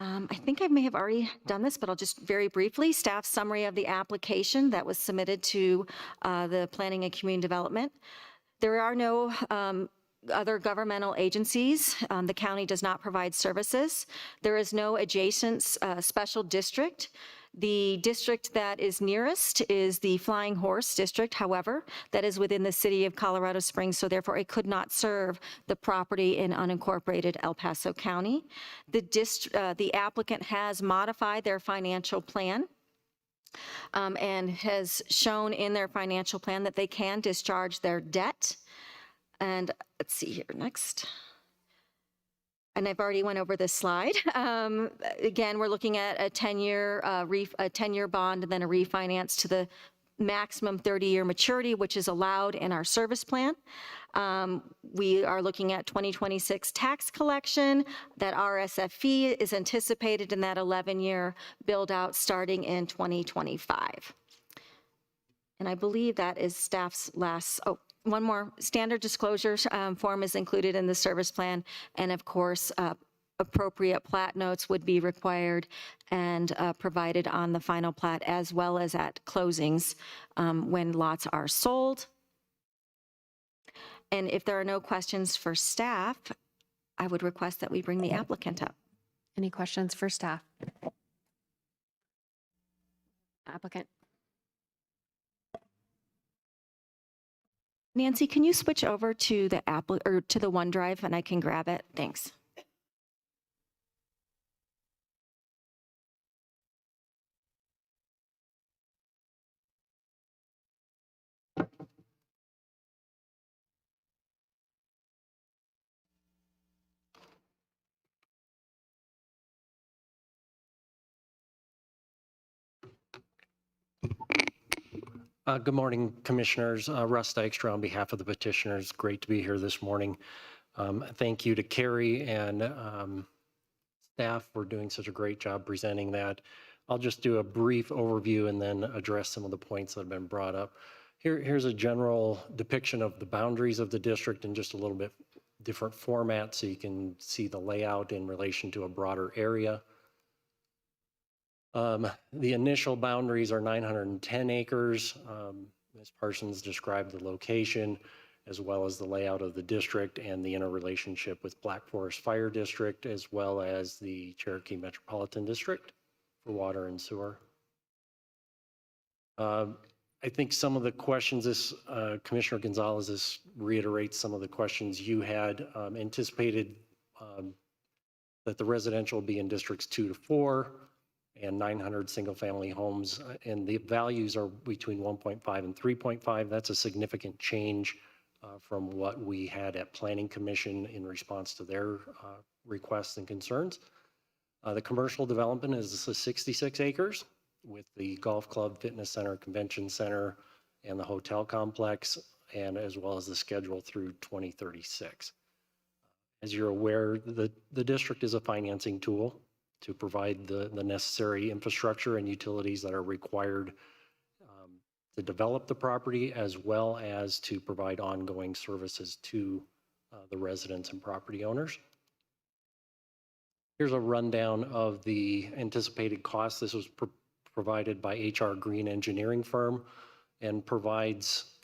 I think I may have already done this, but I'll just very briefly, staff summary of the application that was submitted to the Planning and Community Development. There are no other governmental agencies. The county does not provide services. There is no adjacent special district. The district that is nearest is the Flying Horse District, however, that is within the city of Colorado Springs, so therefore it could not serve the property in unincorporated El Paso County. The applicant has modified their financial plan and has shown in their financial plan that they can discharge their debt. And let's see here next. And I've already went over this slide. Again, we're looking at a 10-year bond and then a refinance to the maximum 30-year maturity, which is allowed in our service plan. We are looking at 2026 tax collection. That RSF fee is anticipated in that 11-year build-out starting in 2025. And I believe that is staff's last, one more, standard disclosures form is included in the service plan, and of course, appropriate plat notes would be required and provided on the final plat as well as at closings when lots are sold. And if there are no questions for staff, I would request that we bring the applicant up. Any questions for staff? Applicant. Nancy, can you switch over to the to the OneDrive and I can grab it? Thanks. Good morning, Commissioners. Russ Dykstra on behalf of the petitioners. Great to be here this morning. Thank you to Carrie and staff for doing such a great job presenting that. I'll just do a brief overview and then address some of the points that have been brought up. Here's a general depiction of the boundaries of the district in just a little bit different format so you can see the layout in relation to a broader area. The initial boundaries are 910 acres. Ms. Parsons described the location as well as the layout of the district and the interrelationship with Black Forest Fire District as well as the Cherokee Metropolitan District for water and sewer. I think some of the questions, Commissioner Gonzalez, this reiterates some of the questions you had anticipated that the residential will be in districts 2 to 4. And 900 single-family homes, and the values are between 1.5 and 3.5. That's a significant change from what we had at Planning Commission in response to their requests and concerns. The commercial development is 66 acres with the golf club, fitness center, convention center, and the hotel complex, and as well as the schedule through 2036. As you're aware, the district is a financing tool to provide the necessary infrastructure and utilities that are required to develop the property, as well as to provide ongoing services to the residents and property owners. Here's a rundown of the anticipated costs. This was provided by HR Green Engineering Firm and provides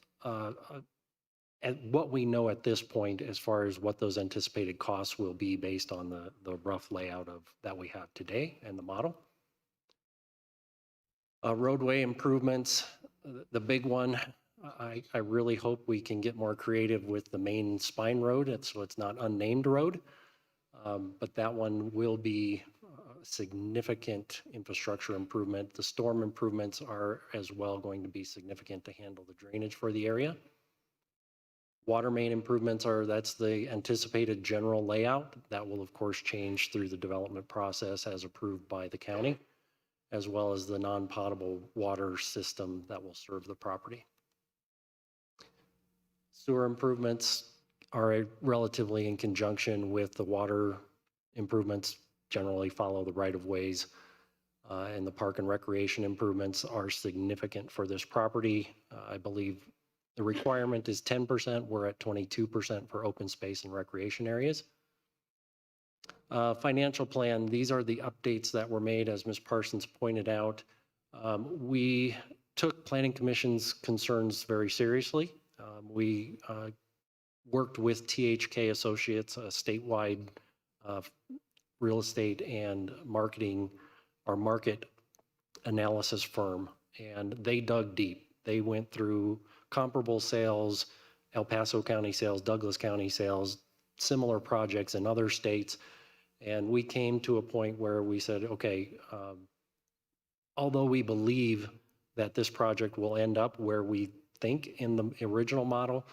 what we know at this point as far as what those anticipated costs will be based on the rough layout that we have today and the model. Roadway improvements, the big one I really hope we can get more creative with the main spine road, so it's not unnamed road. But that one will be a significant infrastructure improvement. The storm improvements are as well going to be significant to handle the drainage for the area. Water main improvements that's the anticipated general layout. That will of course change through the development process as approved by the county, as well as the non-potable water system that will serve the property. Sewer improvements are relatively in conjunction with the water improvements, generally follow the right-of-ways, and the park and recreation improvements are significant for this property. I believe the requirement is 10%. We're at 22% for open space and recreation areas. Financial plan, these are the updates that were made, as Ms. Parsons pointed out. We took Planning Commission's concerns very seriously. We worked with THK Associates, a statewide real estate and marketing or market analysis firm, and they dug deep. They went through comparable sales, El Paso County sales, Douglas County sales, similar projects in other states, and we came to a point where we said, okay, although we believe that this project will end up where we think in the original model,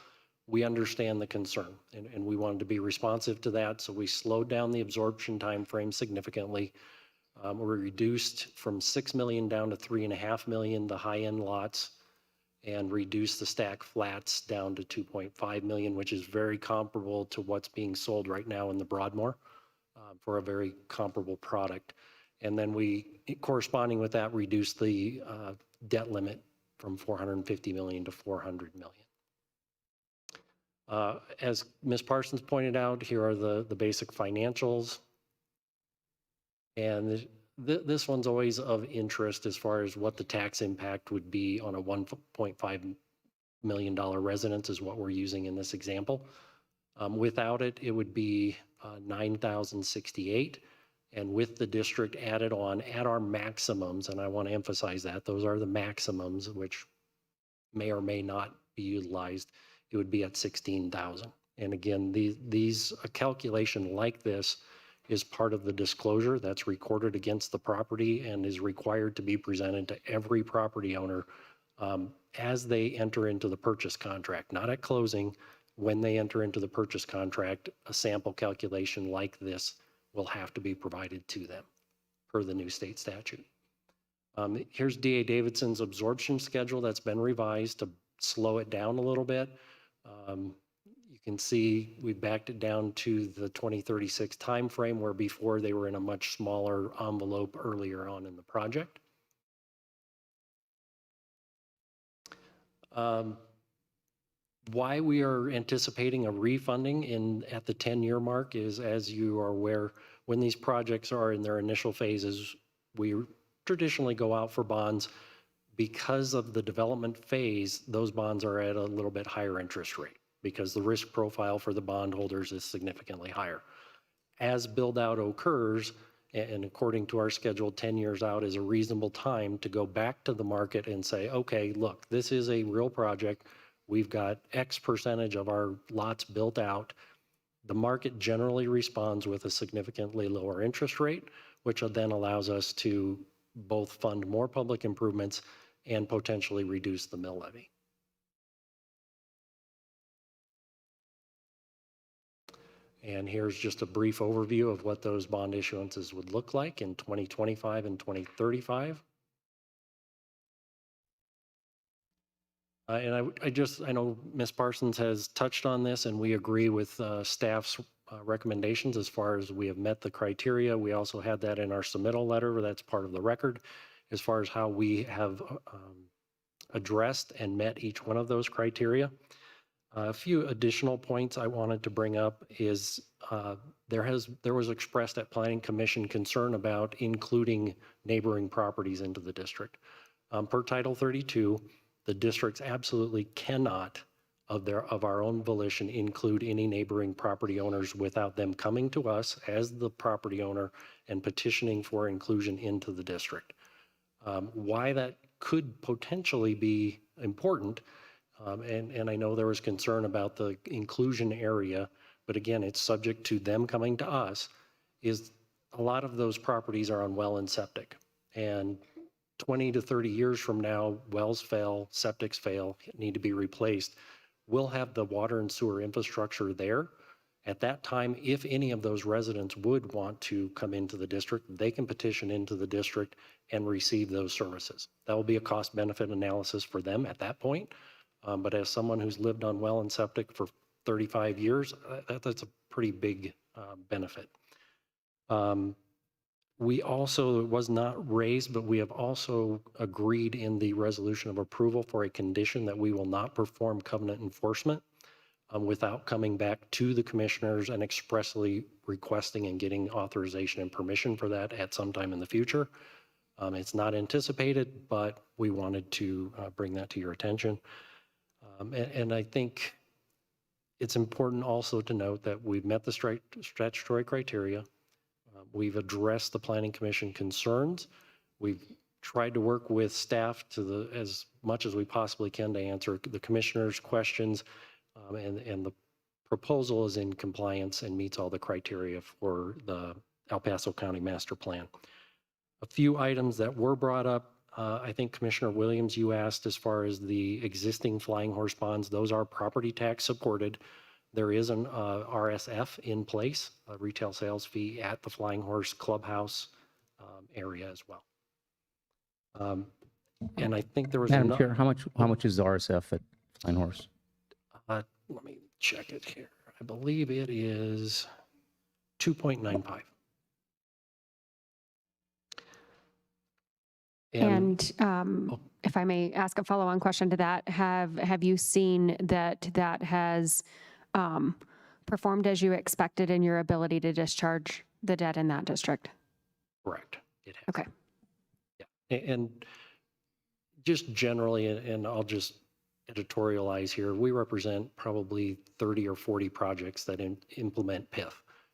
we understand the concern, and we wanted to be responsive to that, so we slowed down the absorption time frame significantly. We reduced from 6 million down to 3.5 million, the high-end lots, and reduced the stack flats down to 2.5 million, which is very comparable to what's being sold right now in the Broadmoor for a very comparable product. And then we, corresponding with that, reduced the debt limit from 450 million to 400 million. As Ms. Parsons pointed out, here are the basic financials. And this one's always of interest as far as what the tax impact would be on a $1.5 million residence is what we're using in this example. Without it, it would be 9,068. And with the district added on at our maximums, and I want to emphasize that, those are the maximums, which may or may not be utilized, it would be at 16,000. And again, a calculation like this is part of the disclosure that's recorded against the property and is required to be presented to every property owner as they enter into the purchase contract, not at closing. When they enter into the purchase contract, a sample calculation like this will have to be provided to them per the new state statute. Here's DA Davidson's absorption schedule that's been revised to slow it down a little bit. You can see we backed it down to the 2036 timeframe, where before they were in a much smaller envelope earlier on in the project. Why we are anticipating a refunding at the 10-year mark is, as you are aware, when these projects are in their initial phases, we traditionally go out for bonds. Because of the development phase, those bonds are at a little bit higher interest rate because the risk profile for the bondholders is significantly higher. As build out occurs, and according to our schedule, 10 years out is a reasonable time to go back to the market and say, okay, look, this is a real project. We've got X percentage of our lots built out. The market generally responds with a significantly lower interest rate, which then allows us to both fund more public improvements and potentially reduce the mill levy. And here's just a brief overview of what those bond issuances would look like in 2025 and 2035. And I know Ms. Parsons has touched on this, and we agree with staff's recommendations as far as we have met the criteria. We also had that in our submittal letter, that's part of the record, as far as how we have addressed and met each one of those criteria. A few additional points I wanted to bring up is there was expressed at Planning Commission concern about including neighboring properties into the district. Per Title 32, the districts absolutely cannot, of our own volition, include any neighboring property owners without them coming to us as the property owner and petitioning for inclusion into the district. Why that could potentially be important And I know there was concern about the inclusion area, but again, it's subject to them coming to us, is a lot of those properties are on well and septic. And 20 to 30 years from now, wells fail, septics fail, need to be replaced. We'll have the water and sewer infrastructure there. At that time, if any of those residents would want to come into the district, they can petition into the district and receive those services. That will be a cost benefit analysis for them at that point. But as someone who's lived on well and septic for 35 years, that's a pretty big benefit. We also, it was not raised, but we have also agreed in the resolution of approval for a condition that we will not perform covenant enforcement without coming back to the commissioners and expressly requesting and getting authorization and permission for that at some time in the future. It's not anticipated, but we wanted to bring that to your attention. And I think it's important also to note that we've met the statutory criteria. We've addressed the Planning Commission concerns. We've tried to work with staff to as much as we possibly can to answer the commissioners' questions, and the proposal is in compliance and meets all the criteria for the El Paso County Master Plan. A few items that were brought up, I think Commissioner Williams, you asked as far as the existing Flying Horse bonds, those are property tax supported. There is an RSF in place, a retail sales fee at the Flying Horse Clubhouse area as well. And I think there was Madam Chair, how much is the RSF at Flying Horse? Let me check it here. I believe it is 2.95. And if I may ask a follow-on question to that, have you seen that has performed as you expected in your ability to discharge the debt in that district? Correct. It has. Okay. Yeah. And just generally, and I'll just editorialize here, we represent probably 30 or 40 projects that implement PIF,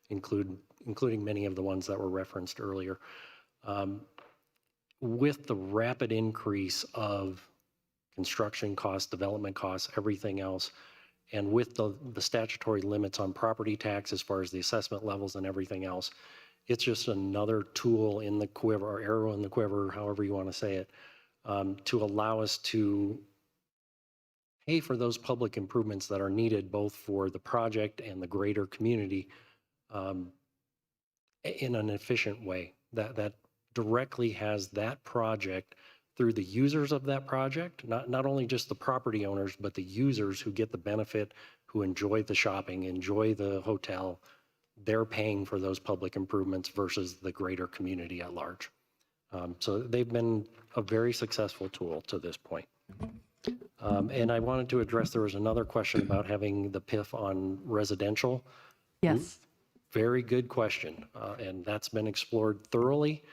including many of the ones that were referenced earlier. With the rapid increase of construction costs, development costs, everything else, and with the statutory limits on property tax as far as the assessment levels and everything else, it's just another tool in the quiver, or arrow in the quiver, however you want to say it, to allow us to pay for those public improvements that are needed both for the project and the greater community in an efficient way that directly has that project through the users of that project, not only just the property owners, but the users who get the benefit, who enjoy the shopping, enjoy the hotel. They're paying for those public improvements versus the greater community at large. So they've been a very successful tool to this point. And I wanted to address, there was another question about having the PIF on residential. Yes. Very good question, and that's been explored thoroughly.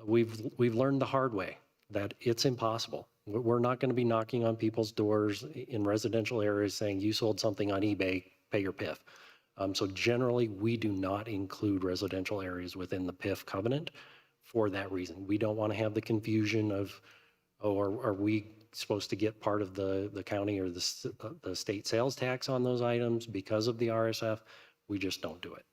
We've learned the hard way that it's impossible. We're not going to be knocking on people's doors in residential areas saying, you sold something on eBay, pay your PIF. So generally, we do not include residential areas within the PIF covenant for that reason. We don't want to have the confusion of, oh, are we supposed to get part of the county or the state sales tax on those items because of the RSF? We just don't do it.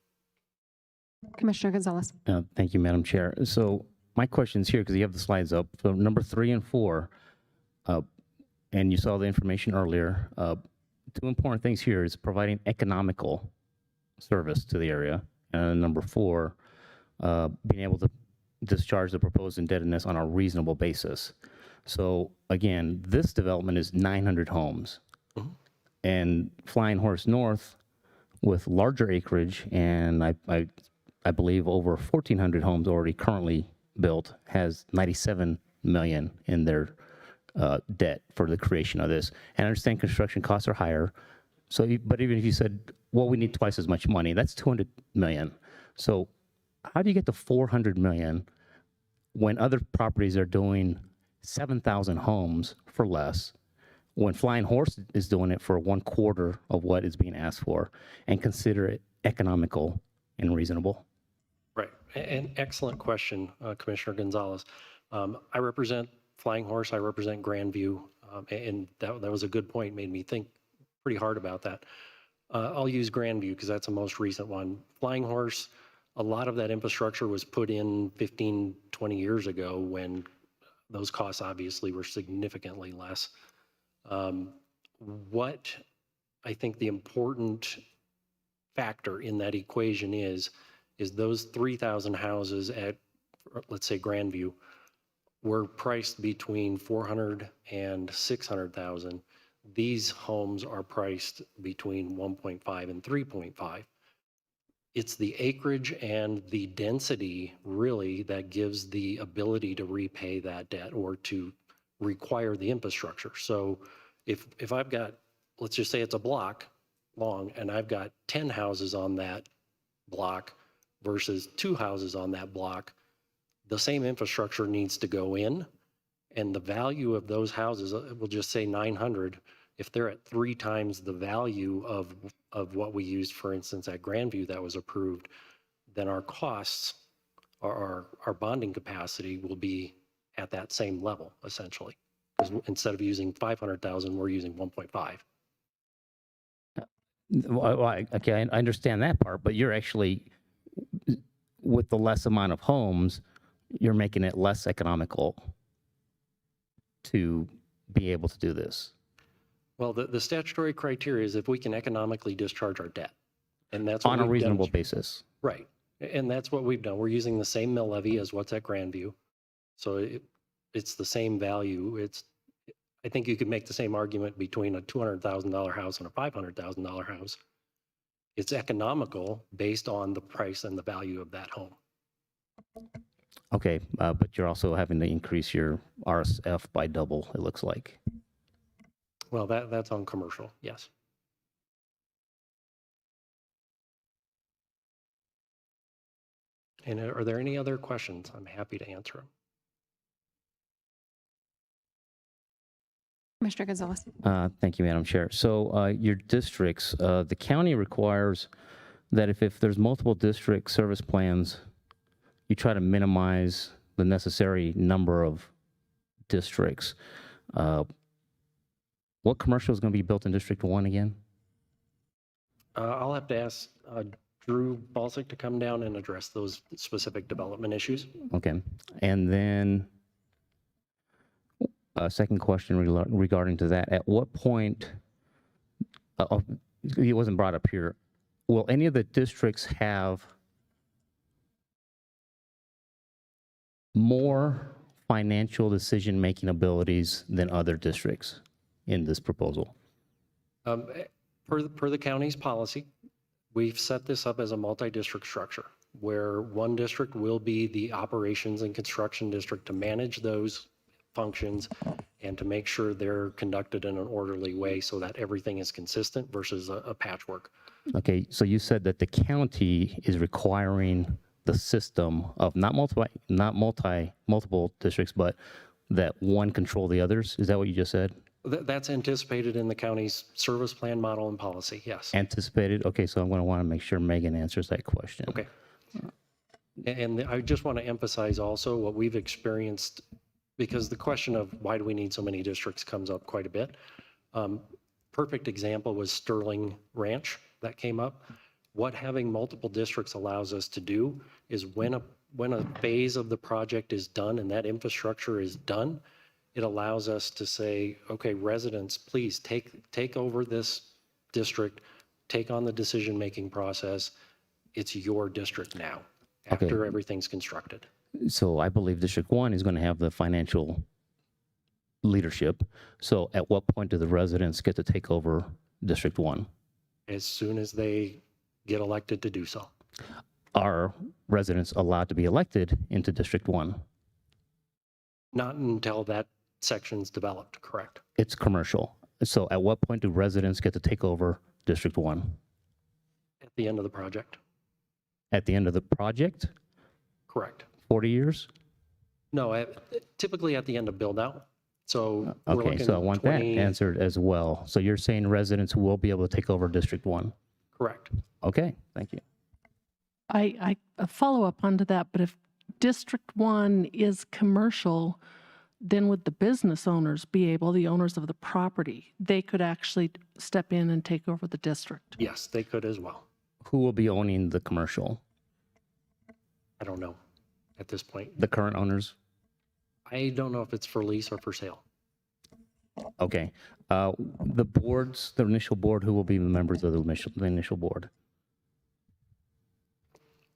Commissioner Gonzalez. Thank you, Madam Chair. So my question's here because you have the slides up. So number 3 and 4, and you saw the information earlier. 2 important things here is providing economical service to the area. And number 4, being able to discharge the proposed indebtedness on a reasonable basis. So again, this development is 900 homes. And Flying Horse North, with larger acreage, and I believe over 1,400 homes already currently built, has 97 million in their debt for the creation of this. And I understand construction costs are higher. So, but even if you said, well, we need twice as much money, that's 200 million. So how do you get to 400 million when other properties are doing 7,000 homes for less, when Flying Horse is doing it for 1/4 of what is being asked for, and consider it economical and reasonable? Right. An excellent question, Commissioner Gonzalez. I represent Flying Horse. I represent Grandview. And that was a good point, made me think pretty hard about that. I'll use Grandview because that's the most recent one. Flying Horse, a lot of that infrastructure was put in 15, 20 years ago when those costs obviously were significantly less. What I think the important factor in that equation is those 3,000 houses at, let's say, Grandview, were priced between 400 and 600,000. These homes are priced between 1.5 and 3.5. It's the acreage and the density really that gives the ability to repay that debt or to require the infrastructure. So if I've got, let's just say it's a block long and I've got 10 houses on that block versus 2 houses on that block, the same infrastructure needs to go in, and the value of those houses, we'll just say 900, if they're at 3 times the value of what we used, for instance, at Grandview that was approved, then our costs, our bonding capacity will be at that same level, essentially. Because instead of using 500,000, we're using 1.5. Okay, I understand that part, but you're actually, with the less amount of homes, you're making it less economical to be able to do this. Well, the statutory criteria is if we can economically discharge our debt. And that's what On a we've reasonable demonstrated. basis. Right. And that's what we've done. We're using the same mill levy as what's at Grandview. So it's the same value. I think you could make the same argument between a $200,000 house and a $500,000 house. It's economical based on the price and the value of that home. Okay, but you're also having to increase your RSF by double, it looks like. Well, that's on commercial, yes. And are there any other questions? I'm happy to answer them. Commissioner Gonzalez. Thank you, Madam Chair. So your districts, the county requires that if there's multiple district service plans, you try to minimize the necessary number of districts. What commercial is going to be built in District 1 again? I'll have to ask Drew Balsick to come down and address those specific development issues. Okay. And then a second question regarding to that. At what point, it wasn't brought up here, will any of the districts have more financial decision-making abilities than other districts in this proposal? Per the county's policy, we've set this up as a multi-district structure where one district will be the operations and construction district to manage those functions and to make sure they're conducted in an orderly way so that everything is consistent versus a patchwork. Okay, so you said that the county is requiring the system of not multiple districts, but that one control the others? Is that what you just said? That's anticipated in the county's service plan model and policy, yes. Anticipated? Okay, so I'm going to want to make sure Megan answers that question. Okay. And I just want to emphasize also what we've experienced, because the question of why do we need so many districts comes up quite a bit. Perfect example was Sterling Ranch that came up. What having multiple districts allows us to do is when a phase of the project is done and that infrastructure is done, it allows us to say, okay, residents, please take over this district, take on the decision-making process. It's your district now, after everything's constructed. So I believe District 1 is going to have the financial leadership. So at what point do the residents get to take over District 1? As soon as they get elected to do so. Are residents allowed to be elected into District 1? Not until that section's developed, correct? It's commercial. So at what point do residents get to take over District 1? At the end of the project, At the end of the project? correct. 40 years? No, typically at the end of build out. So we're Okay, looking so I want 20 that answered as well. So you're saying residents will be able to take over District 1? Correct. Okay, thank you. I follow up onto that, but if District 1 is commercial, then would the business owners be able, the owners of the property, they could actually step in and take over the district? Yes, they could as well. Who will be owning the commercial? I don't know at this point. The current owners? I don't know if it's for lease or for sale. Okay. The boards, the initial board, who will be the members of the initial board?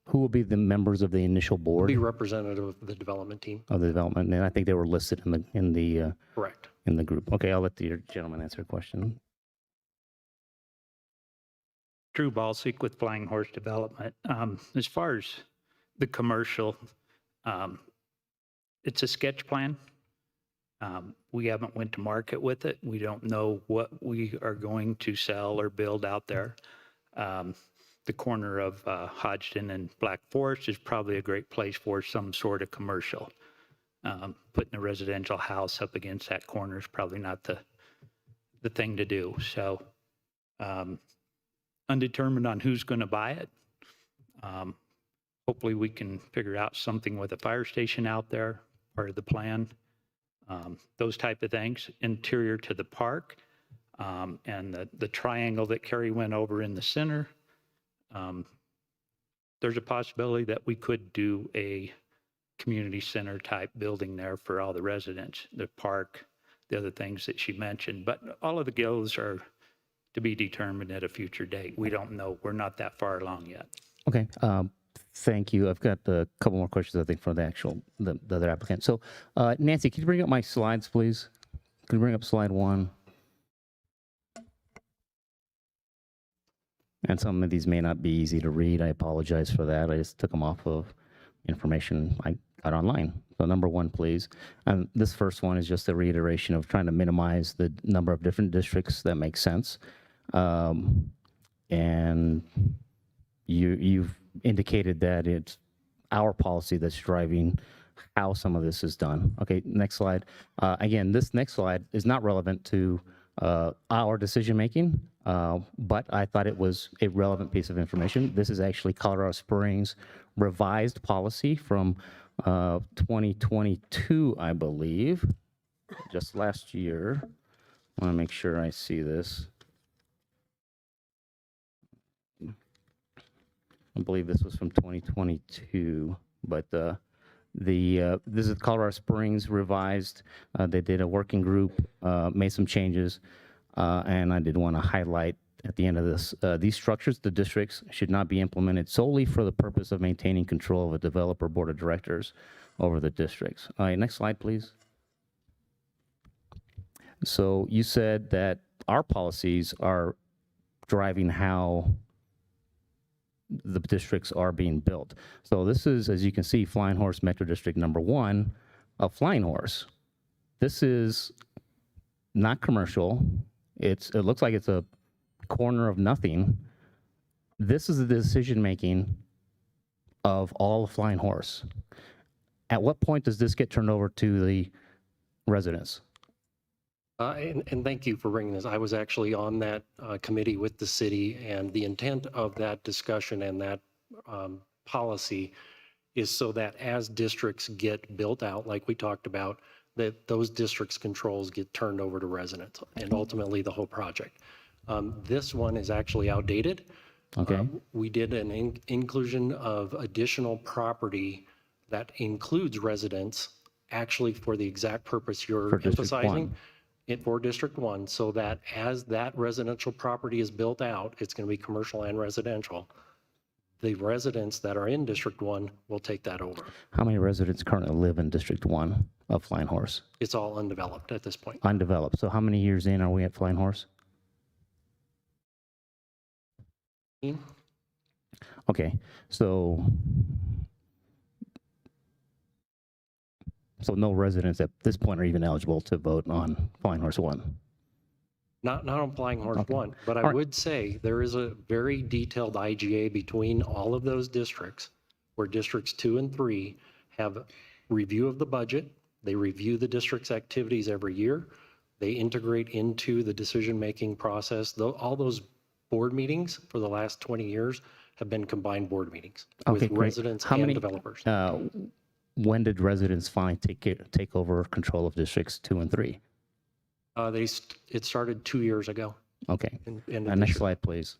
Who will be the members of the initial board Be representative of the development team. of the development? And I think they were listed in the Correct. in the group. Okay, I'll let the gentleman answer a question. Drew Balsick with Flying Horse Development. As far as the commercial, it's a sketch plan. We haven't went to market with it. We don't know what we are going to sell or build out there. The corner of Hodgson and Black Forest is probably a great place for some sort of commercial. Putting a residential house up against that corner is probably not the thing to do. So undetermined on who's going to buy it. Hopefully we can figure out something with a fire station out there, part of the plan. Those type of things, interior to the park, and the triangle that Kerry went over in the center. There's a possibility that we could do a community center type building there for all the residents, the park, the other things that she mentioned. But all of the goals are to be determined at a future date. We don't know. We're not that far along yet. Okay. Thank you. I've got a couple more questions, I think, for the other applicant. So, Nancy, can you bring up my slides, please? Can you bring up slide 1? And some of these may not be easy to read. I apologize for that. I just took them off of information I got online. So number 1, please. And this first one is just a reiteration of trying to minimize the number of different districts that make sense. And you've indicated that it's our policy that's driving how some of this is done. Okay, next slide. Again, this next slide is not relevant to our decision-making, but I thought it was a relevant piece of information. This is actually Colorado Springs revised policy from 2022, I believe, just last year. I want to make sure I see this. I believe this was from 2022, but this is Colorado Springs revised. They did a working group, made some changes, and I did want to highlight at the end of this, these structures, the districts should not be implemented solely for the purpose of maintaining control of a developer board of directors over the districts. All right, next slide, please. So you said that our policies are driving how the districts are being built. So this is, as you can see, Flying Horse Metro District number 1 of Flying Horse. This is not commercial. It looks like it's a corner of nothing. This is the decision-making of all of Flying Horse. At what point does this get turned over to the residents? And thank you for bringing this. I was actually on that committee with the city, and the intent of that discussion and that policy is so that as districts get built out, like we talked about, that those districts' controls get turned over to residents and ultimately the whole project. This one is actually outdated. Okay. We did an inclusion of additional property that includes residents, actually for the exact purpose you're emphasizing. For District 1, so that as that residential property is built out, it's going to be commercial and residential. The residents that are in District 1 will take that over. How many residents currently live in District 1 of Flying Horse? It's all undeveloped at this point. Undeveloped. So how many years in are we at Flying Horse? Okay, so no residents at this point are even eligible to vote on Flying Horse 1? Not on Flying Horse Okay. 1, but I All right. would say there is a very detailed IGA between all of those districts, where Districts 2 and 3 have review of the budget. They review the district's activities every year. They integrate into the decision-making process. All those board meetings for the last 20 years have been combined board meetings Okay, with great. residents How and many, developers. when did residents finally take over control of districts 2 and 3? It started 2 years ago. Okay. in Next addition. slide, please.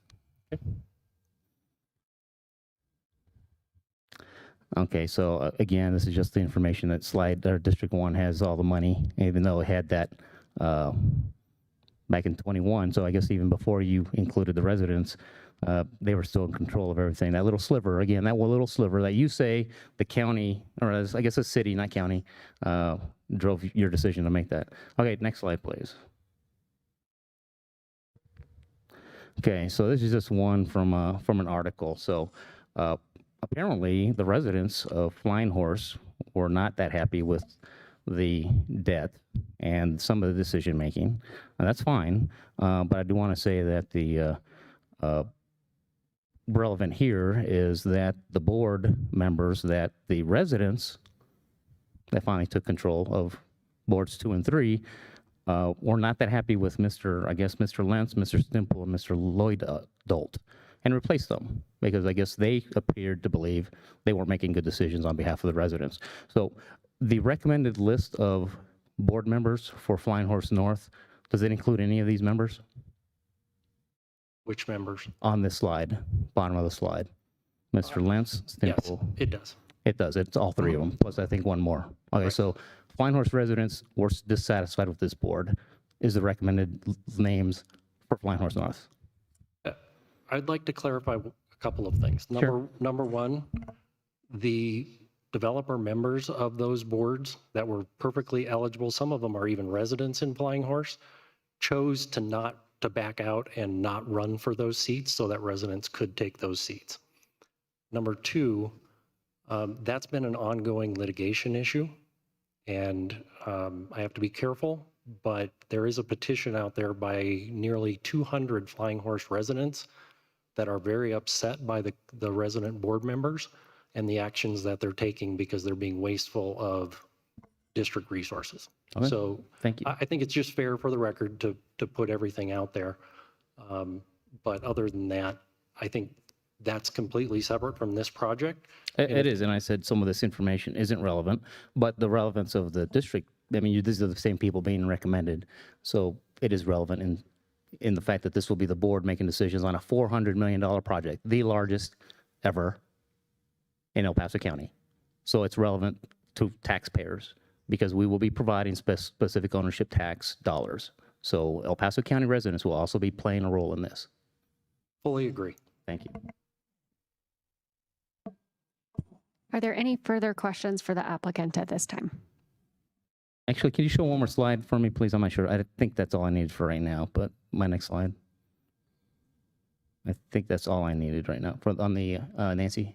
Okay, so again, this is just the information that slide, or District 1 has all the money, even though it had that back in 21. So I guess even before you included the residents, they were still in control of everything. That little sliver, again, that one little sliver that you say the county, or I guess a city, not county, drove your decision to make that. Okay, next slide, please. Okay, so this is just one from an article. So apparently the residents of Flying Horse were not that happy with the debt and some of the decision making. And that's fine, but I do want to say that the relevant here is that the board members, that the residents that finally took control of boards 2 and 3 were not that happy with Mr. Lentz, Mr. Stimple, and Mr. Lloyd Dolt, and replaced them because I guess they appeared to believe they weren't making good decisions on behalf of the residents. So the recommended list of board members for Flying Horse North, does it include any of these members? Which members? On this slide, bottom of the slide. Mr. Lentz, Stimple. Yes, it does. It does. It's all 3 of them, plus I think one more. Okay, so Flying Horse residents were dissatisfied with this board. Is the recommended names for Flying Horse North? I'd like to clarify a couple of things. Number one, the developer members of those boards that were perfectly eligible, some of them are even residents in Flying Horse, chose to back out and not run for those seats so that residents could take those seats. Number two, that's been an ongoing litigation issue, and I have to be careful, but there is a petition out there by nearly 200 Flying Horse residents that are very upset by the resident board members and the actions that they're taking because they're being wasteful of district resources. Okay. So thank you. I think it's just fair for the record to put everything out there. But other than that, I think that's completely separate from this project. It is, and I said some of this information isn't relevant, but the relevance of the district, I mean, these are the same people being recommended, so it is relevant in the fact that this will be the board making decisions on a $400 million project, the largest ever in El Paso County. So it's relevant to taxpayers because we will be providing specific ownership tax dollars. So El Paso County residents will also be playing a role in this. Fully agree. Thank you. Are there any further questions for the applicant at this time? Actually, can you show one more slide for me, please? I'm not sure. I think that's all I needed for right now, but my next slide. I think that's all I needed right now on the Nancy.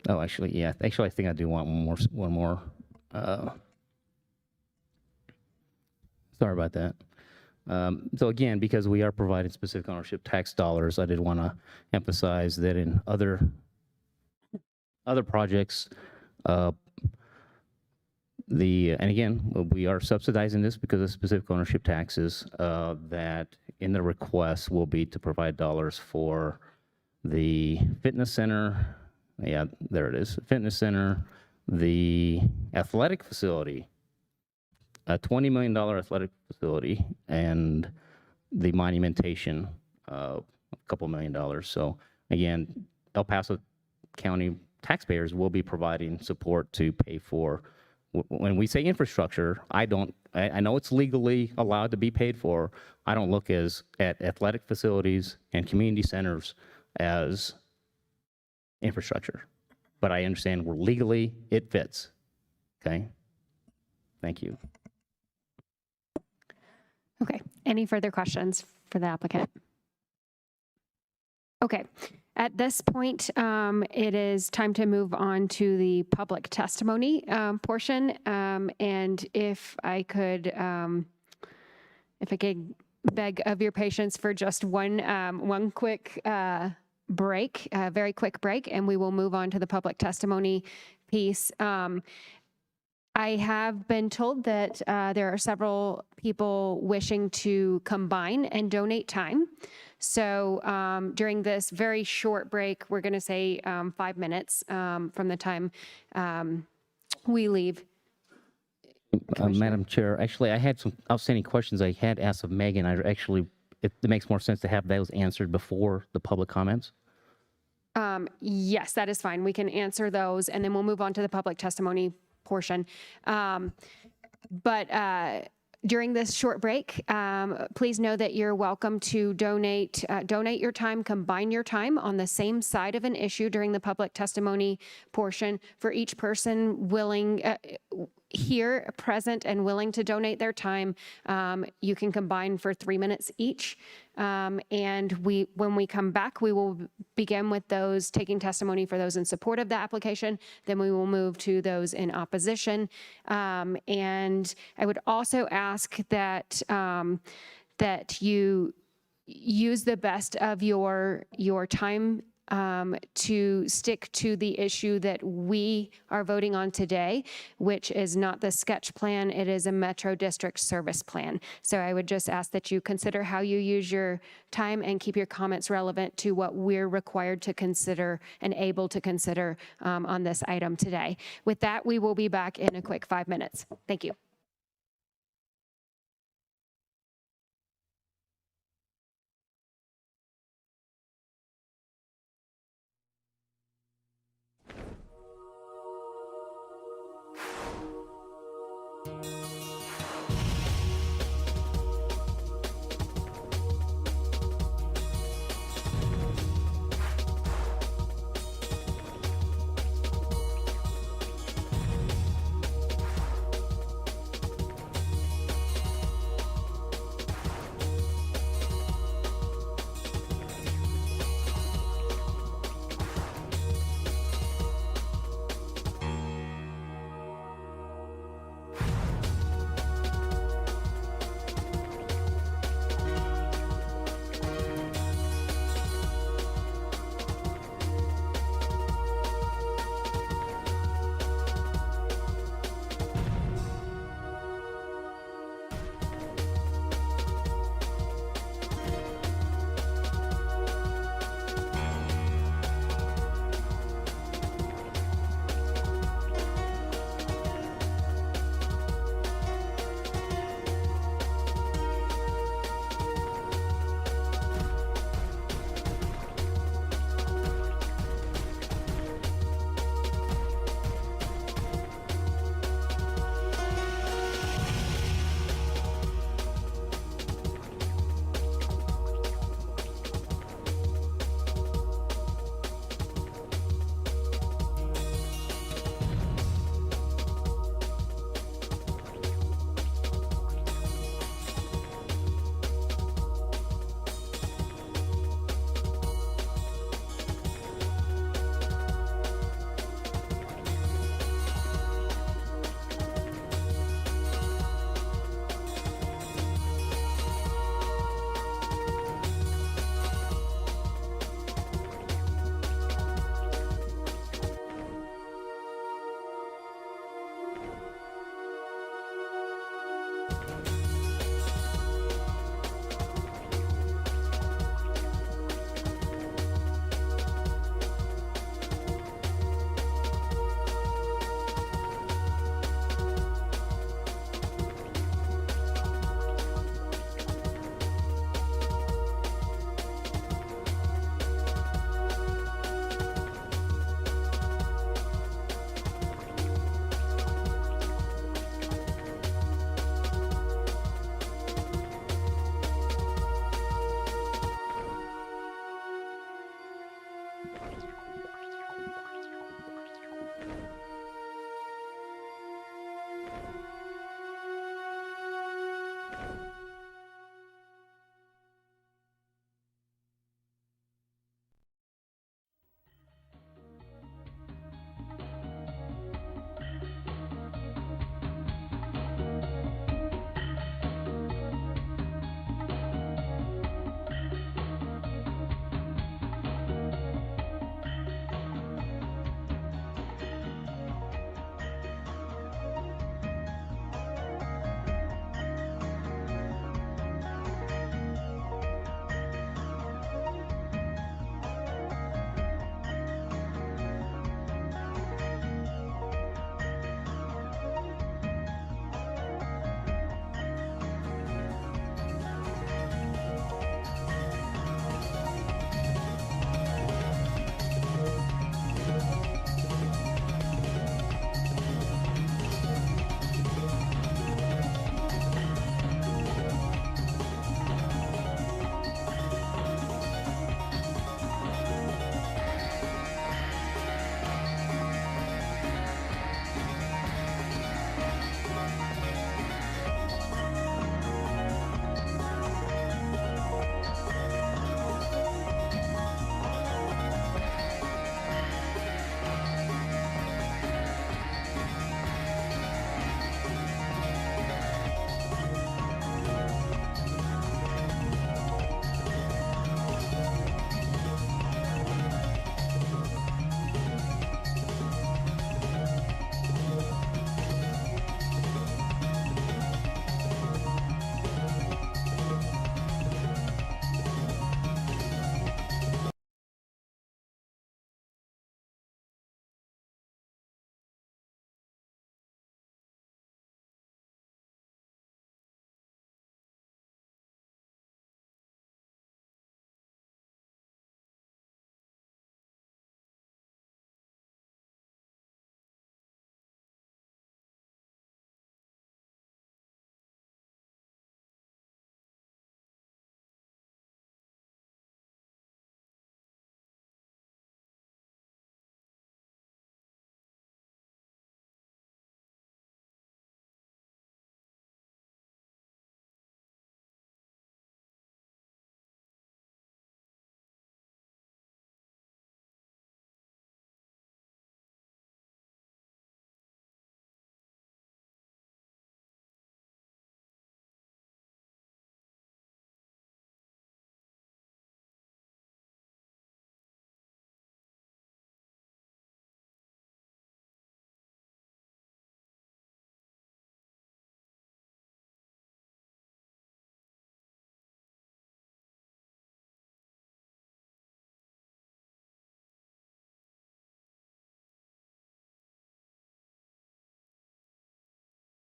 Oh, actually, yeah. Actually, I think I do want one more. Sorry about that. So again, because we are providing specific ownership tax dollars, I did want to emphasize that in other projects, and again, we are subsidizing this because of specific ownership taxes, that in the request will be to provide dollars for the fitness center. Yeah, there it is. Fitness center, the athletic facility, a $20 million athletic facility, and the monumentation, a couple $1 million. So again, El Paso County taxpayers will be providing support to pay for. When we say infrastructure, I know it's legally allowed to be paid for. I don't look at athletic facilities and community centers as infrastructure, but I understand where legally it fits. Okay. Thank you. Okay, any further questions for the applicant? Okay, at this point, it is time to move on to the public testimony portion. And if I could beg of your patience for just one quick break, a very quick break, and we will move on to the public testimony piece. I I have been told that there are several people wishing to combine and donate time. So during this very short break, we're going to say 5 minutes from the time we leave. Madam Chair, actually, I had some outstanding questions I had asked of Megan. It makes more sense to have those answered before the public comments. Yes, that is fine. We can answer those, and then we'll move on to the public testimony portion. But during this short break, please know that you're welcome to donate your time, combine your time on the same side of an issue during the public testimony portion. For each person willing, here, present, and willing to donate their time, you can combine for 3 minutes each. And when we come back, we will begin with those taking testimony for those in support of the application. Then we will move to those in opposition. And I would also ask that that you use the best of your time to stick to the issue that we are voting on today, which is not the sketch plan, it is a Metro District service plan. So I would just ask that you consider how you use your time and keep your comments relevant to what we're required to consider and able to consider on this item today. With that, we will be back in a quick 5 minutes. Thank you.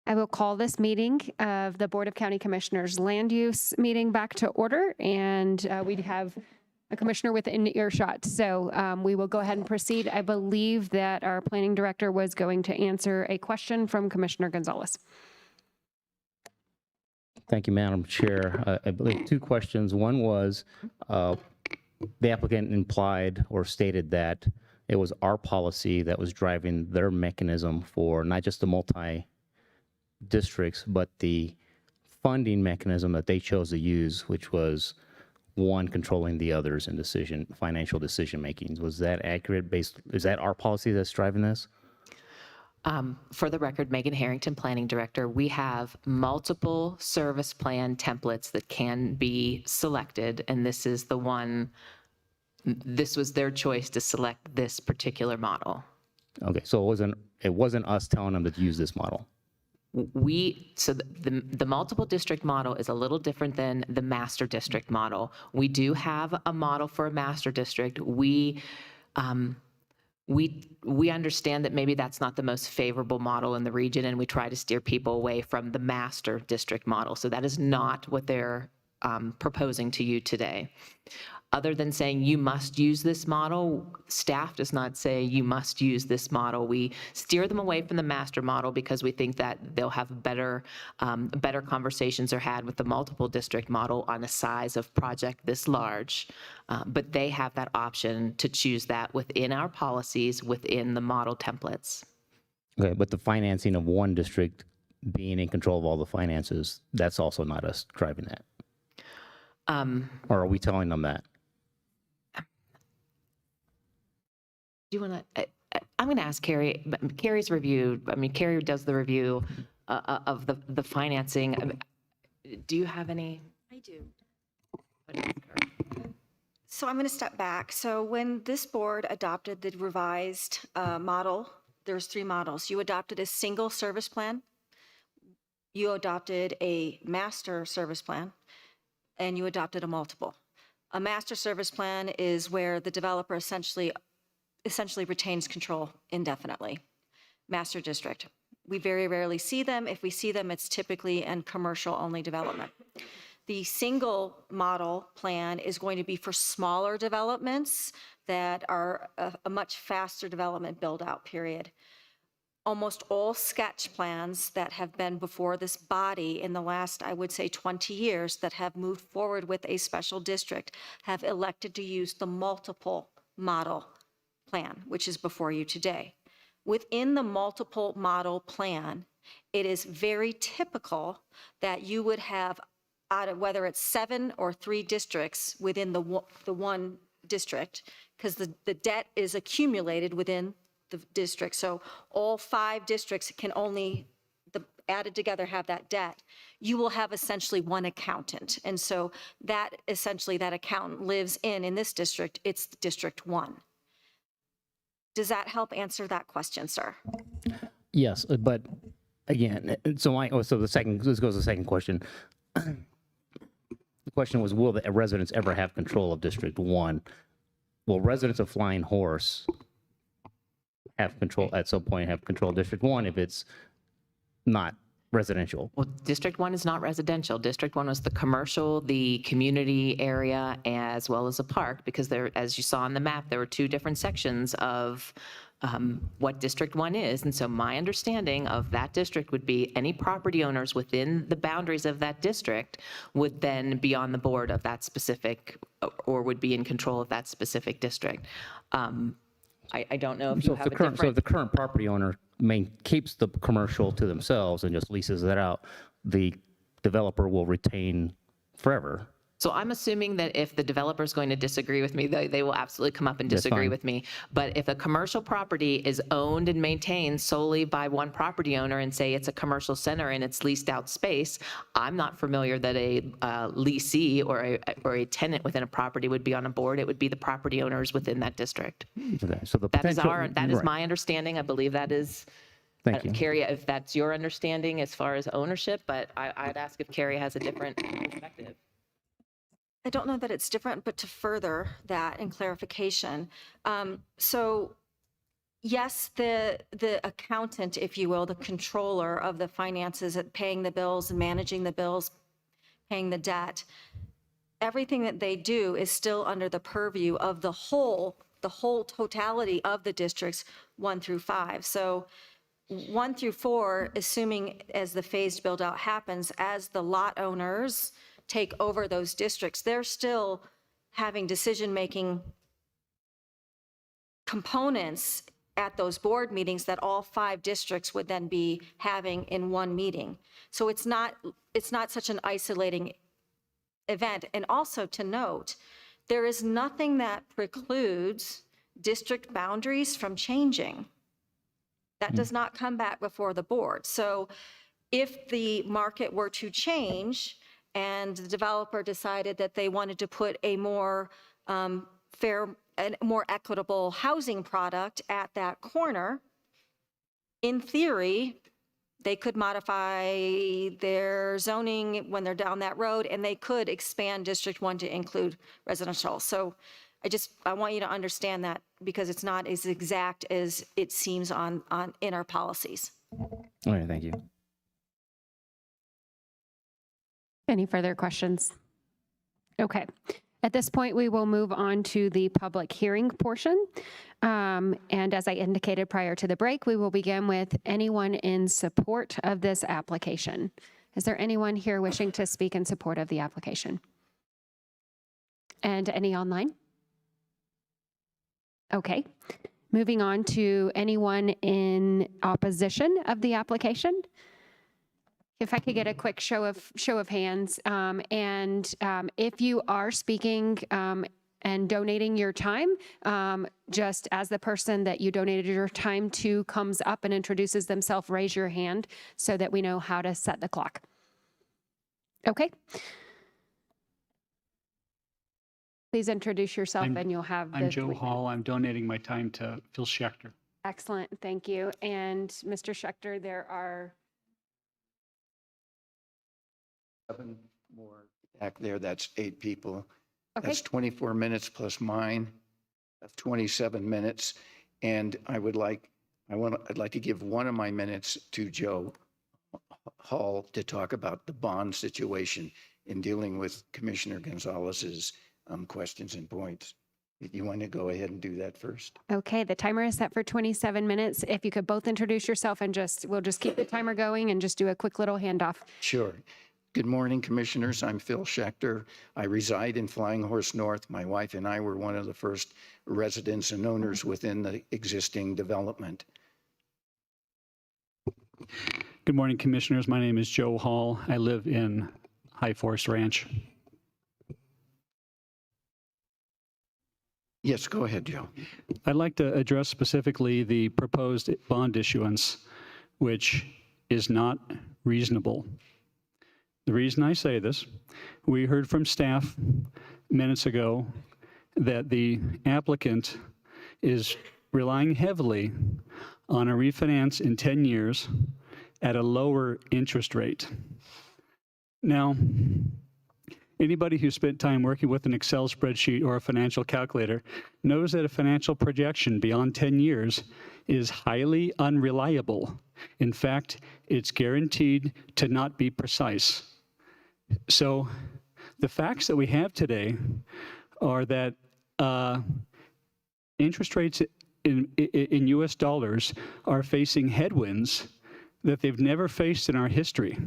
I will call this meeting of the Board of County Commissioners Land Use meeting back to order, and we have a commissioner within earshot. So we will go ahead and proceed. I believe that our planning director was going to answer a question from Commissioner Gonzalez. Thank you, Madam Chair. I believe two questions. One was the applicant implied or stated that it was our policy that was driving their mechanism for not just the multi-districts, but the funding mechanism that they chose to use, which was one controlling the others in financial decision makings. Was that accurate? Is that our policy that's driving this? For the record, Megan Harrington, Planning Director, we have multiple service plan templates that can be selected, and this is the one, this was their choice to select this particular model. Okay, so it wasn't us telling them to use this model. So the multiple district model is a little different than the master district model. We do have a model for a master district. We understand that maybe that's not the most favorable model in the region, and we try to steer people away from the master district model. So that is not what they're proposing to you today. Other than saying you must use this model, staff does not say you must use this model. We steer them away from the master model because we think that they'll have better conversations are had with the multiple district model on a size of project this large. But they have that option to choose that within our policies, within the model templates. Okay, but the financing of one district being in control of all the finances, that's also not us driving that. Or are we telling them that? Do you want to, I'm going to ask Carrie, Carrie's review, Carrie does the review of the financing. Do you have any? I do. So I'm going to step back. So when this board adopted the revised model, there's 3 models. You adopted a single service plan, you adopted a master service plan, and you adopted a multiple. A master service plan is where the developer essentially retains control indefinitely. Master district, we very rarely see them. If we see them, it's typically in commercial-only development. The single model plan is going to be for smaller developments that are a much faster development build-out period. Almost all sketch plans that have been before this body in the last, I would say, 20 years that have moved forward with a special district have elected to use the multiple model plan, which is before you today. Within the multiple model plan, it is very typical that you would have, out of whether it's 7 or 3 districts within the one district, because the debt is accumulated within the district. So all 5 districts can only, added together, have that debt. You will have essentially one accountant. And so that essentially that accountant lives in this district, it's District 1. Does that help answer that question, sir? Yes, but again, let's go to the second question. The question was, will the residents ever have control of District 1? Will residents of Flying Horse have control at some point, have control of District 1 if it's not residential? Well, District 1 is not residential. District 1 was the commercial, the community area, as well as a park, because there, as you saw on the map, there were 2 different sections of what District 1 is. And so my understanding of that district would be any property owners within the boundaries of that district would then be on the board of that specific, or would be in control of that specific district. I don't know if you have a different... So if the current property owner keeps the commercial to themselves and just leases that out, the developer will retain forever. So I'm assuming that if the developer is going to disagree with me, they will absolutely come up and disagree with me. But if a commercial property is owned and maintained solely by one property owner and say it's a commercial center and it's leased out space, I'm not familiar that a leasee or a tenant within a property would be on a board. It would be the property owners within that district. Okay, so that is my understanding. I believe that is. Thank you. Carrie, if that's your understanding as far as ownership, but I'd ask if Carrie has a different perspective. I don't know that it's different, but to further that in clarification, so yes, the accountant, if you will, the controller of the finances at paying the bills and managing the bills, paying the debt, everything that they do is still under the purview of the whole totality of the districts 1 through 5. So 1 through 4, assuming as the phased build out happens, as the lot owners take over those districts, they're still having decision-making components at those board meetings that all 5 districts would then be having in one meeting. So it's not such an isolating event. And also to note, there is nothing that precludes district boundaries from changing. That does not come back before the board. So if the market were to change and the developer decided that they wanted to put a more fair and more equitable housing product at that corner, in theory, they could modify their zoning when they're down that road, and they could expand District 1 to include residential. So I want you to understand that, because it's not as exact as it seems in our policies. All right, thank you. Any further questions? Okay. At this point, we will move on to the public hearing portion. And as I indicated prior to the break, we will begin with anyone in support of this application. Is there anyone here wishing to speak in support of the application? And any online? Okay. Moving on to anyone in opposition of the application. If I could get a quick show of hands, and if you are speaking and donating your time, just as the person that you donated your time to comes up and introduces themselves, raise your hand so that we know how to set the clock. Okay. Please introduce yourself and you'll have the I'm Joe Hall. I'm donating my time to Phil Schechter. Excellent. Thank you. And Mr. Schechter, there are 7 more back there. That's 8 people. Okay. That's 24 minutes plus mine. That's 27 minutes. And I'd like to give 1 of my minutes to Joe Hall to talk about the bond situation in dealing with Commissioner Gonzalez's questions and points. You want to go ahead and do that first? Okay, the timer is set for 27 minutes. If you could both introduce yourself and we'll just keep the timer going and just do a quick little handoff. Sure. Good morning, Commissioners. I'm Phil Schechter. I reside in Flying Horse North. My wife and I were one of the first residents and owners within the existing development. Good morning, Commissioners. My name is Joe Hall. I live in High Forest Ranch. Yes, go ahead, Joe. I'd like to address specifically the proposed bond issuance, which is not reasonable. The reason I say this, we heard from staff minutes ago that the applicant is relying heavily on a refinance in 10 years at a lower interest rate. Now, anybody who spent time working with an Excel spreadsheet or a financial calculator knows that a financial projection beyond 10 years is highly unreliable. In fact, it's guaranteed to not be precise. So the facts that we have today are that interest rates in US dollars are facing headwinds that they've never faced in our history.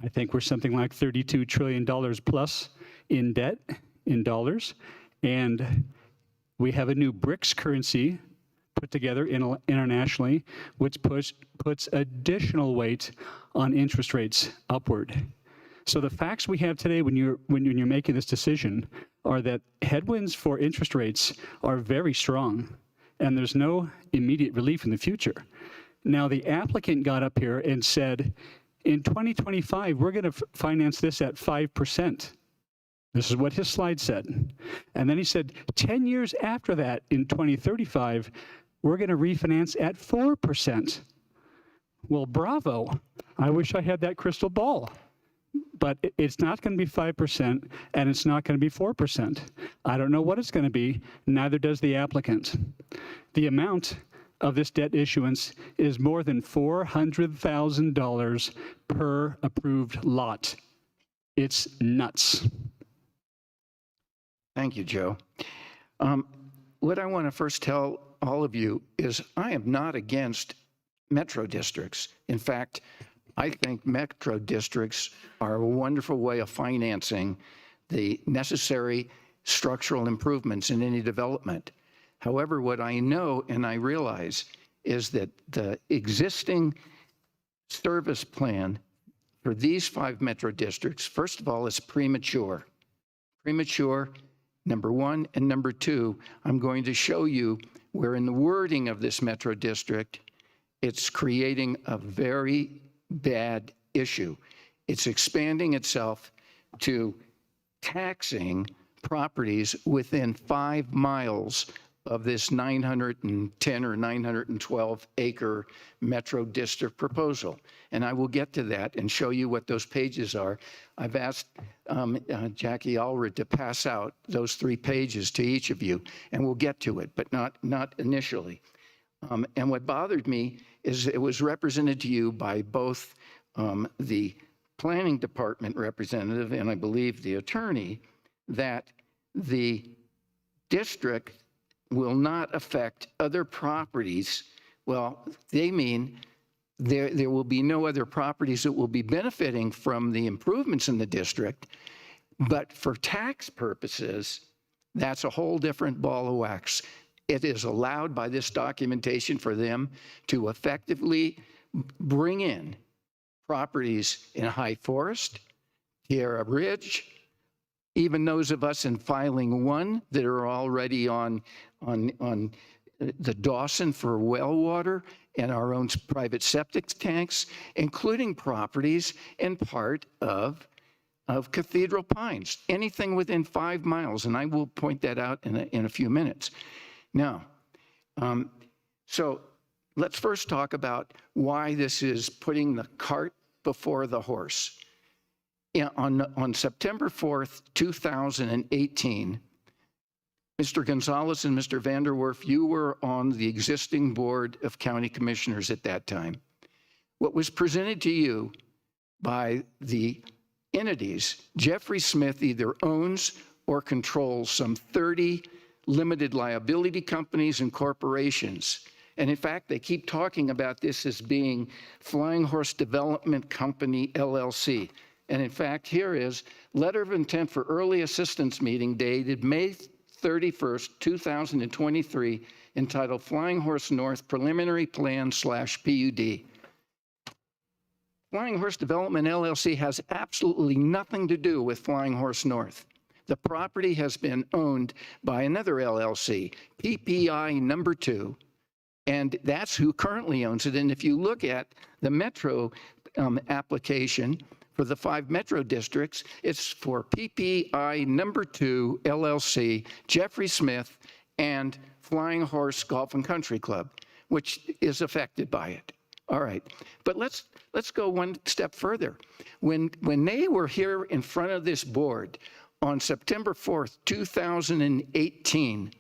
I think we're something like $32 trillion plus in debt in dollars. And we have a new BRICS currency put together internationally, which puts additional weight on interest rates upward. So the facts we have today when you're making this decision are that headwinds for interest rates are very strong, and there's no immediate relief in the future. Now, the applicant got up here and said, in 2025, we're going to finance this at 5%. This is what his slide said. And then he said, 10 years after that, in 2035, we're going to refinance at 4%. Well, bravo. I wish I had that crystal ball. but it's not going to be 5% and it's not going to be 4%. I don't know what it's going to be, neither does the applicant. The amount of this debt issuance is more than $400,000 per approved lot. It's nuts. Thank you, Joe. What I want to first tell all of you is I am not against metro districts. In fact, I think metro districts are a wonderful way of financing the necessary structural improvements in any development. However, what I know and I realize is that the existing service plan for these 5 metro districts, first of all, is premature. Premature, number one, and number two, I'm going to show you where in the wording of this metro district, it's creating a very bad issue. It's expanding itself to taxing properties within 5 miles of this 910 or 912 acre metro district proposal. And I will get to that and show you what those pages are. I've asked Jackie Allred to pass out those 3 pages to each of you, and we'll get to it, but not initially. And what bothered me is it was represented to you by both the planning department representative and I believe the attorney that the district will not affect other properties. Well, they mean there will be no other properties that will be benefiting from the improvements in the district, but for tax purposes, that's a whole different ball of wax. It is allowed by this documentation for them to effectively bring in properties in High Forest, Tierra Ridge, even those of us in filing 1 that are already on the Dawson for well water and our own private septic tanks, including properties in part of Cathedral Pines, anything within 5 miles, and I will point that out in a few minutes. Now, so let's first talk about why this is putting the cart before the horse. On September 4th, 2018, Mr. Gonzalez and Mr. Vanderwerf, you were on the existing board of county commissioners at that time. What was presented to you by the entities, Jeffrey Smith either owns or controls some 30 limited liability companies and corporations. And in fact, they keep talking about this as being Flying Horse Development Company, LLC. And in fact, here is letter of intent for early assistance meeting dated May 31st, 2023, entitled Flying Horse North Preliminary Plan / PUD. Flying Horse Development LLC has absolutely nothing to do with Flying Horse North. The property has been owned by another LLC, PPI number 2, and that's who currently owns it. And if you look at the Metro application for the 5 Metro districts, it's for PPI number 2 LLC, Jeffrey Smith, and Flying Horse Golf and Country Club, which is affected by it. All right, but let's go one step further. When they were here in front of this board on September 4th, 2018,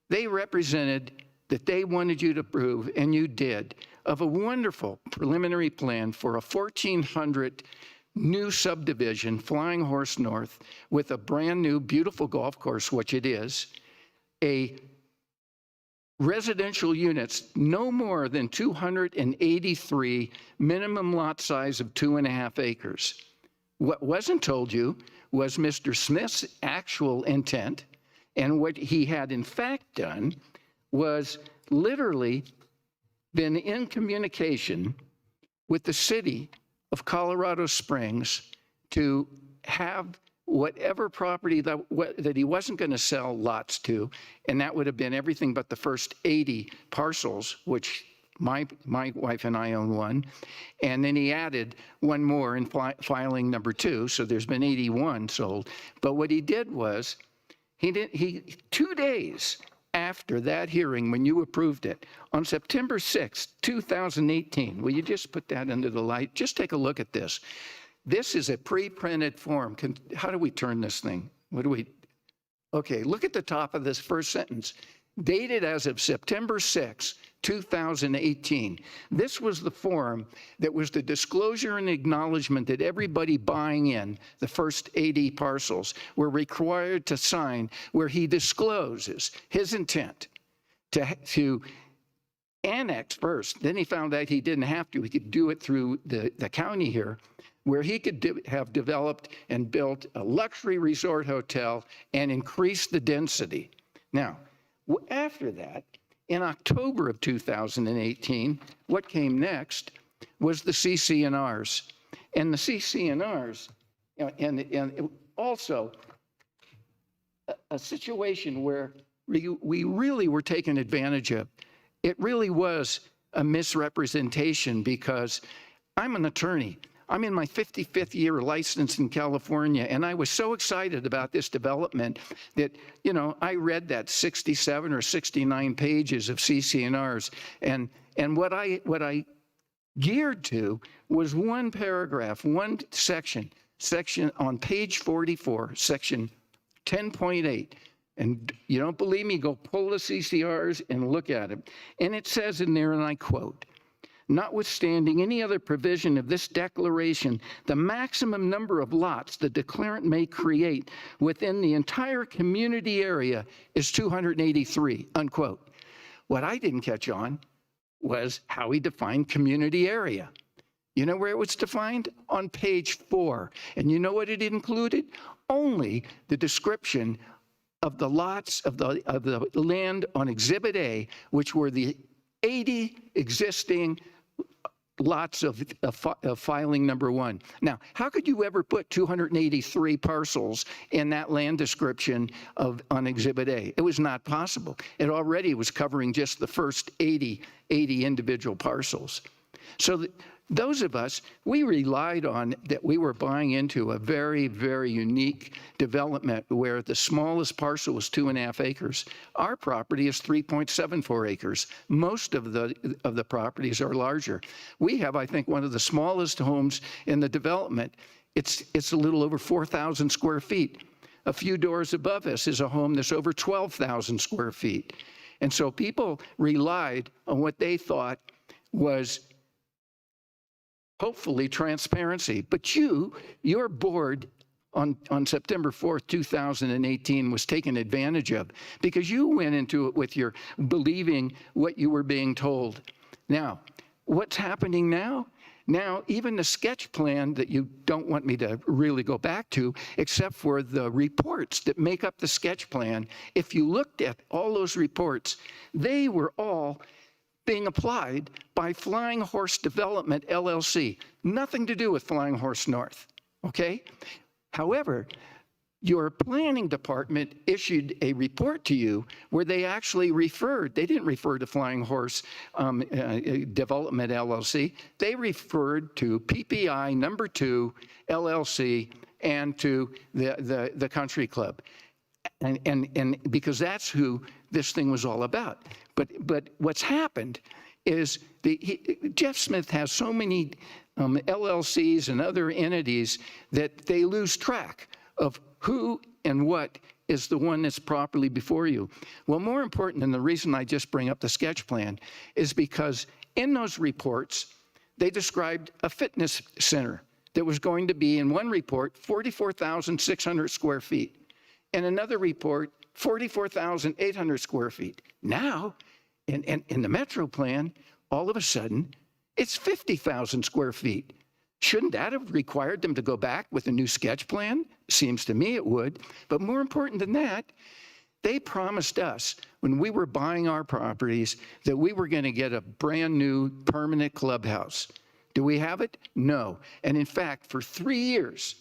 they represented that they wanted you to approve, and you did, of a wonderful preliminary plan for a 1,400 new subdivision, Flying Horse North, with a brand new beautiful golf course, which it is, a residential units, no more than 283, minimum lot size of 2.5 acres. What wasn't told you was Mr. Smith's actual intent, and what he had in fact done was literally been in communication with the city of Colorado Springs to have whatever property that he wasn't going to sell lots to, and that would have been everything but the first 80 parcels, which my wife and I own one, and then he added one more in filing number 2, so there's been 81 sold. But what he did was, he 2 days after that hearing, when you approved it, on September 6th, 2018, will you just put that under the light? Just take a look at this. This is a pre-printed form. How do we turn this thing? Okay, look at the top of this first sentence. Dated as of September 6, 2018. This was the form that was the disclosure and acknowledgement that everybody buying in the first 80 parcels were required to sign, where he discloses his intent to annex first. Then he found out he didn't have to. He could do it through the county here, where he could have developed and built a luxury resort hotel and increased the density. Now, after that, in October of 2018, what came next was the CC&Rs. And the CC&Rs, and also a situation where we really were taken advantage of. It really was a misrepresentation, because I'm an attorney. I'm in my 55th year license in California, and I was so excited about this development that, I read that 67 or 69 pages of CC&Rs, and what I geared to was one paragraph, one section on page 44, section 10.8. And you don't believe me, go pull the CC&Rs and look at it. And it says in there, and I quote, "Notwithstanding any other provision of this declaration, the maximum number of lots the declarant may create within the entire community area is 283, unquote. What I didn't catch on was how he defined community area. You know where it was defined? On page 4. And you know what it included? Only the description of the lots of the land on Exhibit A, which were the 80 existing lots of filing number 1. Now, how could you ever put 283 parcels in that land description on Exhibit A? It was not possible. It already was covering just the first 80 individual parcels. So those of us, we relied on that we were buying into a very, very unique development where the smallest parcel was 2.5 acres. Our property is 3.74 acres. Most of the properties are larger. We have, I think, one of the smallest homes in the development. It's a little over 4,000 square feet. A few doors above us is a home that's over 12,000 square feet. And so people relied on what they thought was hopefully transparency. But your board on September 4th, 2018 was taken advantage of, because you went into it with your believing what you were being told. Now, what's happening now? Now, even the sketch plan that you don't want me to really go back to, except for the reports that make up the sketch plan, if you looked at all those reports, they were all being applied by Flying Horse Development, LLC. Nothing to do with Flying Horse North, okay? However, your planning department issued a report to you where they actually they didn't refer to Flying Horse Development, LLC. They referred to PPI number 2, LLC, and to the country club. And because that's who this thing was all about. But what's happened is Jeff Smith has so many LLCs and other entities that they lose track of who and what is the one that's properly before you. Well, more important, and the reason I just bring up the sketch plan, is because in those reports, they described a fitness center that was going to be, in one report, 44,600 square feet. In another report, 44,800 square feet. Now, in the Metro plan, all of a sudden, it's 50,000 square feet. Shouldn't that have required them to go back with a new sketch plan? Seems to me it would. But more important than that, they promised us when we were buying our properties that we were going to get a brand new permanent clubhouse. Do we have it? No. And in fact, for 3 years,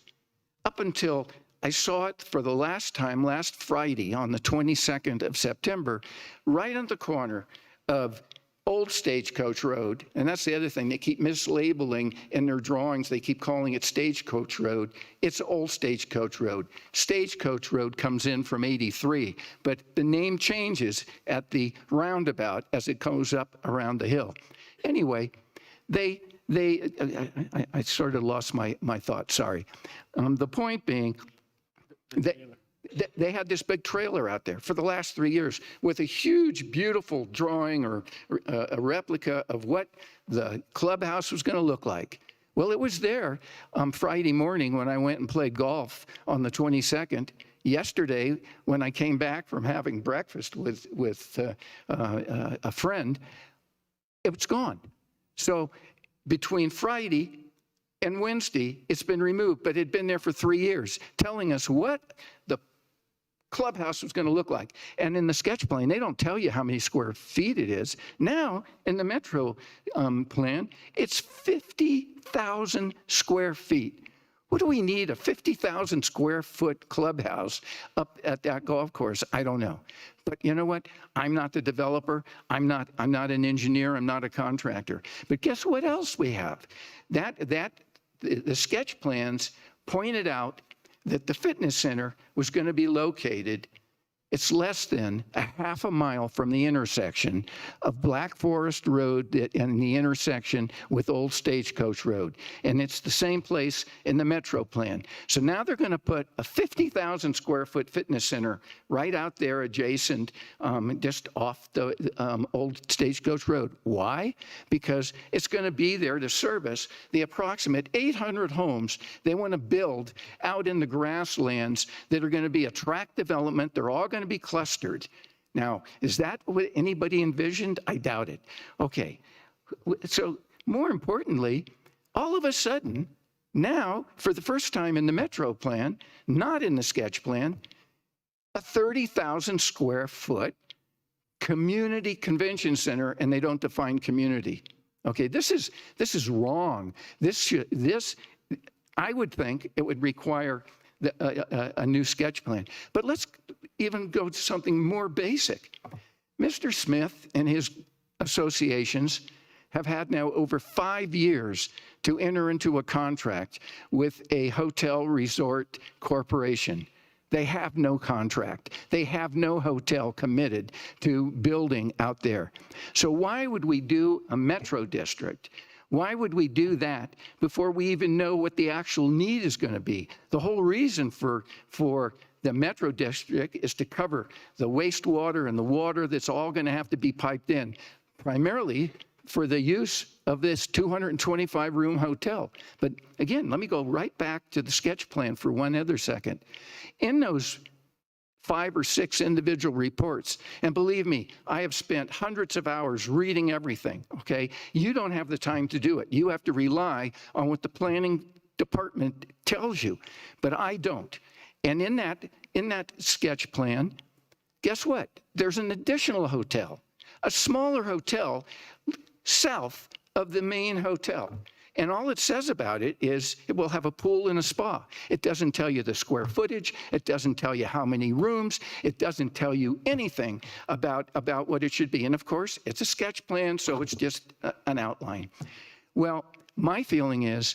up until I saw it for the last time last Friday on the 22nd of September, right on the corner of Old Stagecoach Road. And that's the other thing. They keep mislabeling in their drawings. They keep calling it Stagecoach Road. It's Old Stagecoach Road. Stagecoach Road comes in from 83, but the name changes at the roundabout as it goes up around the hill. Anyway, they I sort of lost my thought, sorry. The point being, they had this big trailer out there for the last 3 years with a huge, beautiful drawing or a replica of what the clubhouse was going to look like. Well, it was there Friday morning when I went and played golf on the 22nd. Yesterday, when I came back from having breakfast with a friend, it was gone. So between Friday and Wednesday, it's been removed, but it had been there for 3 years, telling us what the clubhouse was going to look like. And in the sketch plan, they don't tell you how many square feet it is. Now, in the Metro plan, it's 50,000 square feet. What do we need, a 50,000 square foot clubhouse up at that golf course? I don't know. But you know what? I'm not the developer. I'm not an engineer. I'm not a contractor. But guess what else we have? The sketch plans pointed out that the fitness center was going to be located, it's less than a half a mile from the intersection of Black Forest Road and the intersection with Old Stagecoach Road. And it's the same place in the Metro plan. So now they're going to put a 50,000 square foot fitness center right out there adjacent, just off the Old Stagecoach Road. Why? Because it's going to be there to service the approximate 800 homes they want to build out in the grasslands that are going to be a tract development. They're all going to be clustered. Now, is that what anybody envisioned? I doubt it. Okay, so more importantly, all of a sudden, now, for the first time in the Metro plan, not in the sketch plan, a 30,000 square foot community convention center, and they don't define community. Okay, this is wrong. I would think it would require a new sketch plan. But let's even go to something more basic. Mr. Smith and his associations have had now over 5 years to enter into a contract with a hotel resort corporation. They have no contract. They have no hotel committed to building out there. So why would we do a metro district? Why would we do that before we even know what the actual need is going to be? The whole reason for the Metro District is to cover the wastewater and the water that's all going to have to be piped in, primarily for the use of this 225-room hotel. But again, let me go right back to the sketch plan for one other second. In those 5 or 6 individual reports. And believe me, I have spent hundreds of hours reading everything, okay? You don't have the time to do it. You have to rely on what the planning department tells you, but I don't. And in that sketch plan, guess what? There's an additional hotel, a smaller hotel south of the main hotel. And all it says about it is it will have a pool and a spa. It doesn't tell you the square footage. It doesn't tell you how many rooms. It doesn't tell you anything about what it should be. And of course, it's a sketch plan, so it's just an outline. Well, my feeling is,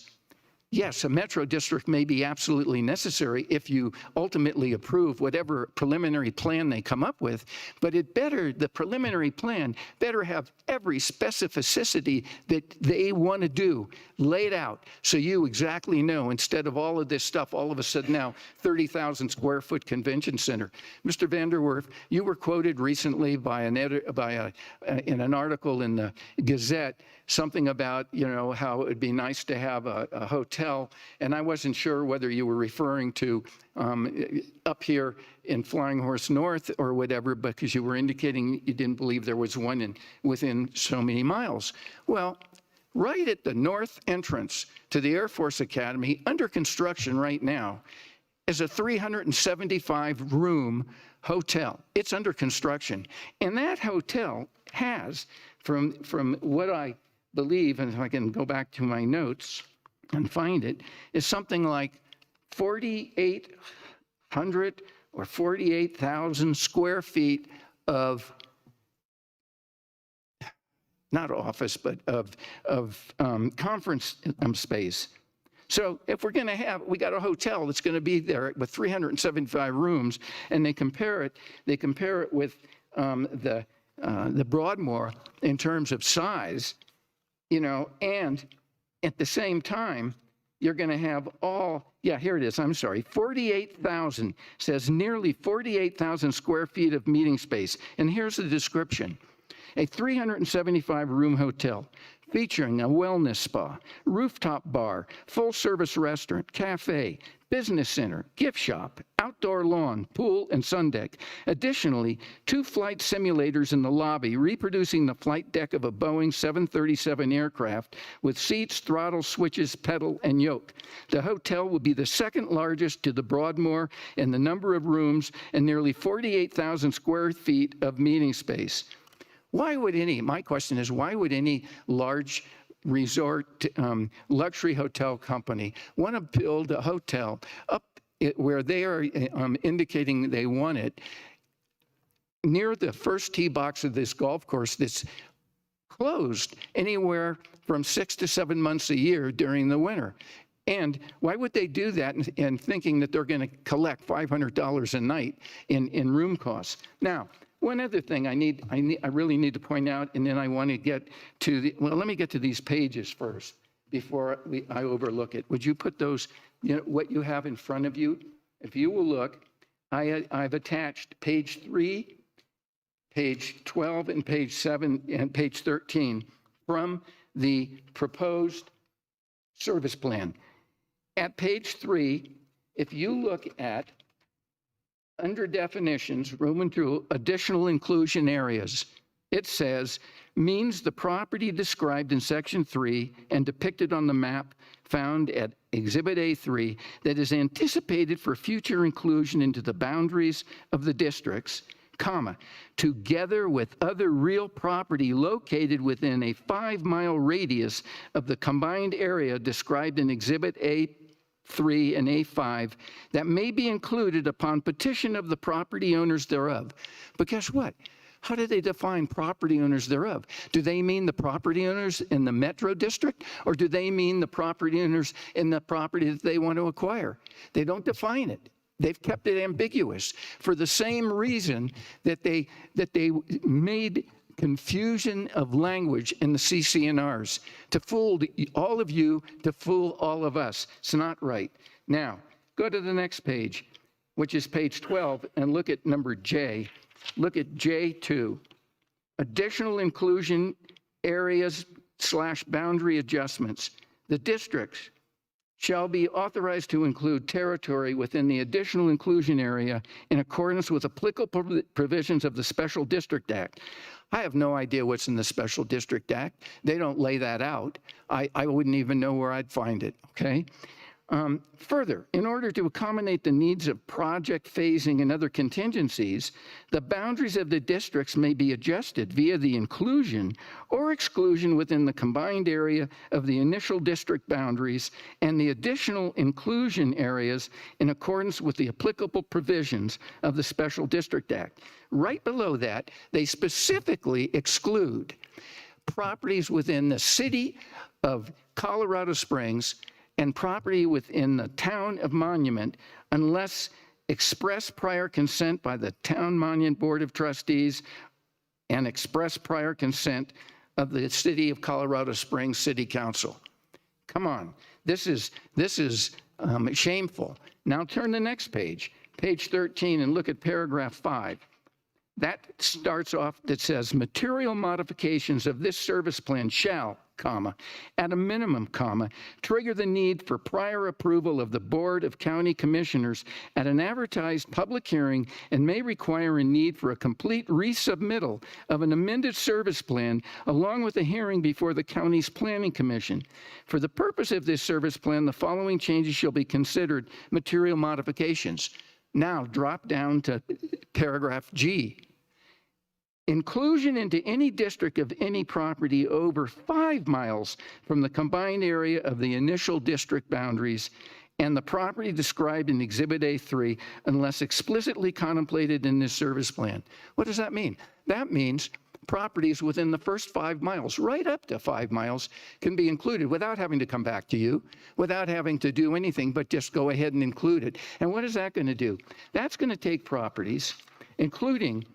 yes, a metro district may be absolutely necessary if you ultimately approve whatever preliminary plan they come up with, but the preliminary plan better have every specificity that they want to do laid out so you exactly know, instead of all of this stuff, all of a sudden now 30,000 square foot convention center. Mr. Vanderwerf, you were quoted recently by in an article in the Gazette, something about, how it would be nice to have a hotel, and I wasn't sure whether you were referring to up here in Flying Horse North or whatever, because you were indicating you didn't believe there was one within so many miles. Well, right at the north entrance to the Air Force Academy, under construction right now, is a 375-room hotel. It's under construction. And that hotel has, from what I believe, and if I can go back to my notes and find it, is something like 4,800 or 48,000 square feet of, not office, but of conference space. So if we're going to we got a hotel that's going to be there with 375 rooms, and they compare it with the Broadmoor in terms of size, and at the same time, you're going to have here it is, I'm sorry, 48,000, says nearly 48,000 square feet of meeting space. And here's the description. A 375-room hotel featuring a wellness spa, rooftop bar, full-service restaurant, cafe, business center, gift shop, outdoor lawn, pool, and sun deck. Additionally, 2 flight simulators in the lobby reproducing the flight deck of a Boeing 737 aircraft with seats, throttle, switches, pedal, and yoke. The hotel will be the second largest to the Broadmoor in the number of rooms and nearly 48,000 square feet of meeting space. My question is, why would any large resort luxury hotel company want to build a hotel up where they are indicating they want it near the first tee box of this golf course that's closed anywhere from 6 to 7 months a year during the winter? And why would they do that and thinking that they're going to collect $500 a night in room costs? Now, one other thing I really need to point out, and then I want to get to let me get to these pages first before I overlook it. Would you put those, what you have in front of you? If you will look, I've attached page 3, page 12, and page 7, and page 13 from the proposed service plan. At page 3, if you look at under definitions, Roman through additional inclusion areas, it says, means the property described in section 3 and depicted on the map found at Exhibit A3 that is anticipated for future inclusion into the boundaries of the districts, comma, together with other real property located within a 5-mile radius of the combined area described in Exhibit A3 and A5 that may be included upon petition of the property owners thereof. But guess what? How do they define property owners thereof? Do they mean the property owners in the metro district, or do they mean the property owners in the property that they want to acquire? They don't define it. They've kept it ambiguous for the same reason that they made confusion of language in the CC&Rs to fool all of you, to fool all of us. It's not right. Now, go to the next page, which is page 12, and look at number J. Look at J2. Additional inclusion areas / boundary adjustments. The districts shall be authorized to include territory within the additional inclusion area in accordance with applicable provisions of the Special District Act. I have no idea what's in the Special District Act. They don't lay that out. I wouldn't even know where I'd find it, okay? Further, in order to accommodate the needs of project phasing and other contingencies, the boundaries of the districts may be adjusted via the inclusion or exclusion within the combined area of the initial district boundaries and the additional inclusion areas in accordance with the applicable provisions of the Special District Act. Right below that, they specifically exclude properties within the city of Colorado Springs and property within the town of Monument unless express prior consent by the Town Monument Board of Trustees and express prior consent of the City of Colorado Springs City Council. Come on, this is shameful. Now turn the next page, page 13, and look at paragraph 5. That starts off, that says material modifications of this service plan shall, comma, at a minimum, comma, trigger the need for prior approval of the Board of County Commissioners at an advertised public hearing and may require a need for a complete resubmittal of an amended service plan along with a hearing before the county's Planning Commission. For the purpose of this service plan, the following changes shall be considered material modifications. Now drop down to paragraph G. Inclusion into any district of any property over 5 miles from the combined area of the initial district boundaries and the property described in Exhibit A3 unless explicitly contemplated in this service plan. What does that mean? That means properties within the first 5 miles, right up to 5 miles, can be included without having to come back to you, without having to do anything but just go ahead and include it. And what is that going to do? That's going to take properties, including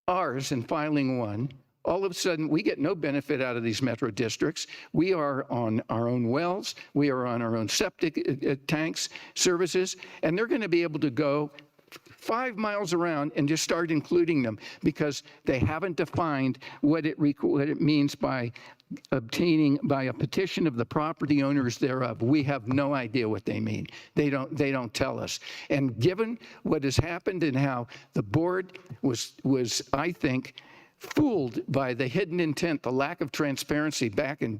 ours in filing 1, all of a sudden, we get no benefit out of these metro districts. We are on our own wells. We are on our own septic tanks services, and they're going to be able to go 5 miles around and just start including them because they haven't defined what it means by obtaining by a petition of the property owners thereof. We have no idea what they mean. They don't tell us. And given what has happened and how the board was I think, fooled by the hidden intent, the lack of transparency back on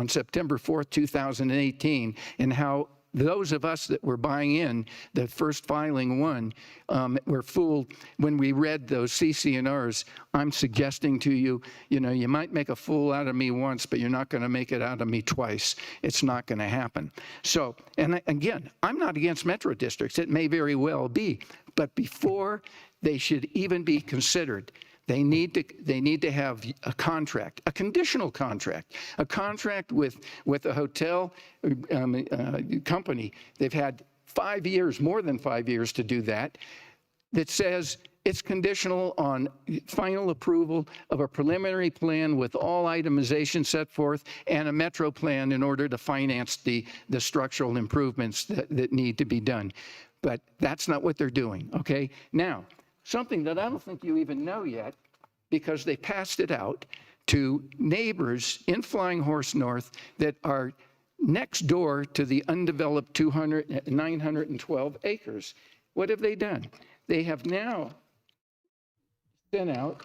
September 4th, 2018, and how those of us that were buying in the first filing one were fooled when we read those CC&Rs. I'm suggesting to you, you might make a fool out of me once, but you're not going to make it out of me twice. It's not going to happen. So, and again, I'm not against metro districts. It may very well be, but before they should even be considered, they need to have a contract, a conditional contract, a contract with a hotel company. They've had 5 years, more than 5 years to do that, that says it's conditional on final approval of a preliminary plan with all itemization set forth and a metro plan in order to finance the structural improvements that need to be done. But that's not what they're doing, okay? Now, something that I don't think you even know yet, because they passed it out to neighbors in Flying Horse North that are next door to the undeveloped 912 acres. What have they done? They have now sent out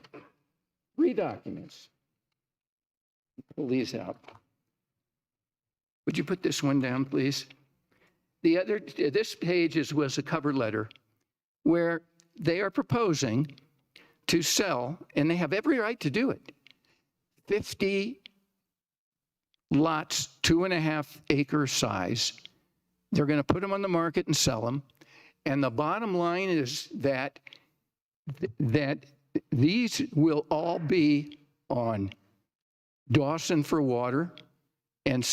3 documents. Pull these out. Would you put this one down, please? This page was a cover letter where they are proposing to sell, and they have every right to do it, 50 lots, 2.5 acre size. They're going to put them on the market and sell them. And the bottom line is that these will all be on Dawson for water and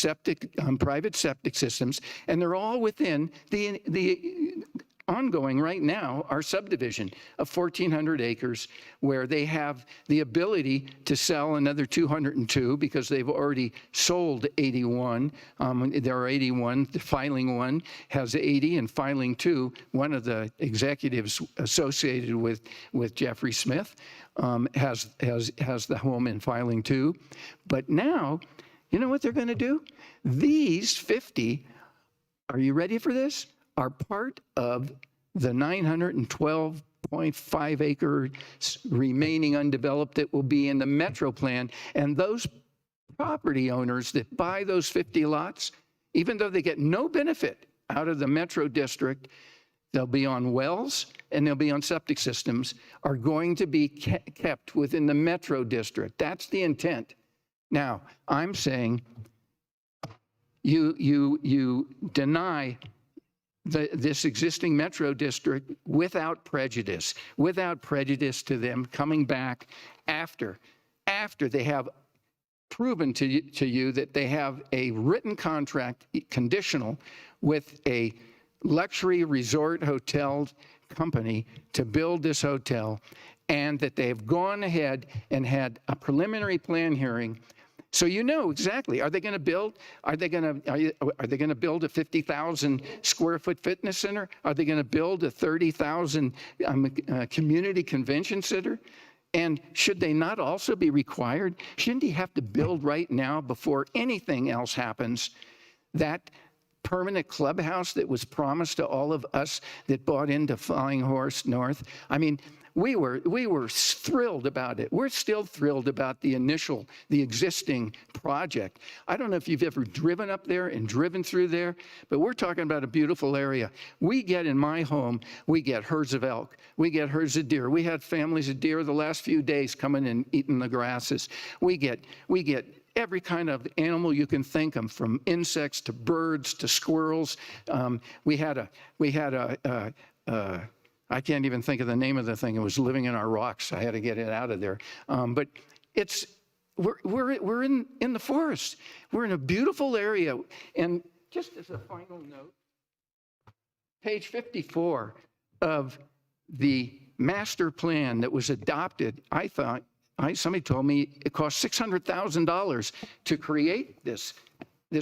private septic systems, and they're all within the ongoing right now, our subdivision of 1,400 acres, where they have the ability to sell another 202 because they've already sold 81. There are 81. The filing one has 80, and filing 2, one of the executives associated with Jeffrey Smith has the home in filing 2. But now, you know what they're going to do? These 50, are you ready for this? Are part of the 912.5 acre remaining undeveloped that will be in the metro plan. And those property owners that buy those 50 lots, even though they get no benefit out of the metro district, they'll be on wells and they'll be on septic systems, are going to be kept within the metro district. That's the intent. Now, I'm saying you deny this existing metro district without prejudice to them coming back after they have proven to you that they have a written contract conditional with a luxury resort hotel company to build this hotel, and that they have gone ahead and had a preliminary plan hearing. So you know exactly, are they going to build? Are they going to build a 50,000 square foot fitness center? Are they going to build a 30,000 community convention center? And should they not also be required? Shouldn't he have to build right now before anything else happens? That permanent clubhouse that was promised to all of us that bought into Flying Horse North. I mean, we were thrilled about it. We're still thrilled about the existing project. I don't know if you've ever driven up there and driven through there, but we're talking about a beautiful area. We get in my home, we get herds of elk, we get herds of deer. We had families of deer the last few days coming and eating the grasses. We get every kind of animal you can think of, from insects to birds to squirrels. We had a I can't even think of the name of the thing. It was living in our rocks. I had to get it out of there. But we're in the forest. We're in a beautiful area. And just as a final note, page 54 of the master plan that was adopted, I somebody told me it cost $600,000 to create this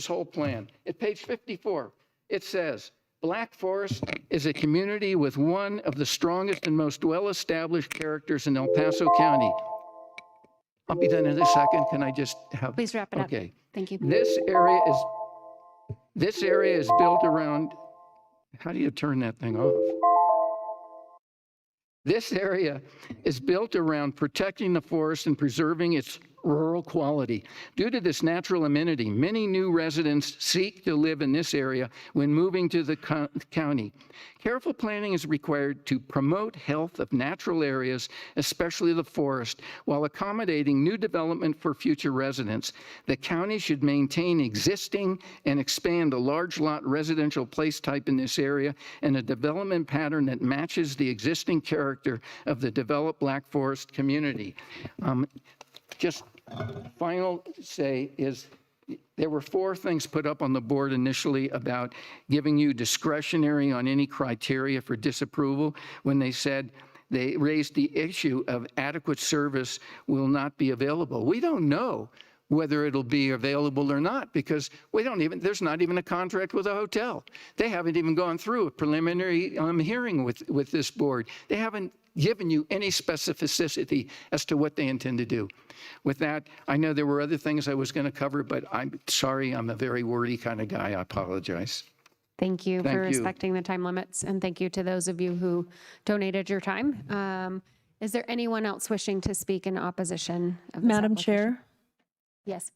whole plan. At page 54, it says, Black Forest is a community with one of the strongest and most well-established characters in El Paso County. I'll be done in a second. Can I just have? Please wrap it up. Okay. Thank you. This area is built around, how do you turn that thing off? This area is built around protecting the forest and preserving its rural quality. Due to this natural amenity, many new residents seek to live in this area when moving to the county. Careful planning is required to promote health of natural areas, especially the forest, while accommodating new development for future residents. The county should maintain existing and expand a large lot residential place type in this area and a development pattern that matches the existing character of the developed Black Forest community. Just final say is there were 4 things put up on the board initially about giving you discretionary on any criteria for disapproval when they said they raised the issue of adequate service will not be available. We don't know whether it'll be available or not because there's not even a contract with a hotel. They haven't even gone through a preliminary hearing with this board. They haven't given you any specificity as to what they intend to do. With that, I know there were other things I was going to cover, but I'm sorry, I'm a very wordy kind of guy. I apologize. Thank you Thank for you. respecting the time limits, and thank you to those of you who donated your time. Is there anyone else wishing to speak in opposition of this Madam application? Chair, Yes.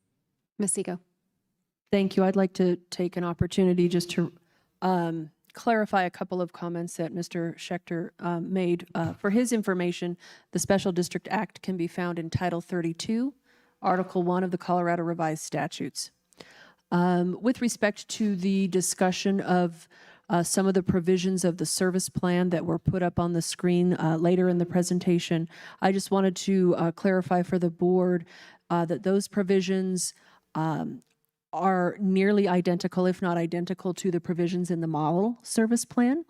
Ms. Seego. thank you. I'd like to take an opportunity just to clarify a couple of comments that Mr. Schechter made. For his information, the Special District Act can be found in Title 32, Article 1 of the Colorado Revised Statutes. With respect to the discussion of some of the provisions of the service plan that were put up on the screen later in the presentation, I just wanted to clarify for the board that those provisions are nearly identical, if not identical, to the provisions in the model service plan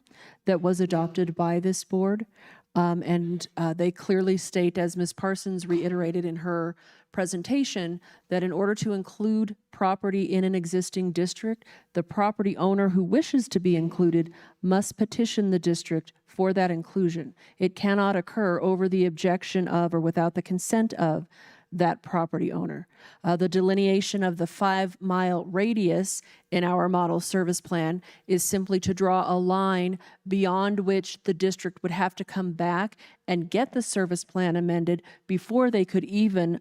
that was adopted by this board. And they clearly state, as Ms. Parsons reiterated in her presentation, that in order to include property in an existing district, the property owner who wishes to be included must petition the district for that inclusion. It cannot occur over the objection of or without the consent of that property owner. The delineation of the 5-mile radius in our model service plan is simply to draw a line beyond which the district would have to come back and get the service plan amended before they could even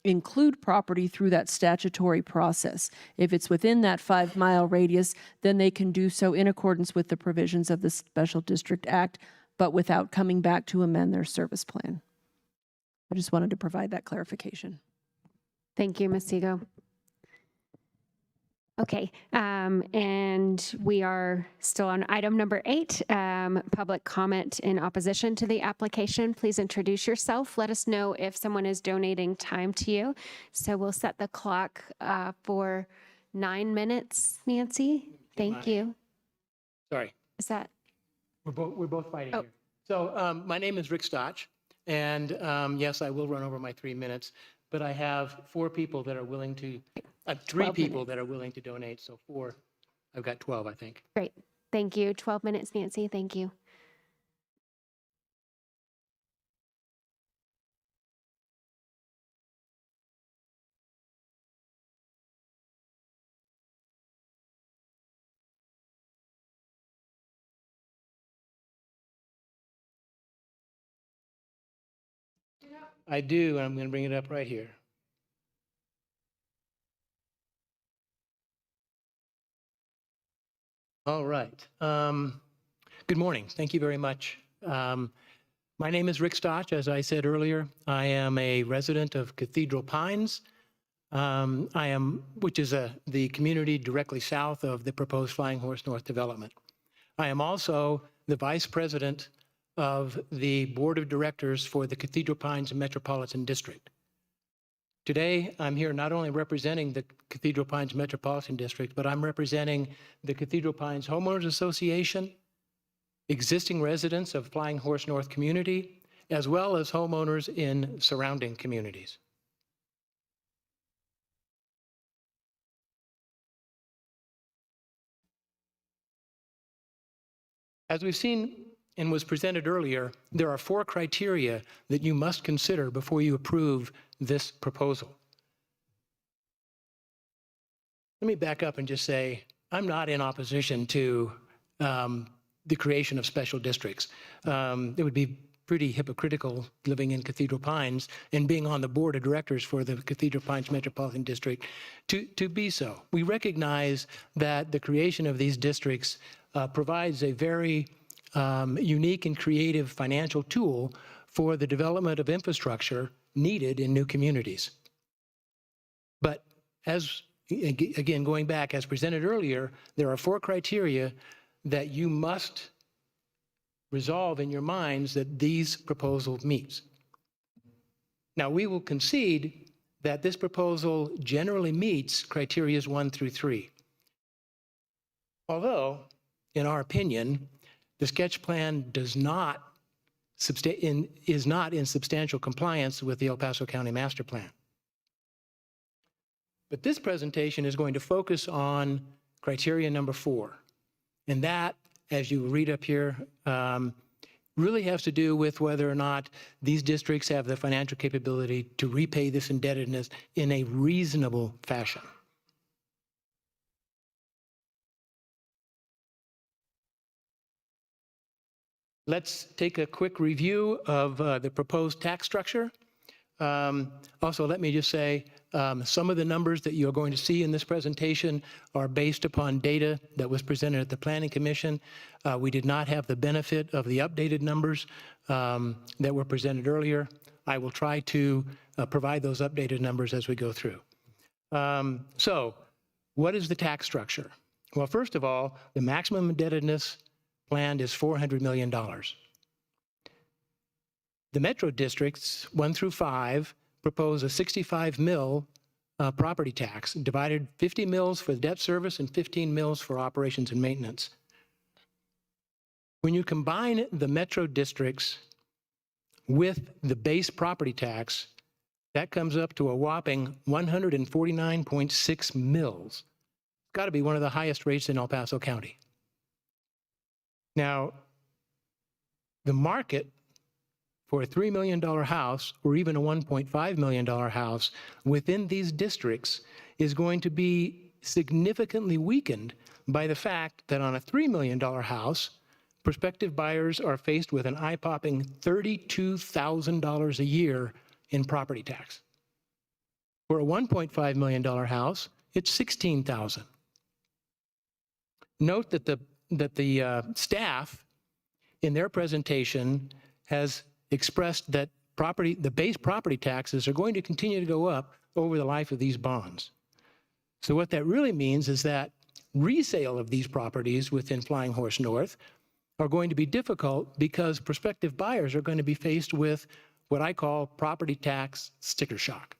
include property through that statutory process. If it's within that 5-mile radius, then they can do so in accordance with the provisions of the Special District Act, but without coming back to amend their service plan. I just wanted to provide that clarification. Thank you, Ms. Seego. Okay, and we are still on item number 8, public comment in opposition to the application. Please introduce yourself. Let us know if someone is donating time to you. So we'll set the clock for 9 minutes, Nancy. Thank you. Sorry. Is that? We're both fighting Oh. here. So my name is Rick Stotch, and yes, I will run over my 3 minutes, but I have 4 people that are willing to, 3 people that are willing to donate, so 4. I've got 12, I think. Great. Thank you. 12 minutes, Nancy. Thank you. I do, and I'm going to bring it up right here. All right. Good morning. Thank you very much. My name is Rick Stotch. As I said earlier, I am a resident of Cathedral Pines, which is the community directly south of the proposed Flying Horse North development. I am also the vice president of the board of directors for the Cathedral Pines Metropolitan District. Today, I'm here not only representing the Cathedral Pines Metropolitan District, but I'm representing the Cathedral Pines Homeowners Association, existing residents of Flying Horse North community, as well as homeowners in surrounding communities. As we've seen and was presented earlier, there are 4 criteria that you must consider before you approve this proposal. Let me back up and just say, I'm not in opposition to the creation of special districts. It would be pretty hypocritical living in Cathedral Pines and being on the board of directors for the Cathedral Pines Metropolitan District to be so. We recognize that the creation of these districts provides a very unique and creative financial tool for the development of infrastructure needed in new communities. But as, again, going back, as presented earlier, there are 4 criteria that you must resolve in your minds that these proposals meet. Now, we will concede that this proposal generally meets criteria 1 through 3. Although, in our opinion, the sketch plan is not in substantial compliance with the El Paso County Master Plan. But this presentation is going to focus on criteria number 4. And that, as you read up here, really has to do with whether or not these districts have the financial capability to repay this indebtedness in a reasonable fashion. Let's take a quick review of the proposed tax structure. Also, let me just say, some of the numbers that you're going to see in this presentation are based upon data that was presented at the Planning Commission. We did not have the benefit of the updated numbers that were presented earlier. I will try to provide those updated numbers as we go through. So, what is the tax structure? Well, first of all, the maximum indebtedness planned is $400 million. The metro districts 1 through 5 propose a 65 mil property tax, divided 50 mils for debt service and 15 mils for operations and maintenance. When you combine the metro districts with the base property tax, that comes up to a whopping 149.6 mils. It's got to be one of the highest rates in El Paso County. Now, the market for a $3 million house or even a $1.5 million house within these districts is going to be significantly weakened by the fact that on a $3 million house, prospective buyers are faced with an eye-popping $32,000 a year in property tax. For a $1.5 million house, it's $16,000. Note that the staff in their presentation has expressed that the base property taxes are going to continue to go up over the life of these bonds. So what that really means is that resale of these properties within Flying Horse North are going to be difficult because prospective buyers are going to be faced with what I call property tax sticker shock.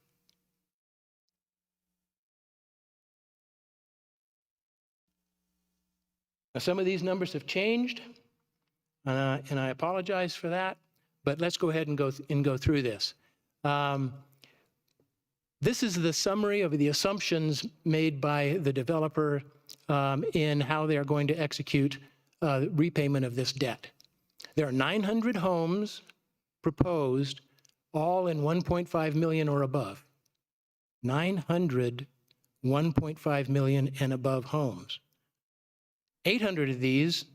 Now, some of these numbers have changed, and I apologize for that, but let's go ahead and go through this. This is the summary of the assumptions made by the developer in how they are going to execute repayment of this debt. There are 900 homes proposed, all in 1.5 million or above. 900 1.5 million and above homes. 800 of these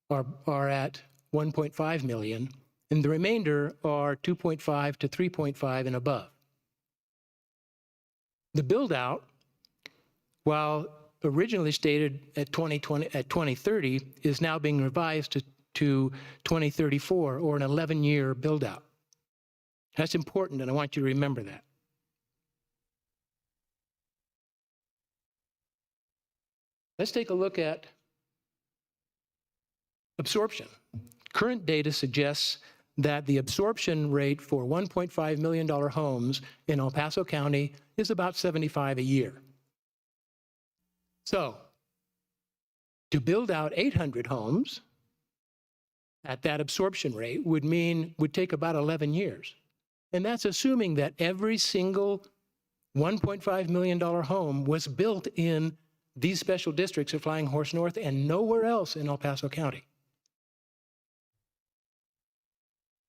are at 1.5 million, and the remainder are 2.5 to 3.5 and above. The build-out, while originally stated at 2030, is now being revised to 2034, or an 11-year build-out. That's important, and I want you to remember that. Let's take a look at absorption. Current data suggests that the absorption rate for $1.5 million homes in El Paso County is about 75 a year. So, to build out 800 homes, at that absorption rate would take about 11 years. And that's assuming that every single $1.5 million home was built in these special districts of Flying Horse North and nowhere else in El Paso County.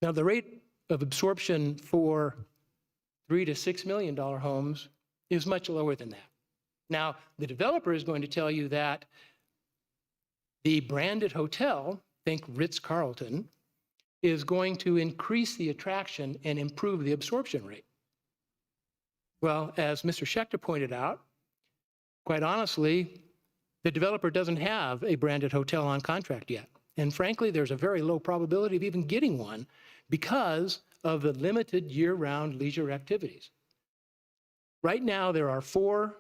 Now, the rate of absorption for $3 to $6 million homes is much lower than that. Now, the developer is going to tell you that the branded hotel, think Ritz-Carlton, is going to increase the attraction and improve the absorption rate. Well, as Mr. Schechter pointed out, quite honestly, the developer doesn't have a branded hotel on contract yet. And frankly, there's a very low probability of even getting one because of the limited year-round leisure activities. Right now, there are 4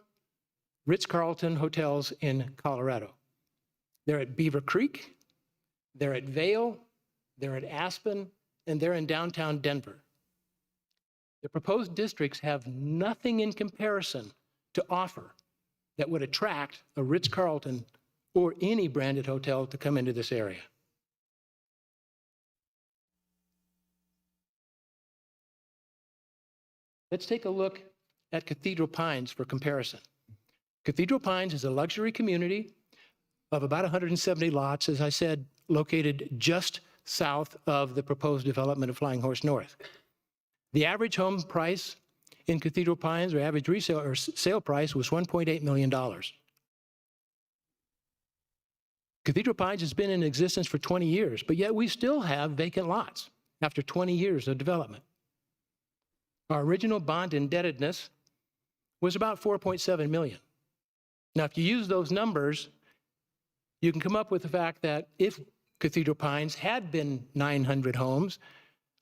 Ritz-Carlton hotels in Colorado. They're at Beaver Creek, they're at Vail, they're at Aspen, and they're in downtown Denver. The proposed districts have nothing in comparison to offer that would attract a Ritz-Carlton or any branded hotel to come into this area. Let's take a look at Cathedral Pines for comparison. Cathedral Pines is a luxury community of about 170 lots, as I said, located just south of the proposed development of Flying Horse North. The average home price in Cathedral Pines, or average resale or sale price, was $1.8 million. Cathedral Pines has been in existence for 20 years, but yet we still have vacant lots after 20 years of development. Our original bond indebtedness was about $4.7 million. Now, if you use those numbers, you can come up with the fact that if Cathedral Pines had been 900 homes,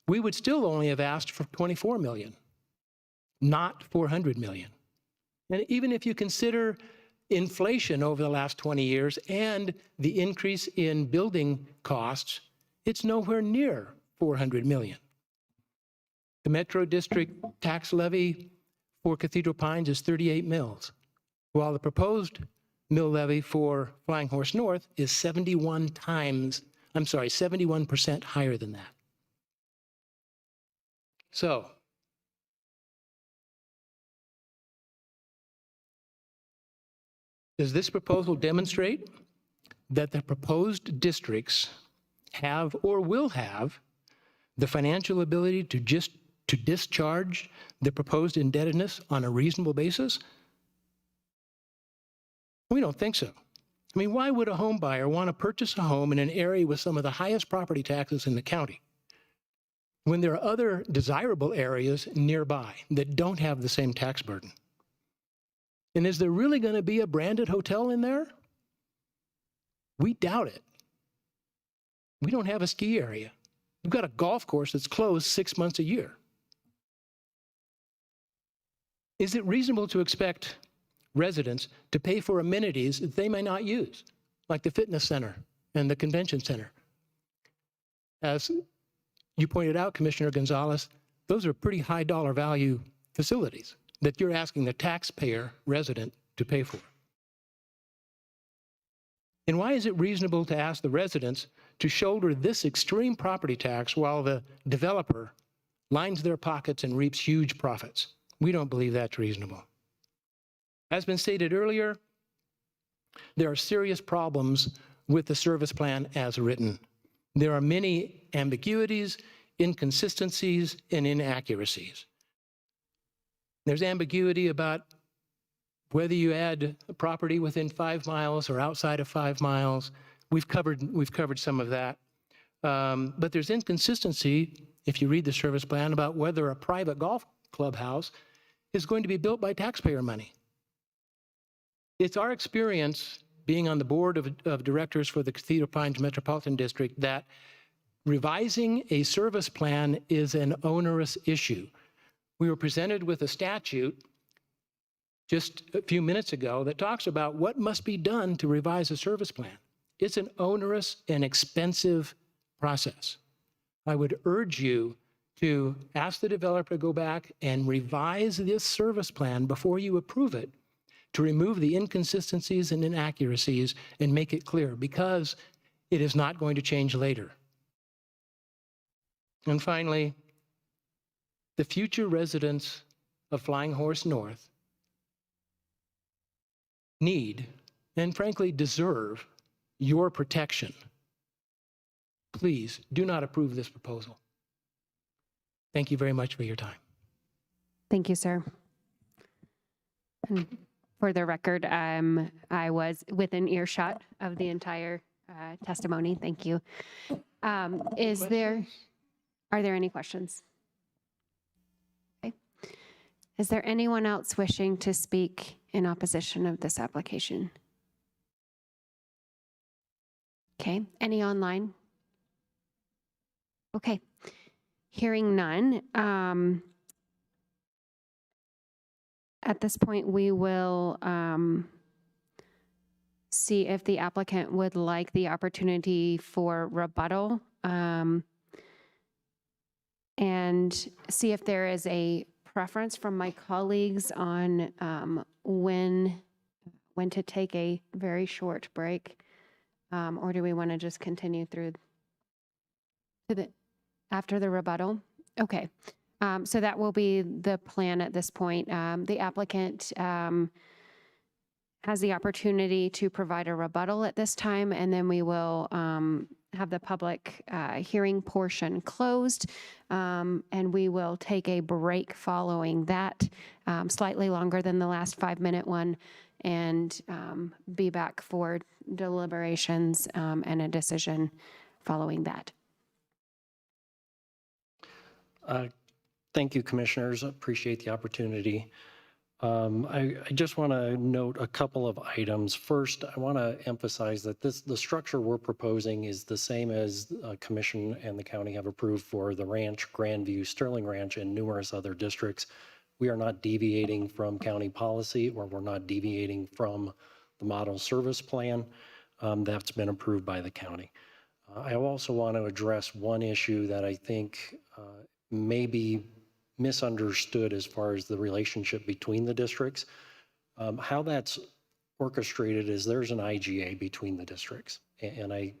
we would still only have asked for $24 million, not $400 million. And even if you consider inflation over the last 20 years and the increase in building costs, it's nowhere near $400 million. The Metro District tax levy for Cathedral Pines is 38 mills, while the proposed mill levy for Flying Horse North is 71% higher than that. So, does this proposal demonstrate that the proposed districts have or will have the financial ability to discharge the proposed indebtedness on a reasonable basis? We don't think so. I mean, why would a home buyer want to purchase a home in an area with some of the highest property taxes in the county when there are other desirable areas nearby that don't have the same tax burden? And is there really going to be a branded hotel in there? We doubt it. We don't have a ski area. We've got a golf course that's closed 6 months a year. Is it reasonable to expect residents to pay for amenities that they may not use, like the fitness center and the convention center? As you pointed out, Commissioner Gonzalez, those are pretty high dollar value facilities that you're asking the taxpayer resident to pay for. And why is it reasonable to ask the residents to shoulder this extreme property tax while the developer lines their pockets and reaps huge profits? We don't believe that's reasonable. As been stated earlier, there are serious problems with the service plan as written. There are many ambiguities, inconsistencies, and inaccuracies. There's ambiguity about whether you add a property within 5 miles or outside of 5 miles. We've covered some of that. But there's inconsistency, if you read the service plan, about whether a private golf clubhouse is going to be built by taxpayer money. It's our experience, being on the board of directors for the Cathedral Pines Metropolitan District, that revising a service plan is an onerous issue. We were presented with a statute just a few minutes ago that talks about what must be done to revise a service plan. It's an onerous and expensive process. I would urge you to ask the developer to go back and revise this service plan before you approve it, to remove the inconsistencies and inaccuracies and make it clear, because it is not going to change later. And finally, the future residents of Flying Horse North need, and frankly deserve, your protection. Please do not approve this proposal. Thank you very much for your time. Thank you, sir. And for the record, I was within earshot of the entire testimony. Thank you. Are there any questions? Okay. Is there anyone else wishing to speak in opposition of this application? Okay, any online? Okay, hearing none. At this point, we will see if the applicant would like the opportunity for rebuttal and see if there is a preference from my colleagues on when to take a very short break, or do we want to just continue through to the after the rebuttal? Okay, so that will be the plan at this point. The applicant has the opportunity to provide a rebuttal at this time, and then we will have the public hearing portion closed, and we will take a break following that, slightly longer than the last 5-minute one, and be back for deliberations and a decision following that. Thank you, commissioners. Appreciate the opportunity. I just want to note a couple of items. First, I want to emphasize that the structure we're proposing is the same as Commission and the county have approved for the Ranch, Grandview, Sterling Ranch, and numerous other districts. We are not deviating from county policy, or we're not deviating from the model service plan that's been approved by the county. I also want to address one issue that I think may be misunderstood as far as the relationship between the districts. How that's orchestrated is there's an IGA between the districts. And I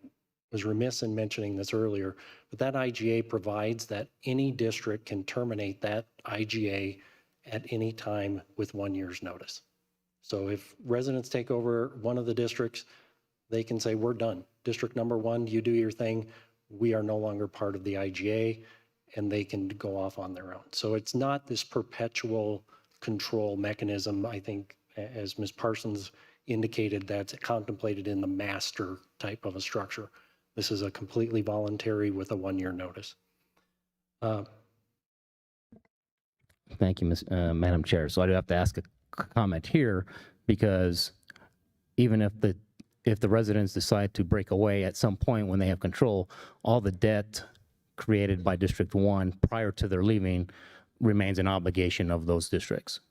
was remiss in mentioning this earlier, but that IGA provides that any district can terminate that IGA at any time with 1 year's notice. So if residents take over one of the districts, they can say, we're done. District number 1, you do your thing. We are no longer part of the IGA, and they can go off on their own. So it's not this perpetual control mechanism, I think, as Ms. Parsons indicated, that's contemplated in the master type of a structure. This is a completely voluntary with a 1-year notice. Thank you, Madam Chair. So I do have to ask a comment here, because even if the residents decide to break away at some point when they have control, all the debt created by District 1 prior to their leaving remains an obligation of those districts.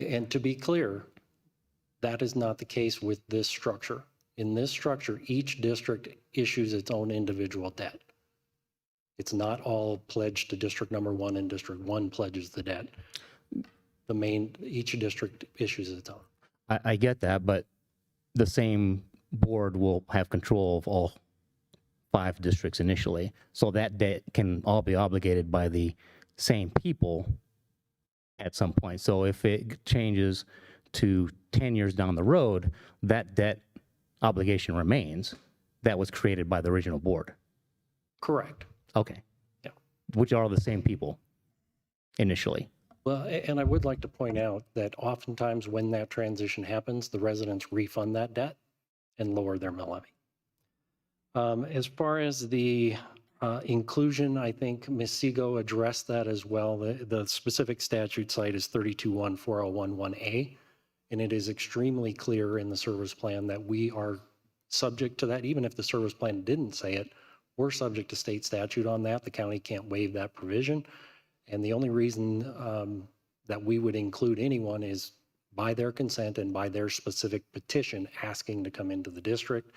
And to be clear, that is not the case with this structure. In this structure, each district issues its own individual debt. It's not all pledged to District number 1 and District 1 pledges the debt. Each district issues its own. I get that, but the same board will have control of all 5 districts initially. So that debt can all be obligated by the same people at some point. So if it changes to 10 years down the road, that debt obligation remains. That was created by the original board. Correct. Okay. Yeah. Which are the same people initially. Well, and I would like to point out that oftentimes when that transition happens, the residents refund that debt and lower their mill levy. As far as the inclusion, I think Ms. Sego addressed that as well. The specific statute site is 321401(1)A, and it is extremely clear in the service plan that we are subject to that. Even if the service plan didn't say it, we're subject to state statute on that. The county can't waive that provision. And the only reason that we would include anyone is by their consent and by their specific petition asking to come into the district.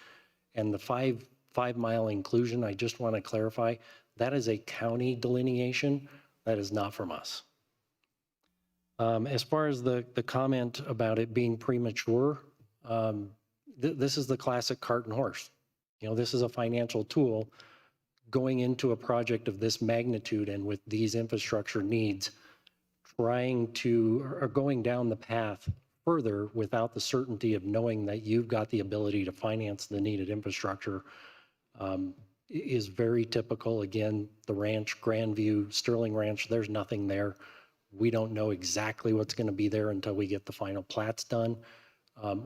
And the 5-mile inclusion, I just want to clarify, that is a county delineation. That is not from us. As far as the comment about it being premature, this is the classic cart and horse. You know, this is a financial tool. going into a project of this magnitude and with these infrastructure needs, trying to, or going down the path further without the certainty of knowing that you've got the ability to finance the needed infrastructure is very typical. Again, the ranch, Grandview, Sterling Ranch, there's nothing there. We don't know exactly what's going to be there until we get the final plats done.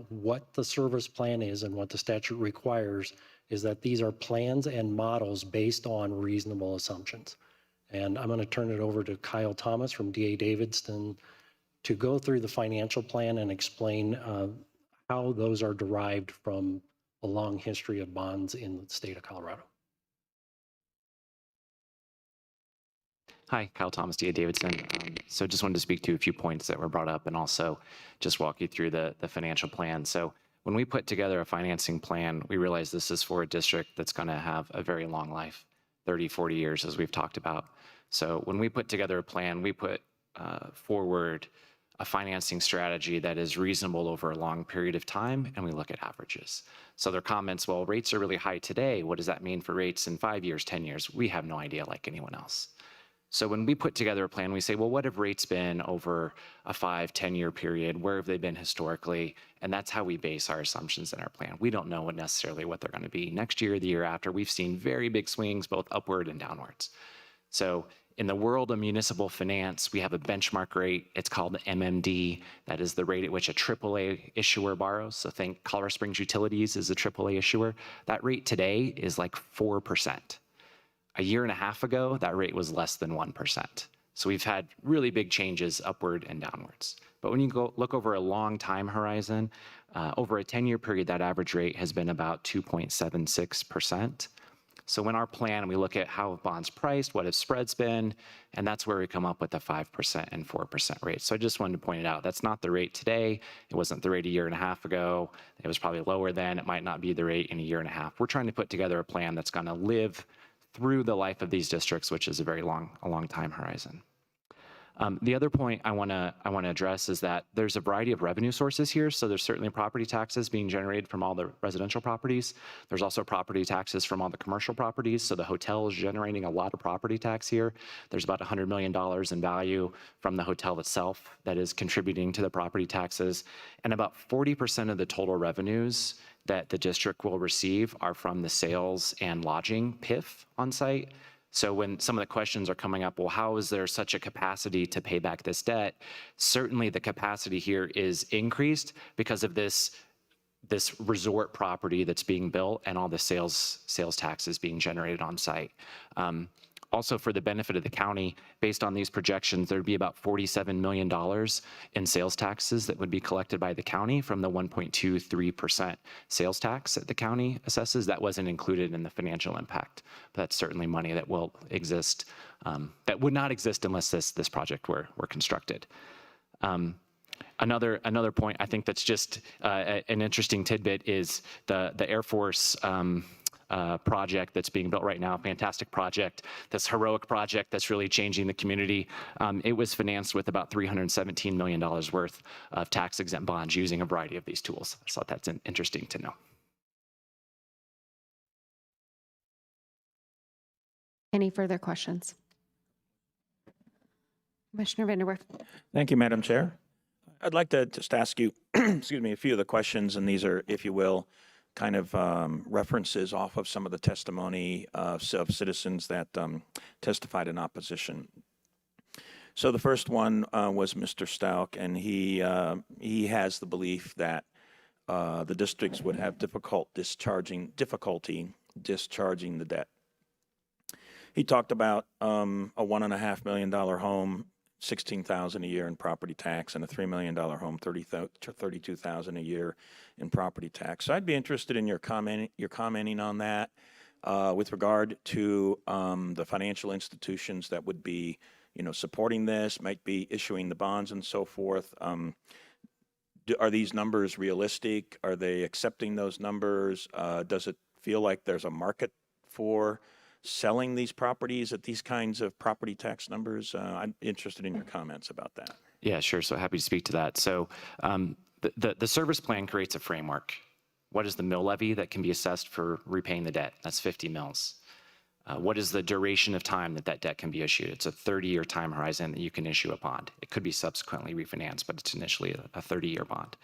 What the service plan is and what the statute requires is that these are plans and models based on reasonable assumptions. And I'm going to turn it over to Kyle Thomas from DA Davidson to go through the financial plan and explain how those are derived from a long history of bonds in the state of Colorado. Hi, Kyle Thomas, DA Davidson. So just wanted to speak to a few points that were brought up and also just walk you through the financial plan. So when we put together a financing plan, we realized this is for a district that's going to have a very long life, 30, 40 years, as we've talked about. So when we put together a plan, we put forward a financing strategy that is reasonable over a long period of time, and we look at averages. So their comments, well, rates are really high today. What does that mean for rates in 5 years, 10 years? We have no idea like anyone else. So when we put together a plan, we say, well, what have rates been over a 5, 10-year period? Where have they been historically? And that's how we base our assumptions in our plan. We don't know necessarily what they're going to be next year, the year after. We've seen very big swings, both upward and downwards. So in the world of municipal finance, we have a benchmark rate. It's called MMD. That is the rate at which a AAA issuer borrows. So think Colorado Springs Utilities is a AAA issuer. That rate today is like 4%. A year and a half ago, that rate was less than 1%. So we've had really big changes upward and downwards. But when you go look over a long time horizon, over a 10-year period, that average rate has been about 2.76%. So when our plan, we look at how have bonds priced, what have spreads been, and that's where we come up with the 5% and 4% rate. So I just wanted to point it out. That's not the rate today. It wasn't the rate a year and a half ago. It was probably lower then. It might not be the rate in a year and a half. We're trying to put together a plan that's going to live through the life of these districts, which is a very long time horizon. The other point I want to address is that there's a variety of revenue sources here. So there's certainly property taxes being generated from all the residential properties. There's also property taxes from all the commercial properties. So the hotel is generating a lot of property tax here. There's about $100 million in value from the hotel itself that is contributing to the property taxes. And about 40% of the total revenues that the district will receive are from the sales and lodging PIF on site. So when some of the questions are coming up, well, how is there such a capacity to pay back this debt? Certainly the capacity here is increased because of this resort property that's being built and all the sales taxes being generated on site. Also, for the benefit of the county, based on these projections, there'd be about $47 million in sales taxes that would be collected by the county from the 1.23% sales tax that the county assesses. That wasn't included in the financial impact, but that's certainly money that will exist, that would not exist unless this project were constructed. Another point I think that's just an interesting tidbit is the Air Force project that's being built right now, fantastic project, this heroic project that's really changing the community. It was financed with about $317 million worth of tax-exempt bonds using a variety of these tools. I thought that's interesting to know. Any further questions? Commissioner Vanderwerf. Thank you, Madam Chair. I'd like to just ask you, excuse me, a few of the questions, and these are, if you will, kind of references off of some of the testimony of citizens that testified in opposition. So the first one was Mr. Stout, and he has the belief that the districts would have difficulty discharging the debt. He talked about a $1.5 million home, $16,000 a year in property tax, and a $3 million home, $32,000 a year in property tax. So I'd be interested in your commenting on that with regard to the financial institutions that would be, supporting this, might be issuing the bonds and so forth. Are these numbers realistic? Are they accepting those numbers? Does it feel like there's a market for selling these properties at these kinds of property tax numbers? I'm interested in your comments about that. Yeah, sure. So happy to speak to that. So the service plan creates a framework. What is the mill levy that can be assessed for repaying the debt? That's 50 mills. What is the duration of time that that debt can be issued? It's a 30-year time horizon that you can issue a bond. It could be subsequently refinanced, but it's initially a 30-year bond.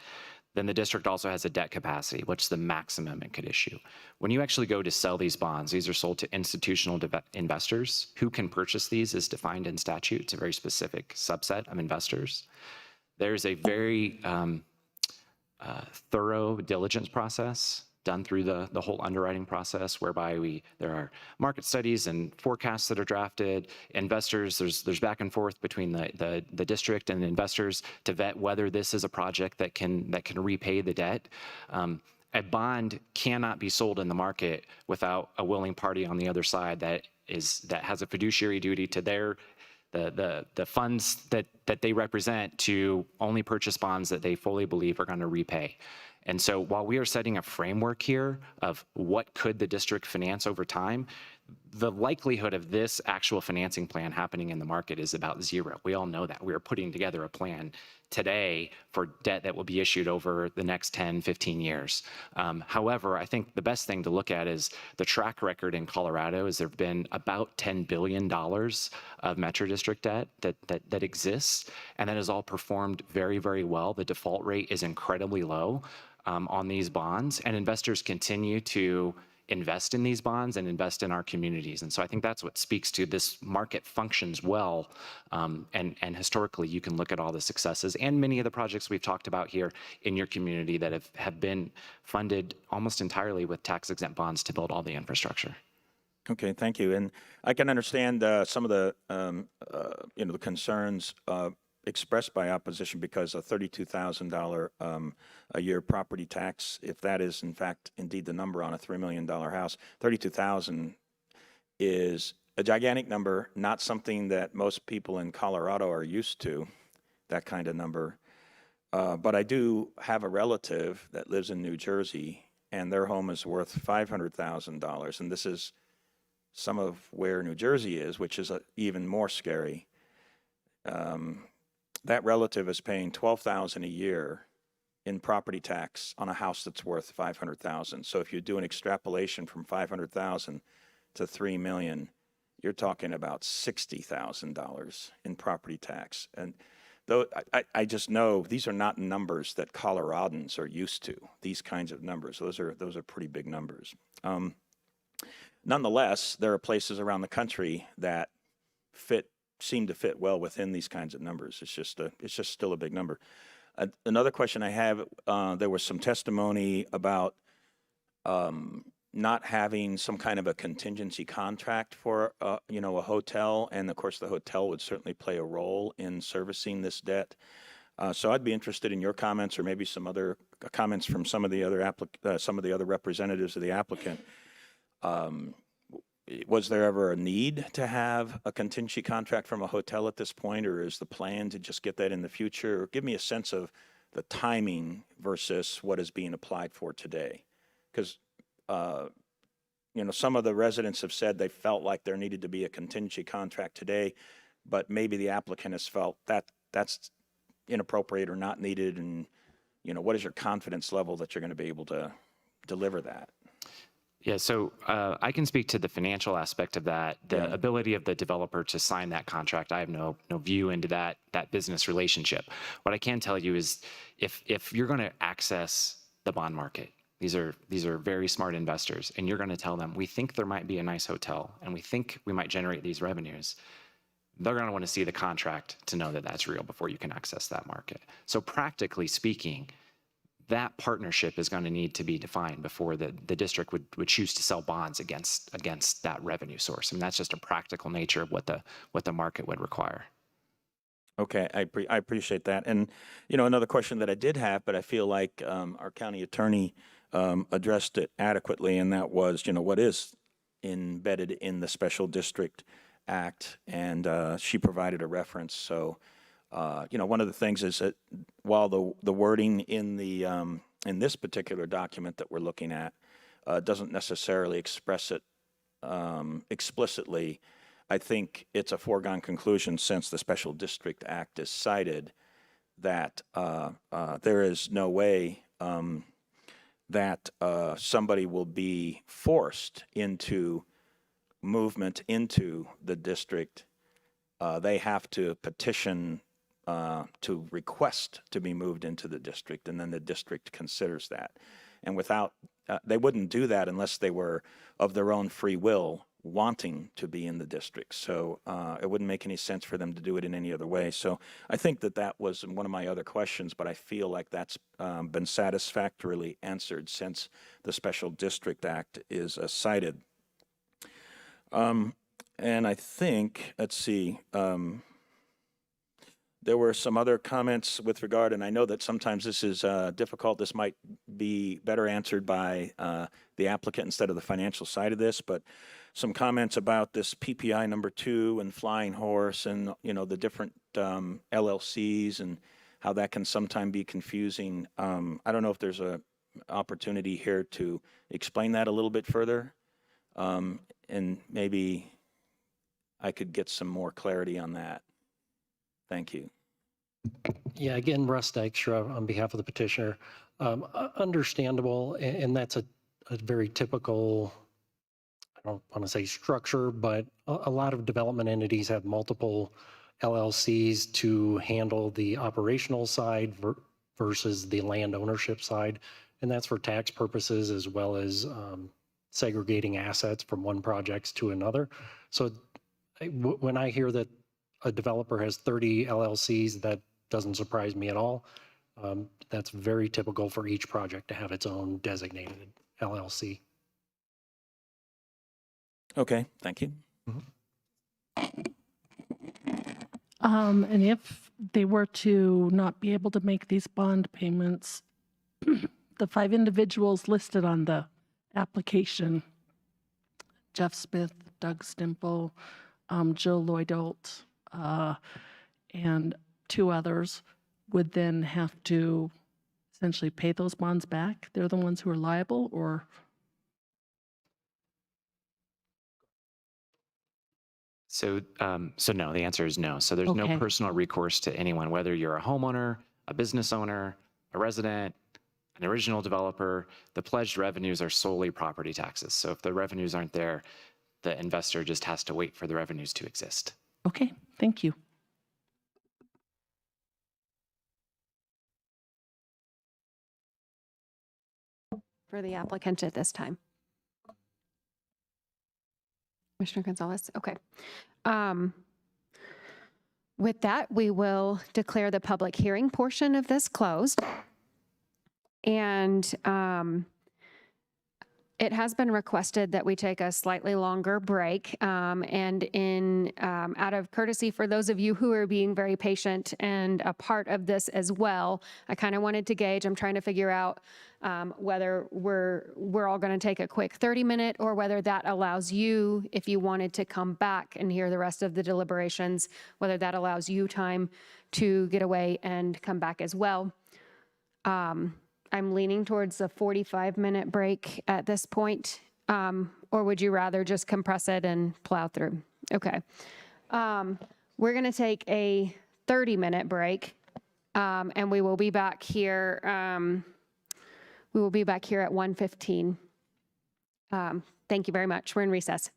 Then the district also has a debt capacity. What's the maximum it could issue? When you actually go to sell these bonds, these are sold to institutional investors. Who can purchase these is defined in statute. It's a very specific subset of investors. There's a very thorough diligence process done through the whole underwriting process, whereby there are market studies and forecasts that are drafted. Investors, there's back and forth between the district and the investors to vet whether this is a project that can repay the debt. A bond cannot be sold in the market without a willing party on the other side that has a fiduciary duty to the funds that they represent to only purchase bonds that they fully believe are going to repay. And so while we are setting a framework here of what could the district finance over time, the likelihood of this actual financing plan happening in the market is about zero. We all know that. We are putting together a plan today for debt that will be issued over the next 10, 15 years. However, I think the best thing to look at is the track record in Colorado is there have been about $10 billion of Metro District debt that exists, and that has all performed very, very well. The default rate is incredibly low on these bonds, and investors continue to invest in these bonds and invest in our communities. And so I think that's what speaks to this market functions well. And historically, you can look at all the successes and many of the projects we've talked about here in your community that have been funded almost entirely with tax-exempt bonds to build all the infrastructure. Okay, thank you. And I can understand some of the, the concerns expressed by opposition, because a $32,000 a year property tax, if that is in fact indeed the number on a $3 million house, 32,000 is a gigantic number, not something that most people in Colorado are used to, that kind of number. But I do have a relative that lives in New Jersey, and their home is worth $500,000, and this is some of where New Jersey is, which is even more scary. That relative is paying $12,000 a year in property tax on a house that's worth $500,000. So if you do an extrapolation from $500,000 to $3 million, you're talking about $60,000 in property tax. And though I just know these are not numbers that Coloradans are used to. These kinds of numbers, those are pretty big numbers. Nonetheless, there are places around the country that seem to fit well within these kinds of numbers. It's just still a big number. Another question I have, there was some testimony about not having some kind of a contingency contract for a hotel, and of course the hotel would certainly play a role in servicing this debt. So I'd be interested in your comments, or maybe some other comments from some of the other representatives of the applicant. Was there ever a need to have a contingency contract from a hotel at this point, or is the plan to just get that in the future? Or give me a sense of the timing versus what is being applied for today. Because, some of the residents have said they felt like there needed to be a contingency contract today, but maybe the applicant has felt that that's inappropriate or not needed. And, what is your confidence level that you're going to be able to deliver that? Yeah, so I can speak to the financial aspect of that, the ability of the developer to sign that contract. I have no view into that business relationship. What I can tell you is if you're going to access the bond market, these are very smart investors, and you're going to tell them, we think there might be a nice hotel, and we think we might generate these revenues. They're going to want to see the contract to know that that's real before you can access that market. So practically speaking, that partnership is going to need to be defined before the district would choose to sell bonds against that revenue source. And that's just a practical nature of what the market would require. Okay, I appreciate that. And, another question that I did have, but I feel like our county attorney addressed it adequately, and that was, what is embedded in the Special District Act, and she provided a reference. So, one of the things is that while the wording in this particular document that we're looking at doesn't necessarily express it explicitly, I think it's a foregone conclusion, since the Special District Act is cited, that there is no way that somebody will be forced into movement into the district, they have to petition to request to be moved into the district, and then the district considers that. And without, they wouldn't do that unless they were of their own free will wanting to be in the district. So it wouldn't make any sense for them to do it in any other way. So I think that that was one of my other questions, but I feel like that's been satisfactorily answered since the Special District Act is cited. And I think, let's see, there were some other comments with regard, and I know that sometimes this is difficult. This might be better answered by the applicant instead of the financial side of this, but some comments about this PPI number 2 and Flying Horse and, you know, the different LLCs and how that can sometimes be confusing. I don't know if there's a opportunity here to explain that a little bit further, and maybe I could get some more clarity on that. Thank you. Yeah, again, Russ Dykstra on behalf of the petitioner. Understandable, and that's a very typical, I don't want to say structure, but a lot of development entities have multiple LLCs to handle the operational side versus the land ownership side. And that's for tax purposes as well as segregating assets from one project to another. So when I hear that a developer has 30 LLCs, that doesn't surprise me at all. That's very typical for each project to have its own designated LLC. Okay, thank you. And if they were to not be able to make these bond payments, the 5 individuals listed on the application, Jeff Smith, Doug Stimple, Jill Lloyd-Olt, and 2 others, would then have to essentially pay those bonds back. They're the ones who are liable, or? So no, the answer is no. So there's no Okay. personal recourse to anyone, whether you're a homeowner, a business owner, a resident, an original developer. The pledged revenues are solely property taxes. So if the revenues aren't there, the investor just has to wait for the revenues to exist. Okay, thank you. For the applicant at this time. Commissioner Gonzalez, okay. With that, we will declare the public hearing portion of this closed. And it has been requested that we take a slightly longer break. And out of courtesy for those of you who are being very patient and a part of this as well, I kind of wanted to gauge, I'm trying to figure out whether we're all going to take a quick 30-minute or whether that allows you, if you wanted to come back and hear the rest of the deliberations, whether that allows you time to get away and come back as well. I'm leaning towards a 45-minute break at this point, or would you rather just compress it and plow through? Okay. We're going to take a 30-minute break, and we will be back here. We will be back here at 1:15. Thank you very much. We're in recess.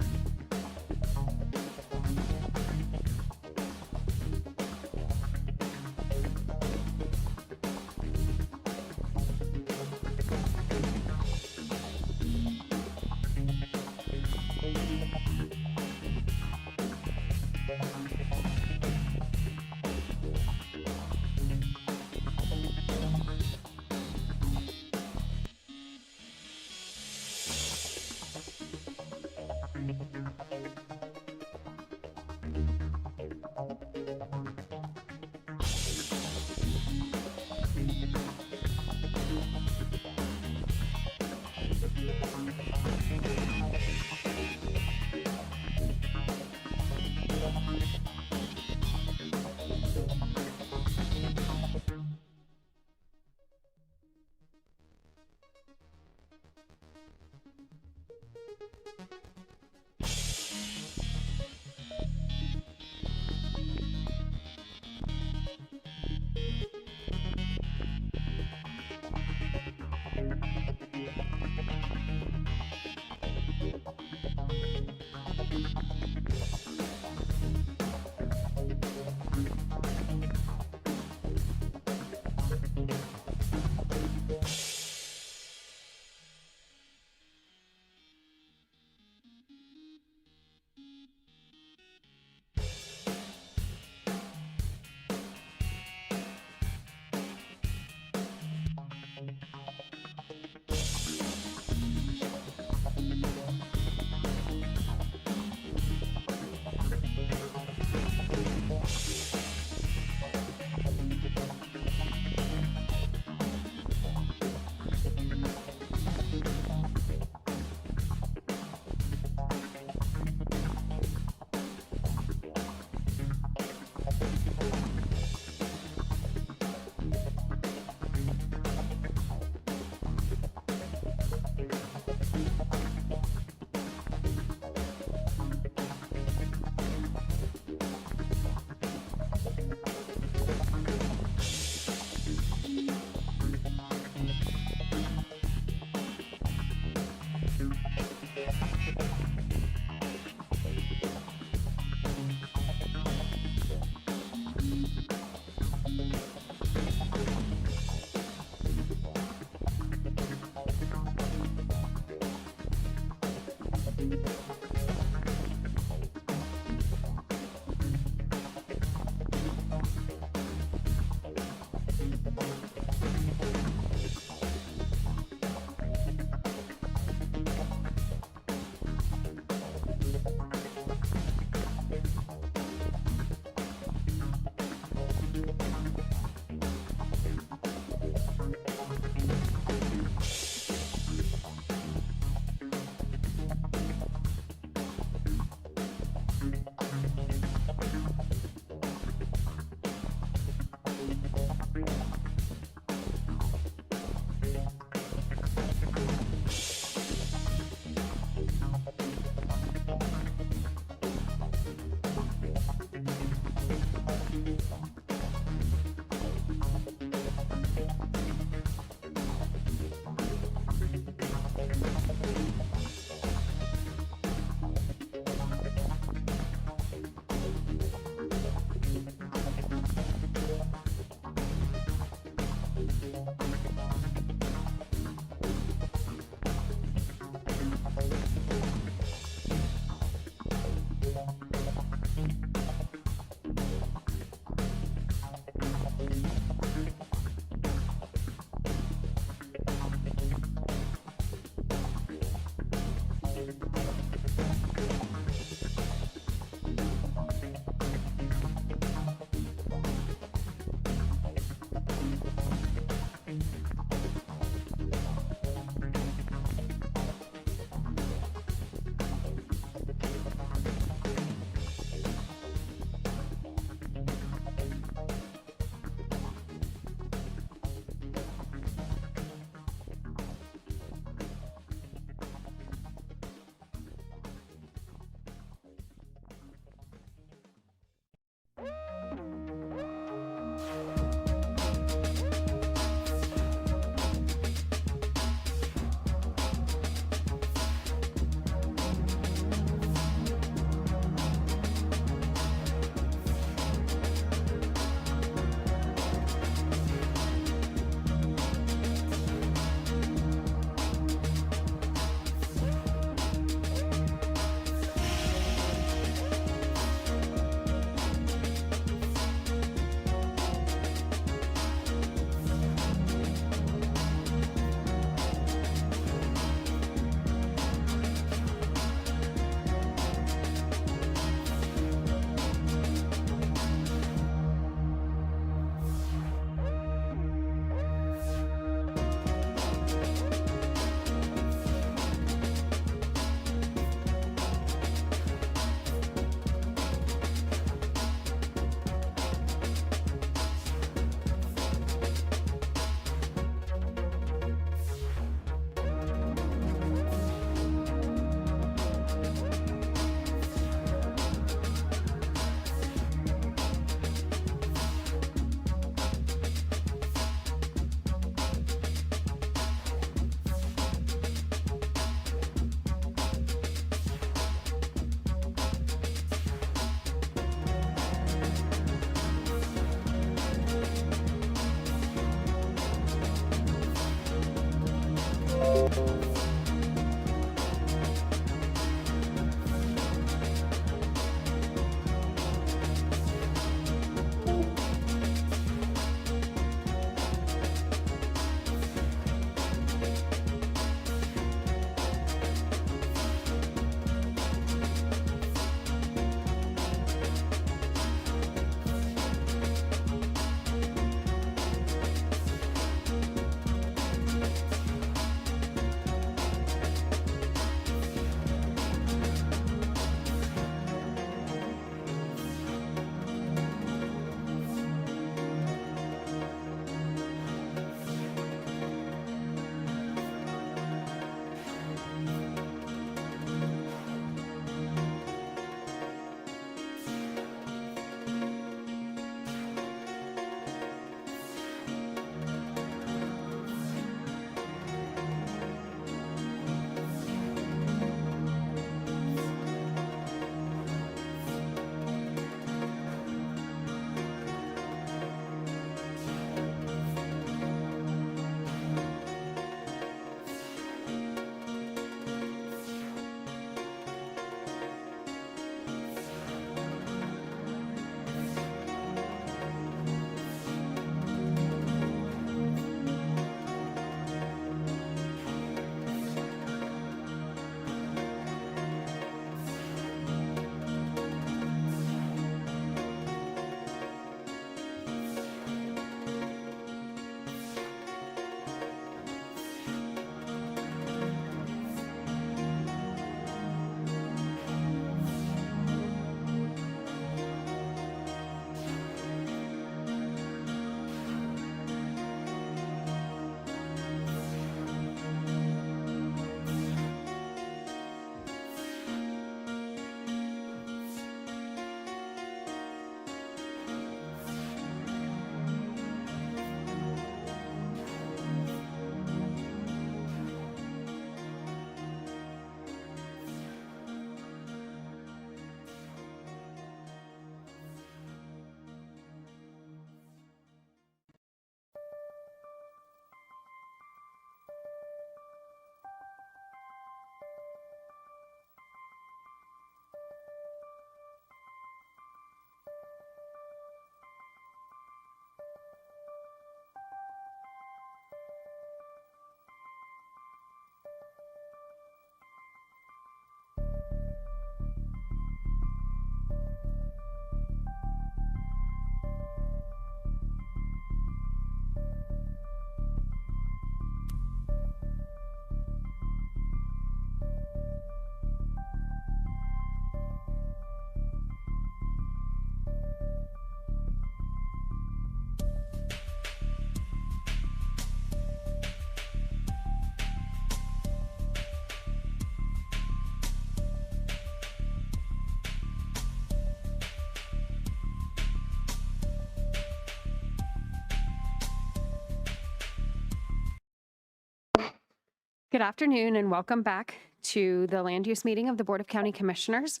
Good afternoon and welcome back to the land use meeting of the Board of County Commissioners.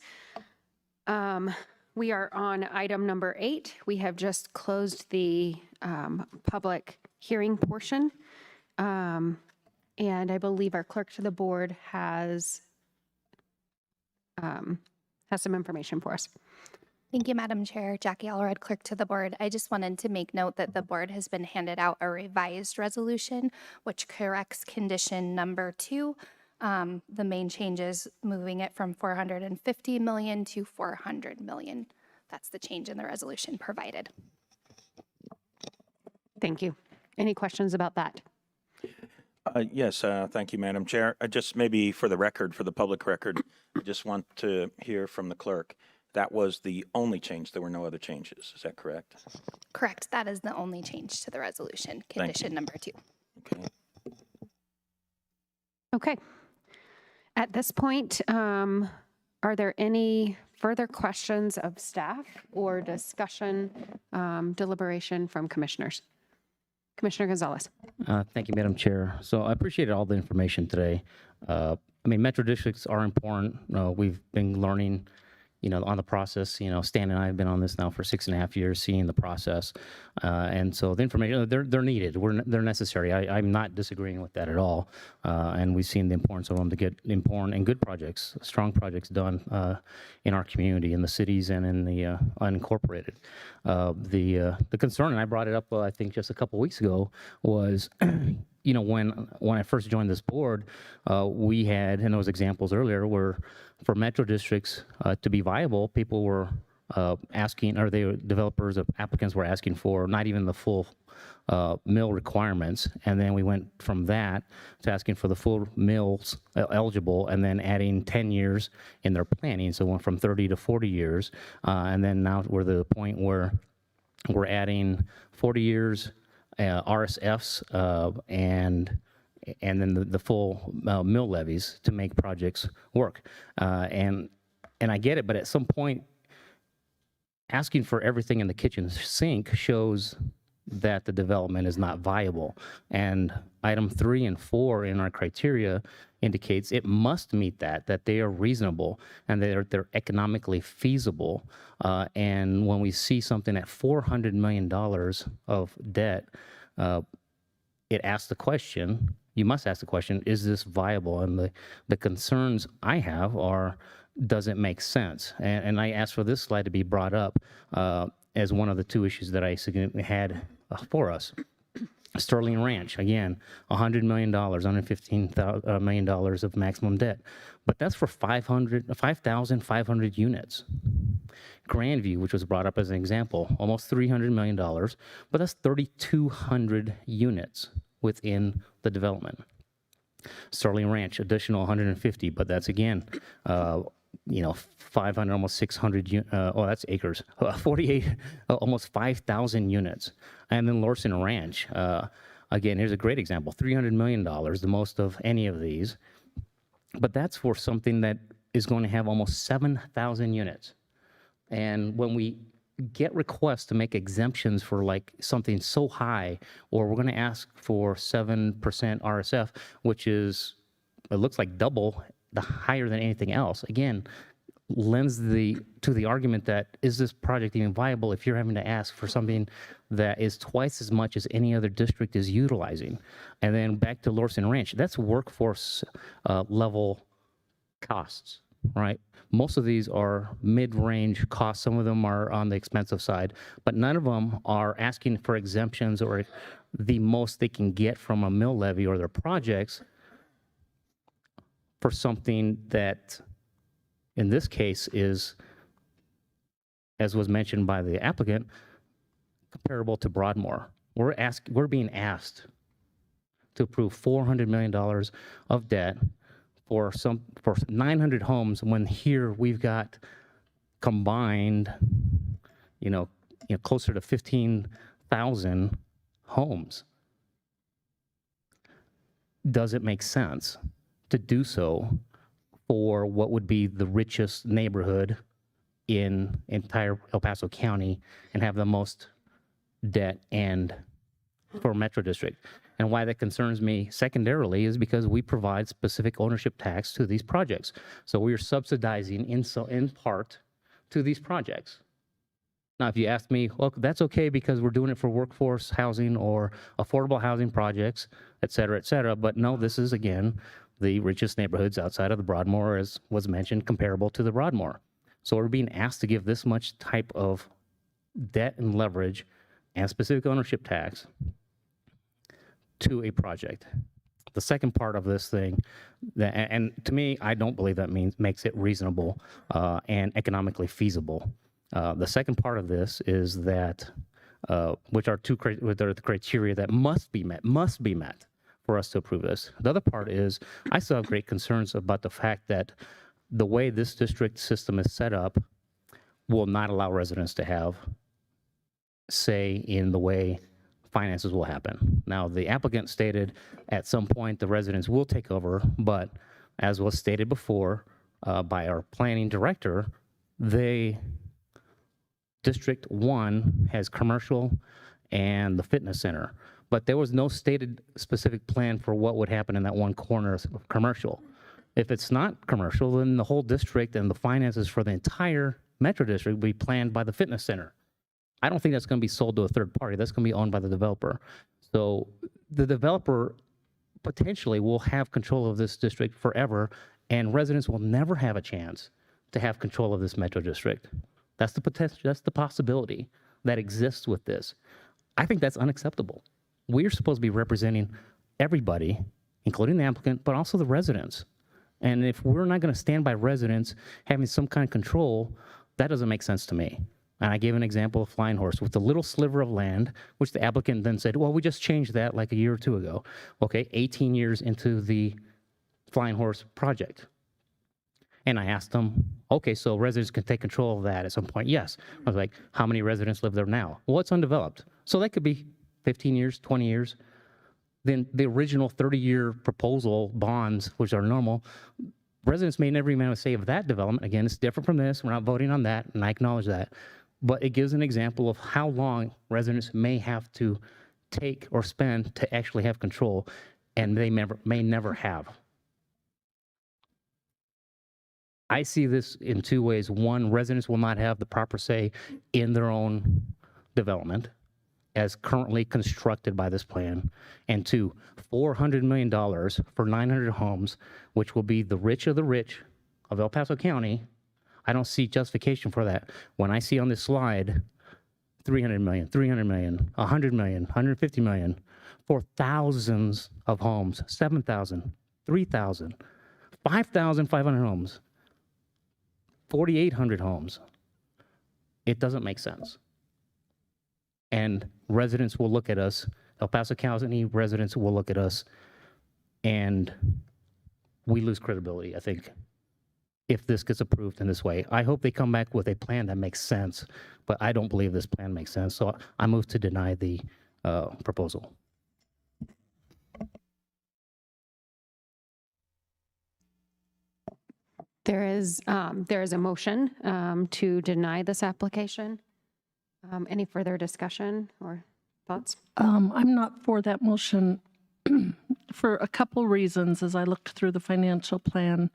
We are on item number 8. We have just closed the public hearing portion. And I believe our clerk to the board has some information for us. Thank you, Madam Chair. Jackie Allred, Clerk to the Board. I just wanted to make note that the board has been handed out a revised resolution, which corrects condition number 2. The main changes, moving it from 450 million to 400 million. That's the change in the resolution provided. Thank you. Any questions about that? Yes, thank you, Madam Chair. Just maybe for the record, for the public record, I just want to hear from the clerk. That was the only change. There were no other changes. Is that correct? Correct. That is the only change to the resolution, condition number 2. Okay. Okay. At this point, are there any further questions of staff or discussion, deliberation from commissioners? Commissioner Gonzalez. Thank you, Madam Chair. So I appreciated all the information today. I mean, metro districts are important. We've been learning, on the process. Stan and I have been on this now for 6.5 years, seeing the process. And so the information, they're needed. They're necessary. I'm not disagreeing with that at all. And we've seen the importance of them to get important and good projects, strong projects done in our community, in the cities and in the unincorporated. The concern, and I brought it up, I think just a couple weeks ago, was when I first joined this board, we had, and those examples earlier were for metro districts to be viable, people were asking, or developers of applicants were asking for not even the full mill requirements. And then we went from that to asking for the full mills eligible and then adding 10 years in their planning. So went from 30 to 40 years. And then now we're at the point where we're adding 40 years RSFs and then the full mill levies to make projects work. And I get it, but at some point, asking for everything in the kitchen sink shows that the development is not viable. And item 3 and 4 in our criteria indicates it must meet that they are reasonable and they're economically feasible. And when we see something at $400 million of debt, it asks the question, you must ask the question, is this viable? And the concerns I have are, does it make sense? And I asked for this slide to be brought up as one of the 2 issues that I had for us. Sterling Ranch, again, $100 million, $115 million of maximum debt. But that's for 5,500 units. Grandview, which was brought up as an example, almost $300 million, but that's 3,200 units within the development. Sterling Ranch, additional 150, but that's again, 500, almost 600, that's acres, 48, almost 5,000 units. And then Lorson Ranch, again, here's a great example, $300 million, the most of any of these. But that's for something that is going to have almost 7,000 units. And when we get requests to make exemptions for like something so high, or we're going to ask for 7% RSF, which is, it looks like double the higher than anything else, again, lends to the argument that, is this project even viable if you're having to ask for something that is twice as much as any other district is utilizing? And then back to Lorson Ranch, that's workforce level costs, right? Most of these are mid-range costs. Some of them are on the expensive side, but none of them are asking for exemptions or the most they can get from a mill levy or their projects for something that, in this case, is, as was mentioned by the applicant, comparable to Broadmoor. We're being asked to approve $400 million of debt for 900 homes, when here we've got combined, closer to 15,000 homes. Does it make sense to do so for what would be the richest neighborhood in entire El Paso County and have the most debt and for Metro District? And why that concerns me secondarily is because we provide specific ownership tax to these projects. So we are subsidizing in part to these projects. Now, if you ask me, well, that's okay because we're doing it for workforce housing or affordable housing projects, et cetera, but no, this is, again, the richest neighborhoods outside of the Broadmoor, as was mentioned, comparable to the Broadmoor. So we're being asked to give this much type of debt and leverage and specific ownership tax to a project. The second part of this thing, and to me, I don't believe that makes it reasonable and economically feasible. The second part of this is that, which are the criteria that must be met for us to approve this. The other part is, I still have great concerns about the fact that the way this district system is set up will not allow residents to have say in the way finances will happen. Now, the applicant stated at some point the residents will take over, but as was stated before by our planning director, District 1 has commercial and the fitness center, but there was no stated specific plan for what would happen in that one corner of commercial. If it's not commercial, then the whole district and the finances for the entire metro district will be planned by the fitness center. I don't think that's going to be sold to a third party. That's going to be owned by the developer. So the developer potentially will have control of this district forever, and residents will never have a chance to have control of this metro district. That's the potential. That's the possibility that exists with this. I think that's unacceptable. We're supposed to be representing everybody, including the applicant, but also the residents. And if we're not going to stand by residents having some kind of control, that doesn't make sense to me. And I gave an example of Flying Horse with a little sliver of land, which the applicant then said, well, we just changed that like a year or two ago. Okay, 18 years into the Flying Horse project. And I asked them, okay, so residents can take control of that at some point. Yes. I was like, how many residents live there now? Well, it's undeveloped. So that could be 15 years, 20 years. Then the original 30-year proposal bonds, which are normal, residents may never even have a say of that development. Again, it's different from this. We're not voting on that, and I acknowledge that. But it gives an example of how long residents may have to take or spend to actually have control, and they may never have. I see this in two ways. One, residents will not have the proper say in their own development as currently constructed by this plan. And two, $400 million for 900 homes, which will be the rich of El Paso County. I don't see justification for that. When I see on this slide, 300 million, 300 million, 100 million, 150 million for thousands of homes, 7,000, 3,000, 5,500 homes, 4,800 homes. It doesn't make sense. And residents will look at us, El Paso County residents will look at us, and we lose credibility, I think, if this gets approved in this way. I hope they come back with a plan that makes sense, but I don't believe this plan makes sense. So I move to deny the proposal. There is a motion to deny this application. Any further discussion or thoughts? I'm not for that motion for a couple reasons. As I looked through the financial plan,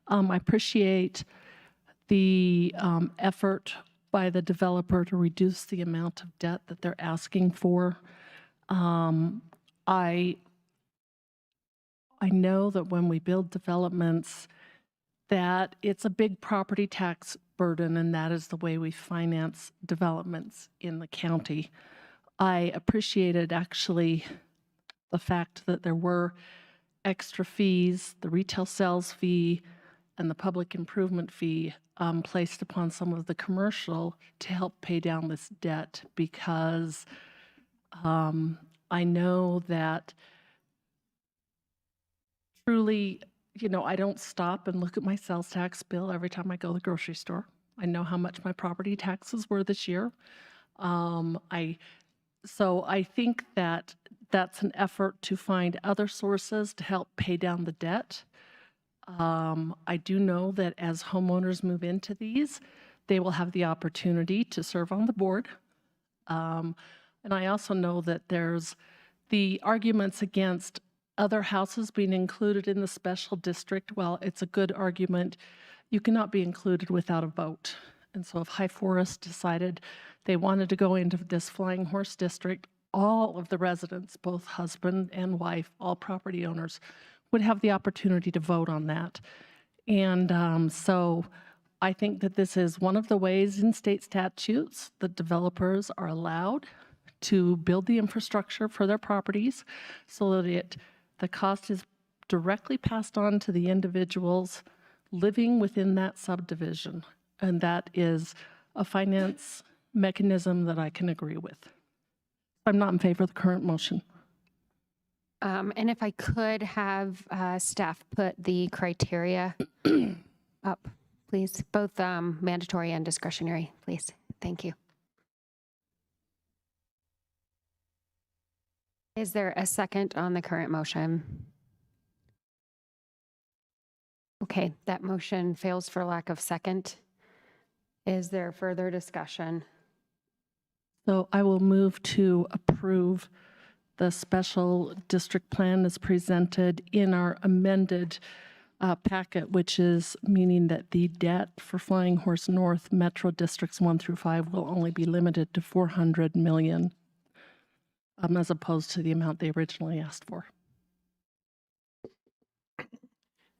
I appreciate the effort by the developer to reduce the amount of debt that they're asking for. I know that when we build developments, that it's a big property tax burden, and that is the way we finance developments in the county. I appreciated actually the fact that there were extra fees, the retail sales fee and the public improvement fee placed upon some of the commercial to help pay down this debt, because I know that truly, you know, I don't stop and look at my sales tax bill every time I go to the grocery store. I know how much my property taxes were this year. So I think that that's an effort to find other sources to help pay down the debt. I do know that as homeowners move into these, they will have the opportunity to serve on the board. And I also know that there's The arguments against other houses being included in the special district, well, it's a good argument. You cannot be included without a vote. And so if High Forest decided they wanted to go into this Flying Horse District, all of the residents, both husband and wife, all property owners, would have the opportunity to vote on that. And so I think that this is one of the ways in state statutes that developers are allowed to build the infrastructure for their properties so that the cost is directly passed on to the individuals living within that subdivision. And that is a finance mechanism that I can agree with. I'm not in favor of the current motion. And if I could have staff put the criteria up, please, both mandatory and discretionary, please. Thank you. Is there a second on the current motion? Okay, that motion fails for lack of second. Is there further discussion? So I will move to approve the special district plan as presented in our amended packet, which is meaning that the debt for Flying Horse North Metro Districts 1 through 5 will only be limited to $400 million, as opposed to the amount they originally asked for.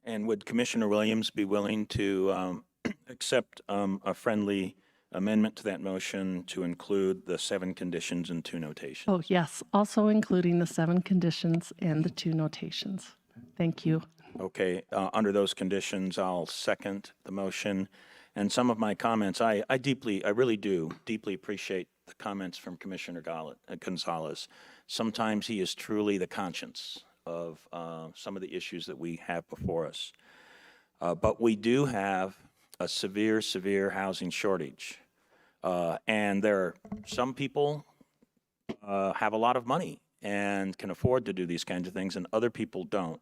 And would Commissioner Williams be willing to accept a friendly amendment to that motion to include the 7 conditions and 2 notations? Oh, yes, also including the 7 conditions and the 2 notations. Thank you. Okay, under those conditions, I'll second the motion. And some of my comments, I really do deeply appreciate the comments from Commissioner Gonzalez. Sometimes he is truly the conscience of some of the issues that we have before us. But we do have a severe, severe housing shortage. And there are some people have a lot of money and can afford to do these kinds of things, and other people don't.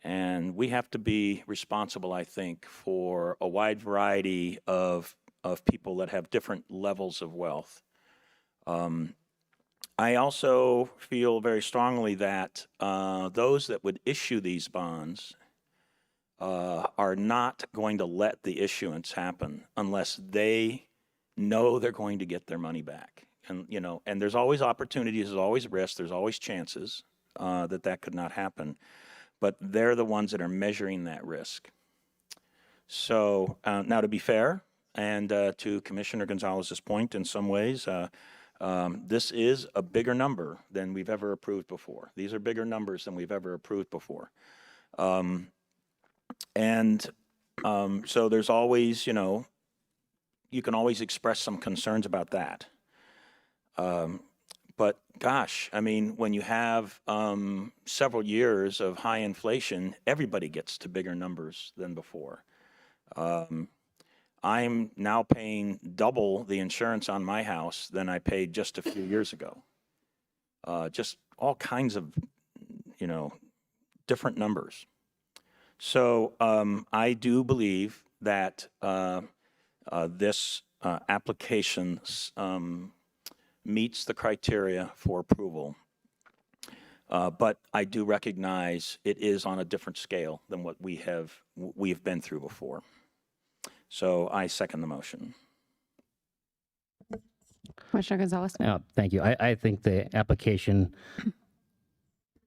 And we have to be responsible, I think, for a wide variety of people that have different levels of wealth. I also feel very strongly that those that would issue these bonds are not going to let the issuance happen unless they know they're going to get their money back. And, you know, and there's always opportunities, there's always risks, there's always chances that could not happen. But they're the ones that are measuring that risk. So now, to be fair, and to Commissioner Gonzalez's point, in some ways, this is a bigger number than we've ever approved before. These are bigger numbers than we've ever approved before. So there's always, you know, you can always express some concerns about that. But gosh, I mean, when you have several years of high inflation, everybody gets to bigger numbers than before. I'm now paying double the insurance on my house than I paid just a few years ago. Just all kinds of, you know, different numbers. So I do believe that this application meets the criteria for approval. But I do recognize it is on a different scale than what we've been through before. So I second the motion. Commissioner Gonzalez. Thank you. I think the application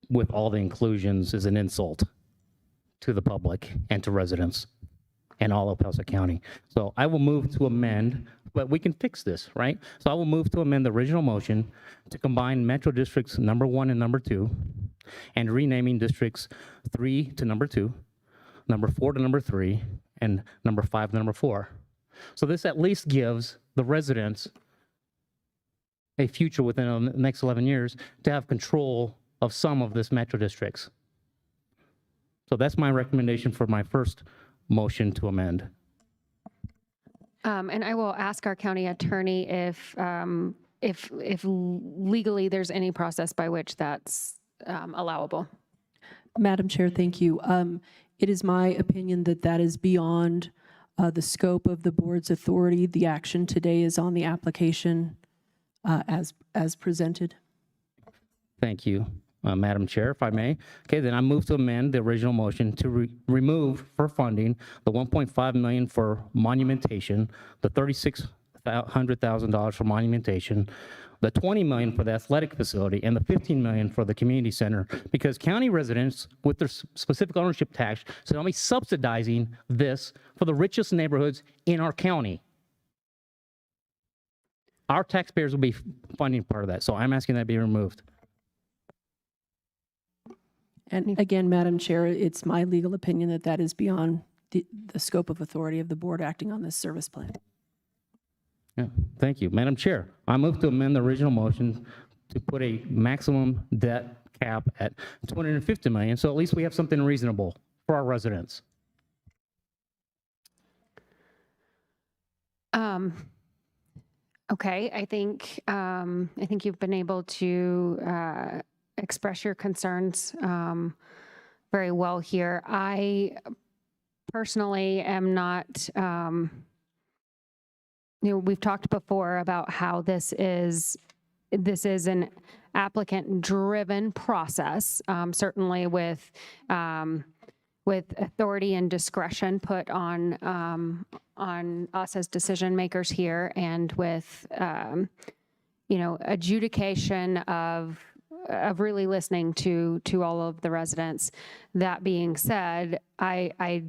with all the inclusions is an insult to the public and to residents and all of El Paso County. So I will move to amend, but we can fix this, right? So I will move to amend the original motion to combine Metro Districts number 1 and number 2, and renaming districts 3 to number 2, number 4 to number 3, and number 5 to number 4. So this at least gives the residents a future within the next 11 years to have control of some of this Metro Districts. So that's my recommendation for my first motion to amend. And I will ask our county attorney if legally there's any process by which that's allowable. Madam Chair, thank you. It is my opinion that that is beyond the scope of the board's authority. The action today is on the application as presented. Thank you, Madam Chair, if I may. Okay, then I move to amend the original motion to remove for funding the $1.5 million for monumentation, the $36,100,000 for monumentation, the $20 million for the athletic facility, and the $15 million for the community center, because county residents with their specific ownership tax should not be subsidizing this for the richest neighborhoods in our county. Our taxpayers will be funding part of that, so I'm asking that be removed. And again, Madam Chair, it's my legal opinion that that is beyond the scope of authority of the board acting on this service plan. Yeah, thank you. Madam Chair, I move to amend the original motion to put a maximum debt cap at $250 million, so at least we have something reasonable for our residents. Okay, I think you've been able to express your concerns very well here. I personally am not, we've talked before about how this is an applicant-driven process, certainly with authority and discretion put on us as decision makers here, and with adjudication of really listening to all of the residents. That being said, I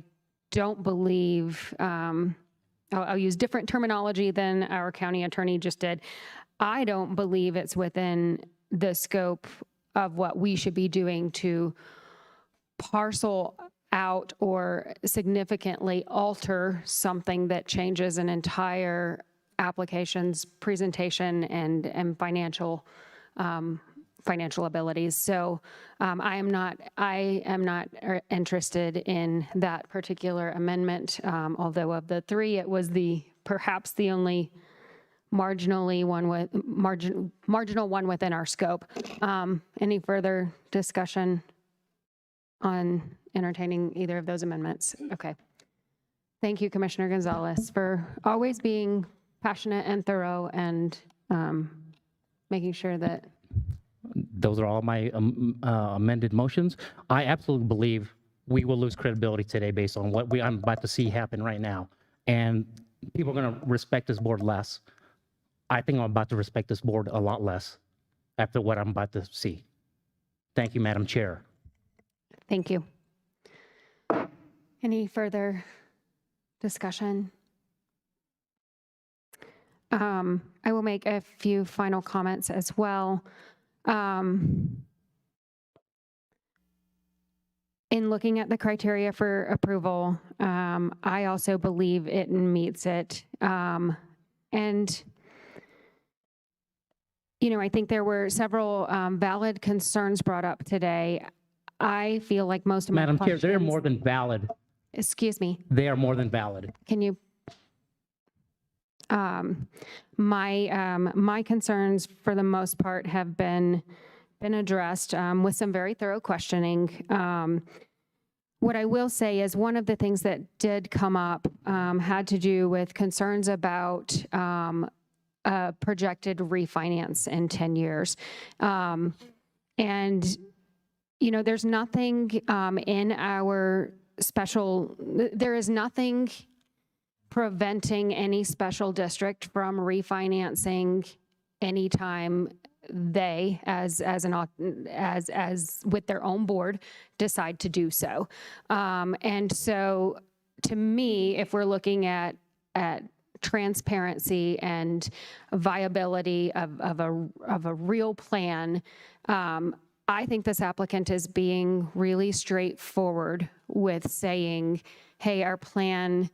don't believe, I'll use different terminology than our county attorney just did. I don't believe it's within the scope of what we should be doing to parcel out or significantly alter something that changes an entire application's presentation and financial abilities. So I am not interested in that particular amendment. Although of the three, it was perhaps the only marginal one within our scope. Any further discussion on entertaining either of those amendments? Okay. Thank you, Commissioner Gonzalez, for always being passionate and thorough and making sure that. Those are all my amended motions. I absolutely believe we will lose credibility today based on what I'm about to see happen right now. And people are going to respect this board less. I think I'm about to respect this board a lot less after what I'm about to see. Thank you, Madam Chair. Thank you. Any further discussion? I will make a few final comments as well. In looking at the criteria for approval, I also believe it meets it. And I think there were several valid concerns brought up today. I feel like most of my Madam Chair, questions. they are more than valid. Excuse me. They are more than valid. Can you? My concerns, for the most part, have been addressed with some very thorough questioning. What I will say is one of the things that did come up had to do with concerns about a projected refinance in 10 years. And there's nothing in our there is nothing preventing any special district from refinancing anytime they, as with their own board, decide to do so. And so, to me, if we're looking at transparency and viability of a real plan, I think this applicant is being really straightforward with saying, hey, our plan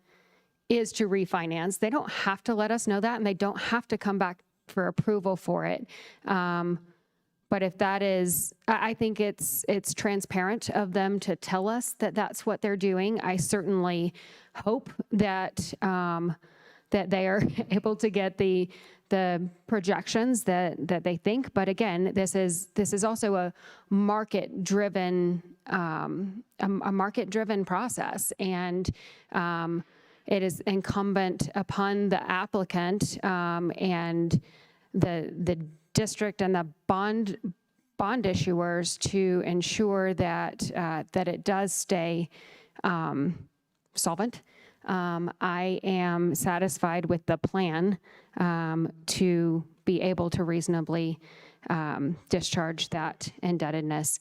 is to refinance. They don't have to let us know that, and they don't have to come back for approval for it. But if that is, I think it's transparent of them to tell us that that's what they're doing. I certainly hope that that they are able to get the projections that they think. But again, this is also a market-driven process, and it is incumbent upon the applicant and the district and the bond issuers to ensure that, that it does stay solvent. I am satisfied with the plan to be able to reasonably discharge that indebtedness.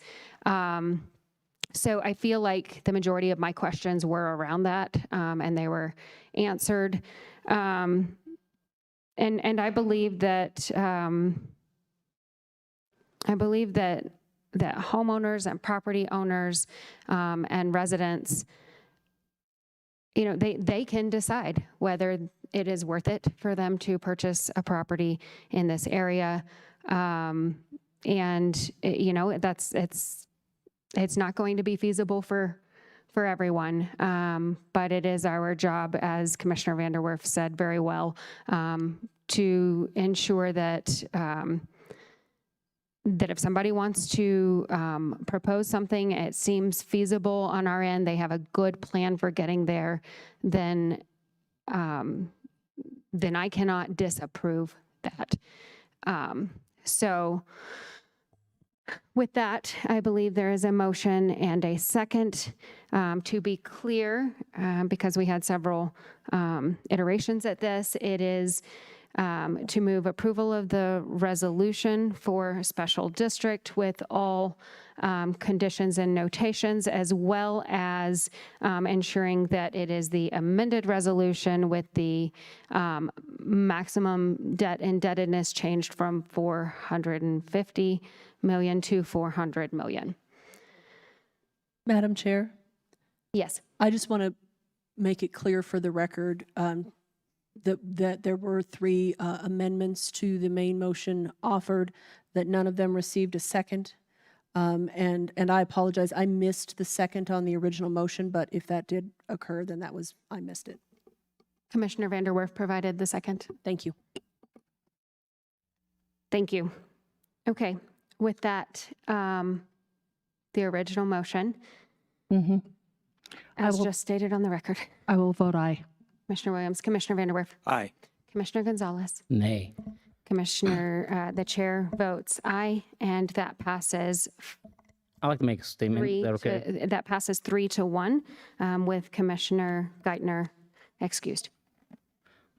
So I feel like the majority of my questions were around that, and they were answered. And I believe that that homeowners and property owners and residents, you know, they can decide whether it is worth it for them to purchase a property in this area. And you know, it's not going to be feasible for everyone, but it is our job, as Commissioner Vanderwerf said very well, to ensure that that if somebody wants to propose something, it seems feasible on our end, they have a good plan for getting there, then I cannot disapprove that. So with that, I believe there is a motion and a second. To be clear, because we had several iterations at this, it is to move approval of the resolution for special district with all conditions and notations, as well as ensuring that it is the amended resolution with the maximum debt indebtedness changed from $450 million to $400 million. Madam Chair, Yes. I just want to make it clear for the record that there were 3 amendments to the main motion offered, that none of them received a second. And I apologize, I missed the second on the original motion, but if that did occur, then I missed it. Commissioner Vanderwerf provided the second. Thank you. Thank you. Okay, with that, the original motion, as just stated on the record. I will vote aye. Commissioner Williams, Commissioner Vanderwerf, Aye. Commissioner Gonzalez, Nay. Commissioner, the chair votes aye, and that passes I'd like to make a statement. Is that okay? that passes 3-1, with Commissioner Geithner excused.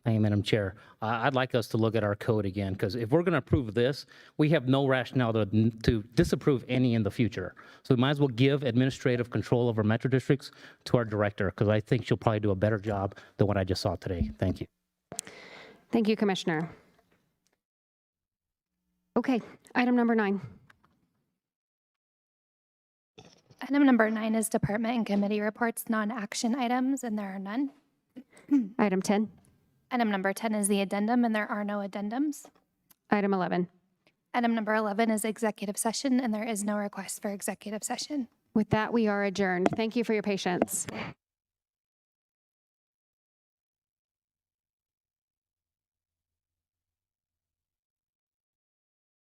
Thank you, Madam Chair. I'd like us to look at our code again, because if we're going to approve this, we have no rationale to disapprove any in the future. So we might as well give administrative control over metro districts to our director, because I think she'll probably do a better job than what I just saw today. Thank you. Thank you, Commissioner. Okay, item number 9. Item number 9 is department and committee reports, non-action items, and there are none. Item 10. Item number 10 is the addendum, and there are no addendums. Item 11. Item number 11 is executive session, and there is no request for executive session. With that, we are adjourned. Thank you for your patience.